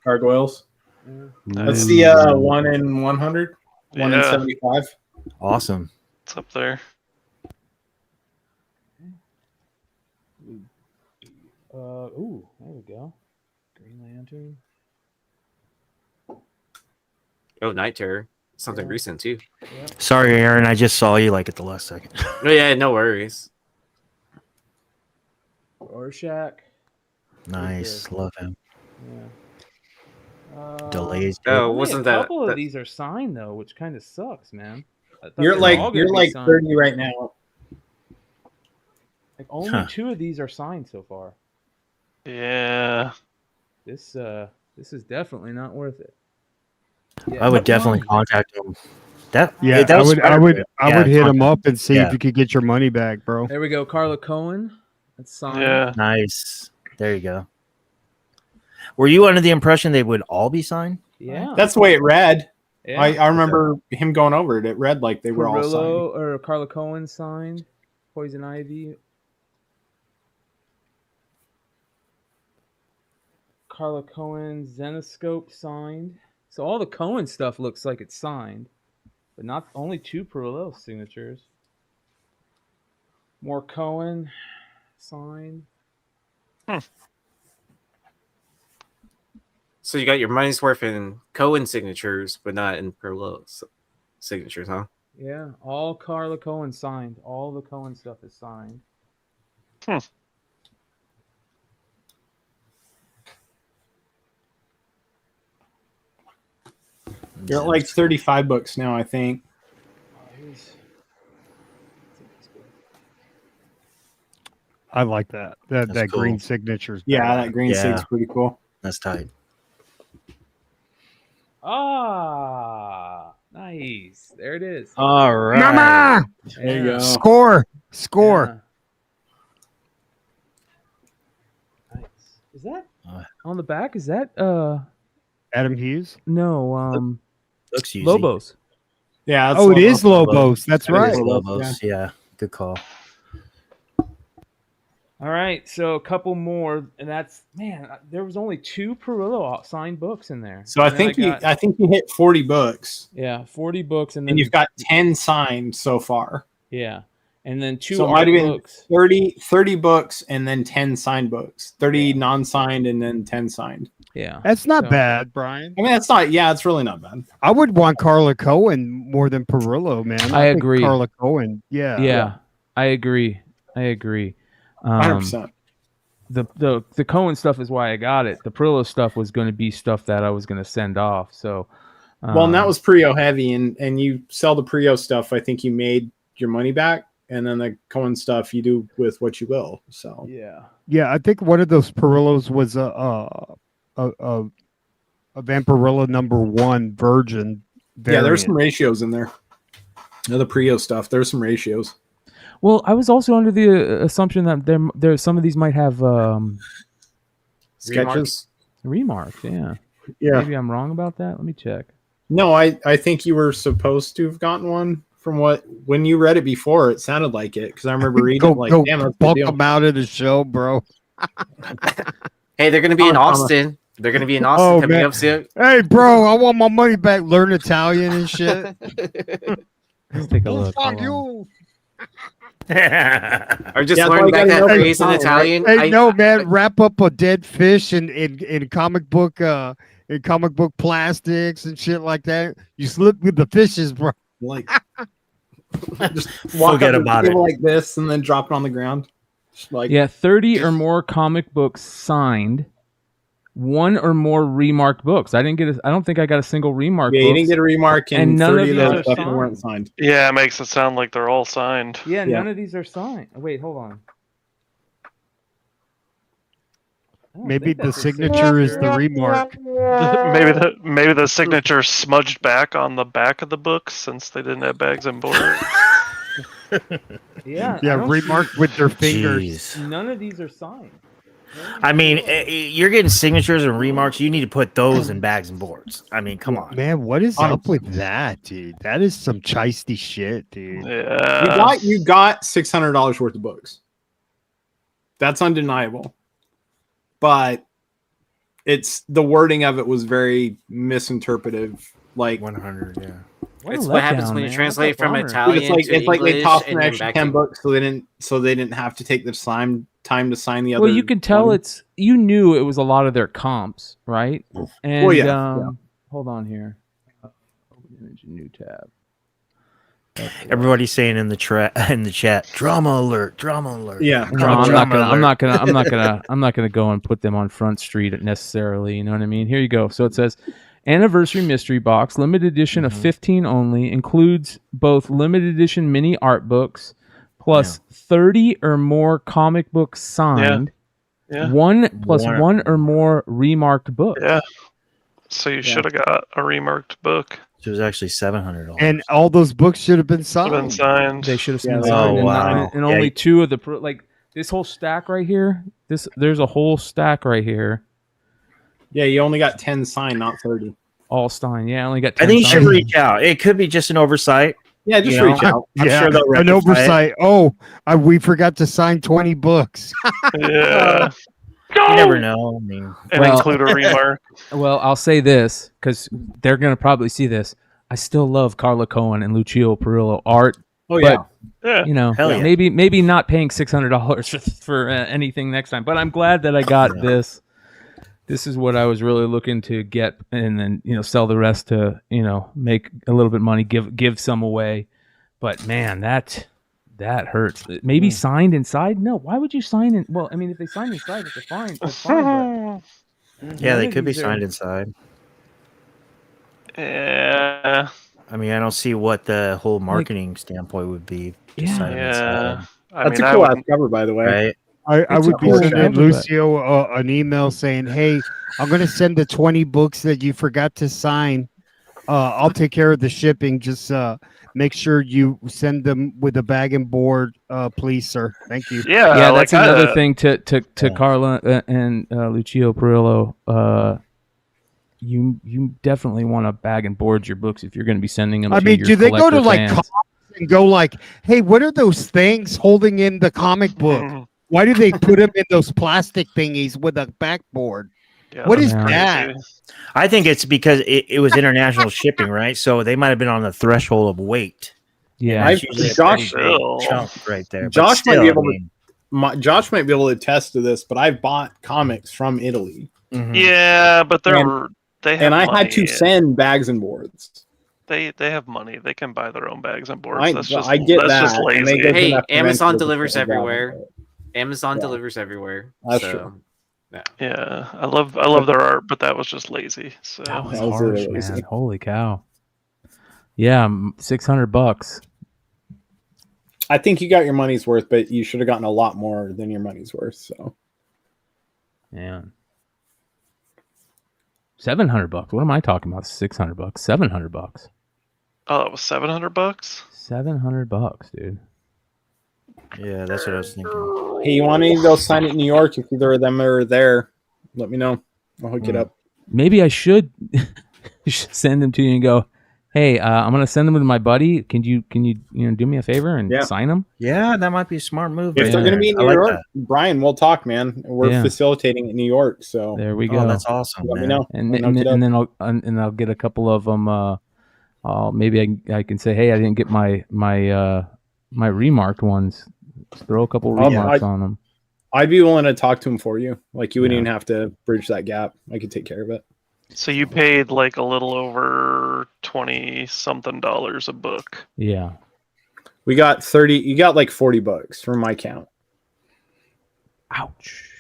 Gargoyles. Yeah. That's the 1 in 100, 1 in 75. Awesome. It's up there. Ooh, there we go. Green Lantern. Oh, Night Terror. Something recent, too. Yeah. Sorry, Aaron. I just saw you like at the last second. No, yeah, no worries. Rorschach. Nice. Love him. Yeah. Delays. Oh, Only wasn't a that? couple of these are signed though, which kind of sucks, man. I thought You're they were like all gonna be signed. 30 right now. Like only 2 of these are signed so far. Yeah. This is definitely not worth it. Yeah, I would definitely contact him. Yeah, that was I would hit him up and see Yeah. if you could get your money back, bro. There we go, Carla Cohen. That's signed. Yeah. Nice. There you go. Were you under the impression they would all be signed? Yeah. That's the way it read. Yeah. I remember him going over it. It read like they were all signed. Parillo or Carla Cohen signed. Poison Ivy. Carla Cohen, Zenoscope signed. So all the Cohen stuff looks like it's signed, but not only 2 Parillo signatures. More Cohen signed. So you got your money's worth in Cohen signatures, but not in Parillo signatures, huh? Yeah, all Carla Cohen signed. All the Cohen stuff is signed. You're at like $35 now, I think. I like that. That cool. green signature's Yeah, that green sig's pretty cool. That's tight. Ah, nice. There it is. All right. Mama! There you go. Score. Yeah. Nice. Is that on the back? Is that Adam Hughes? No, Looks Yeezee. Lobos. Yeah. Oh, it is Lobos. That's It right. is Lobos. Yeah, good call. All right, so a couple more, and that's there was only 2 Parillo signed books in there. So I And then think I think you hit 40 books. Yeah, 40 books, and then you've got 10 signed so far. Yeah, and then 2 So it art might have been books. 30 books and then 10 signed books. 30 non-signed and then 10 signed. Yeah, That's not bad, Brian. I mean, that's not. Yeah, it's really not bad. I would want Carla Cohen more than Parillo, man. I think agree. Carla Cohen. Yeah. I agree. 100%. The Cohen stuff is why I got it. The Parillo stuff was going to be stuff that I was going to send off. So, Well, and that was Prio heavy, and you sell the Prio stuff. I think you made your money back, and then the Cohen stuff you do with what you will. So Yeah, I think one of those Parillos was a Vampirilla #1 Virgin. Yeah, there's variant. some ratios in there. The Prio stuff. There's some ratios. well, I was also under the assumption that there some of these might have Sketches. remarks. Yeah. Maybe I'm wrong about that. Let me check. No, I think you were supposed to have gotten one. From when you read it before, it sounded like it because I remember reading it like, damn, that's a bulk good deal. them out of the show, bro. Hey, they're going to be in Austin. They're going to be in Austin coming man. up soon. Hey, bro, I want my money back. Learn Italian and shit. Let's take a look. Fuck you. Or just learn back that phrase in Italian. Hey, no, man, wrap up a dead fish in comic book plastics and shit like that. You slip with the fishes, bro. Like, just walk Forget up about the it. table like this and then drop it on the ground. Just like 30 or more comic books signed. 1 or more remarked books. I don't think I got a single remark. Yeah, books. you didn't get a remark, and none 30 of of these those are stuff signed. weren't signed. Yeah, it makes it sound like they're all signed. Yeah, none of these are signed. Wait, hold on. Maybe the signature is the remark. Maybe the signature smudged back on the back of the book since they didn't have bags and borders. Yeah, Yeah, remarked with their fingers. Jeez. None of these are signed. I mean, you're getting signatures and remarks. You need to put those in bags and boards. I mean, come on. Man, what is up with that, dude? That is some chisty shit, dude. Yeah. You got $600 worth of books. That's undeniable. But it's the wording of it was very misinterpretive. Like 100, yeah. It's what happens when you translate from Italian It's like to English they tossed an and then extra back 10 to- books so they didn't have to take the time to sign the other. Well, you can tell one. you knew it was a lot of their comps, right? And Well, yeah. Hold on here. Open image, new tab. Everybody's saying in the chat, drama alert. Yeah. No, I'm not gonna go and put them on Front Street necessarily. You know what I mean? Here you go. So it says, anniversary mystery box, limited edition of 15 only, includes both limited edition mini art books, plus 30 or more comic books signed. Yeah. One or more remarked books. Yeah. So you should have got a remarked book. It was actually $700. And all those books should have been Should have been signed. signed. They should have Yeah, been they signed. Oh, wow. And only 2 of the this whole stack right here. There's a whole stack right here. Yeah, you only got 10 signed, not 30. All Stein. Yeah, I only got. 10 I think you should signed. reach out. It could be just an oversight. Yeah, just you know? reach out. I'm sure they'll an rectify oversight. Oh, we forgot to sign 20 books. Yeah. You never know. I mean, And include a remark. Well, I'll say this because they're gonna probably see this. I still love Carla Cohen and Lucio Parillo art. Oh yeah. But, you know, Hell yeah. maybe not paying $600 for anything next time. But I'm glad that I got this. This is what I was really looking to get, and then sell the rest to make a little bit of money, give some away. But man, that hurts. Maybe signed inside? No, why would you sign in? Well, I mean, if they sign inside, it's fine. It's fine. But yeah, they could be signed inside. Yeah. I mean, I don't see what the whole marketing standpoint would be. To sign it inside. That's a cool ass cover, by the way. Right? I would be sending Lucio an email saying, "Hey, I'm going to send the 20 books that you forgot to sign. I'll take care of the shipping. Just make sure you send them with a bag and board, please, sir. Thank you." Yeah, that's another thing to Carla and Lucio Parillo. You definitely want to bag and board your books if you're going to be sending them. I mean, do they go to like Comics and go like, "Hey, what are those things holding in the comic book? Why do they put them in those plastic thingies with a backboard? What is that?" I think it's because it was international shipping, right? So they might have been on the threshold of weight. Yeah, Josh, chunk right there. Josh But still, might be able I mean, Josh might be able to attest to this, but I've bought comics from Italy. Yeah, but they have I money. had to send bags and boards. They have money. They can buy their own bags and boards. I that's just that. Hey, Amazon delivers everywhere. Amazon delivers everywhere. That's true. Yeah, I love their art, but that was just lazy. So that was harsh, man. Holy cow! Yeah, $600. I think you got your money's worth, but you should have gotten a lot more than your money's worth. So, yeah, $700. What am I talking about? $600. $700. Oh, it was $700. $700, dude. Yeah, that's what I was thinking. hey, you want to go sign it in New York? If either of them are there, let me know. I'll hook it up. Maybe I should send them to you and go, "Hey, I'm gonna send them to my buddy. Can you do me a favor and sign them?" Yeah, that might be a smart move. If they're going to be in New York, that. Brian, we'll talk, man. We're facilitating in New York, so there we go. Oh, that's awesome. Let me know. And then I'll get a couple of them. Maybe I can say, "Hey, I didn't get my remarked ones. Just throw a couple remarks on them." I'd be willing to talk to him for you. Like you wouldn't even have to bridge that gap. I could take care of it. So you paid like a little over $20-something a book. Yeah. We got 30. You got like 40 bucks from my count. Ouch.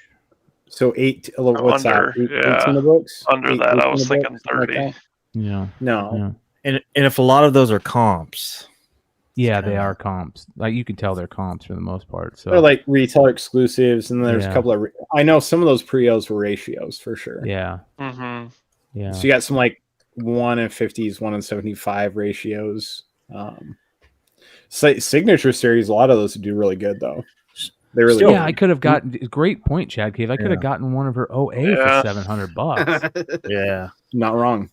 So what's under, that? 18 books? Under that, I was thinking 30. Yeah. No. Yeah. And if a lot of those are comps. Yeah, they are comps. Like you can tell they're comps for the most part. So they're like retail exclusives, and then there's Yeah. a couple of. I know some of those Prios were ratios for sure. Yeah. Mm-hmm. Yeah. So you got some like 1 in 50s, 1 in 75 ratios. Signature series, a lot of those do really good though. They really yeah, I could have gotten great point, Chad Cave. I could have gotten one of her OA for $700. Yeah, not wrong.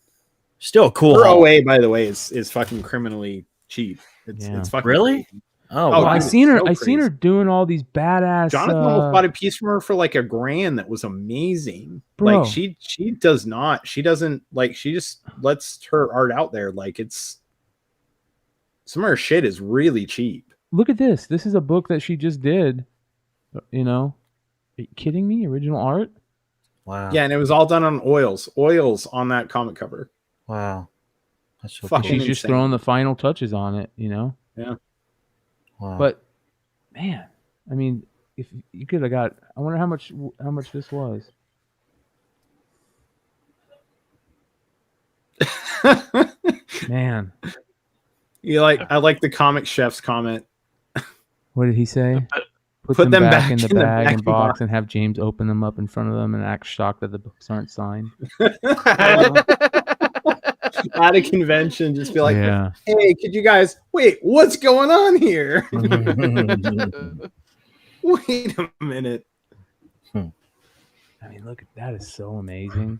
Still cool. Her OA, by the way, is fucking criminally cheap. It's fucking really. Oh, wow. I seen her. I seen her doing all these badass. Jonathan almost bought a piece from her for like $1,000. That was amazing. Bro. Like she does not. She doesn't like. She just lets her art out there. Like it's some of her shit is really cheap. Look at this. This is a book that she just did. You know, are you kidding me? Original art. Wow. Yeah, and it was all done on oils on that comic cover. Wow. That's so fucking She's insane. just throwing the final touches on it. You know. Yeah. Wow. But man, I mean, if you could have got, I wonder how much this was. Man, I like the comic chef's comment. What did he say? Put them back in the bag and box and have James open them up in front of them and act shocked that the books aren't signed. At a convention, just be like, Yeah. "Hey, could you guys wait? What's going on here? Wait a minute." I mean, look, that is so amazing.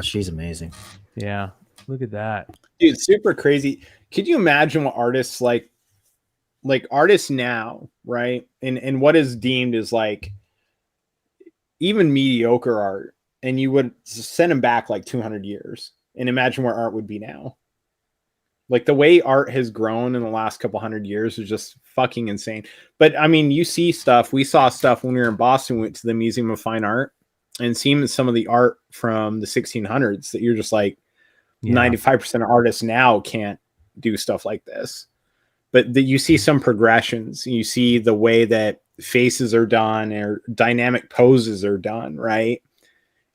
She's amazing. Yeah. Look at that, dude. Super crazy. Could you imagine what artists like artists now, right? And what is deemed as like even mediocre art, and you would send them back like 200 years and imagine where art would be now. Like the way art has grown in the last couple hundred years is just fucking insane. But I mean, you see stuff. We saw stuff when we were in Boston. We went to the Museum of Fine Art and seeing some of the art from the 1600s that you're just like, 95% of artists now can't do stuff like this. But you see some progressions. You see the way that faces are done or dynamic poses are done, right?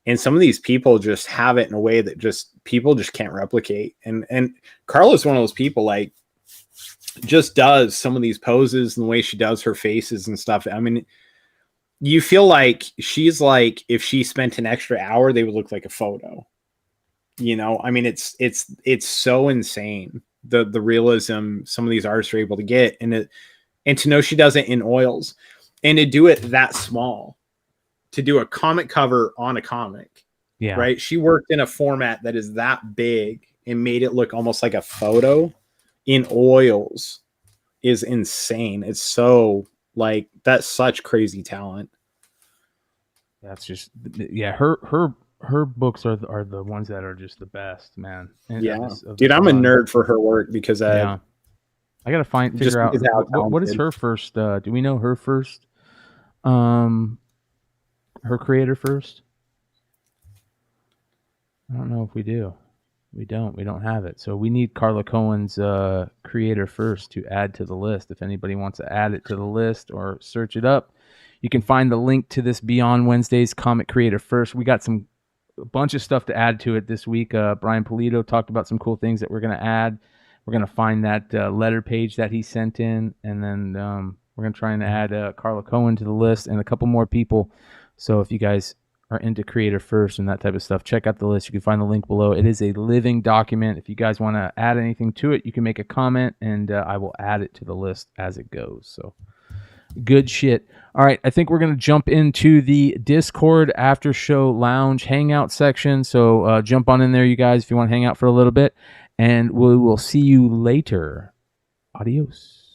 And some of these people just have it in a way that people just can't replicate. And Carla's one of those people, like, just does some of these poses and the way she does her faces and stuff. I mean, you feel like she's like, if she spent an extra hour, they would look like a photo. You know, I mean, it's so insane the realism some of these artists are able to get, and to know she does it in oils, and to do it that small, to do a comic cover on a comic, right? She worked in a format that is that big and made it look almost like a photo in oils is insane. It's so like that's such crazy talent. That's just her books are the ones that are just the best, man. And dude, I'm a nerd for her work because I gotta figure out what is her first. Do we know her first? Her creator first. I don't know if we do. We don't have it. So we need Carla Cohen's creator first to add to the list. If anybody wants to add it to the list or search it up, you can find the link to this Beyond Wednesday's Comic Creator First. We got a bunch of stuff to add to it this week. Brian Parillo talked about some cool things that we're going to add. We're going to find that letter page that he sent in, and then we're going to try and add Carla Cohen to the list and a couple more people. So if you guys are into Creator First and that type of stuff, check out the list. You can find the link below. It is a living document. If you guys want to add anything to it, you can make a comment, and I will add it to the list as it goes. So good shit. All right, I think we're going to jump into the Discord after show lounge hangout section. So jump on in there, you guys, if you want to hang out for a little bit. And we will see you later. Adios.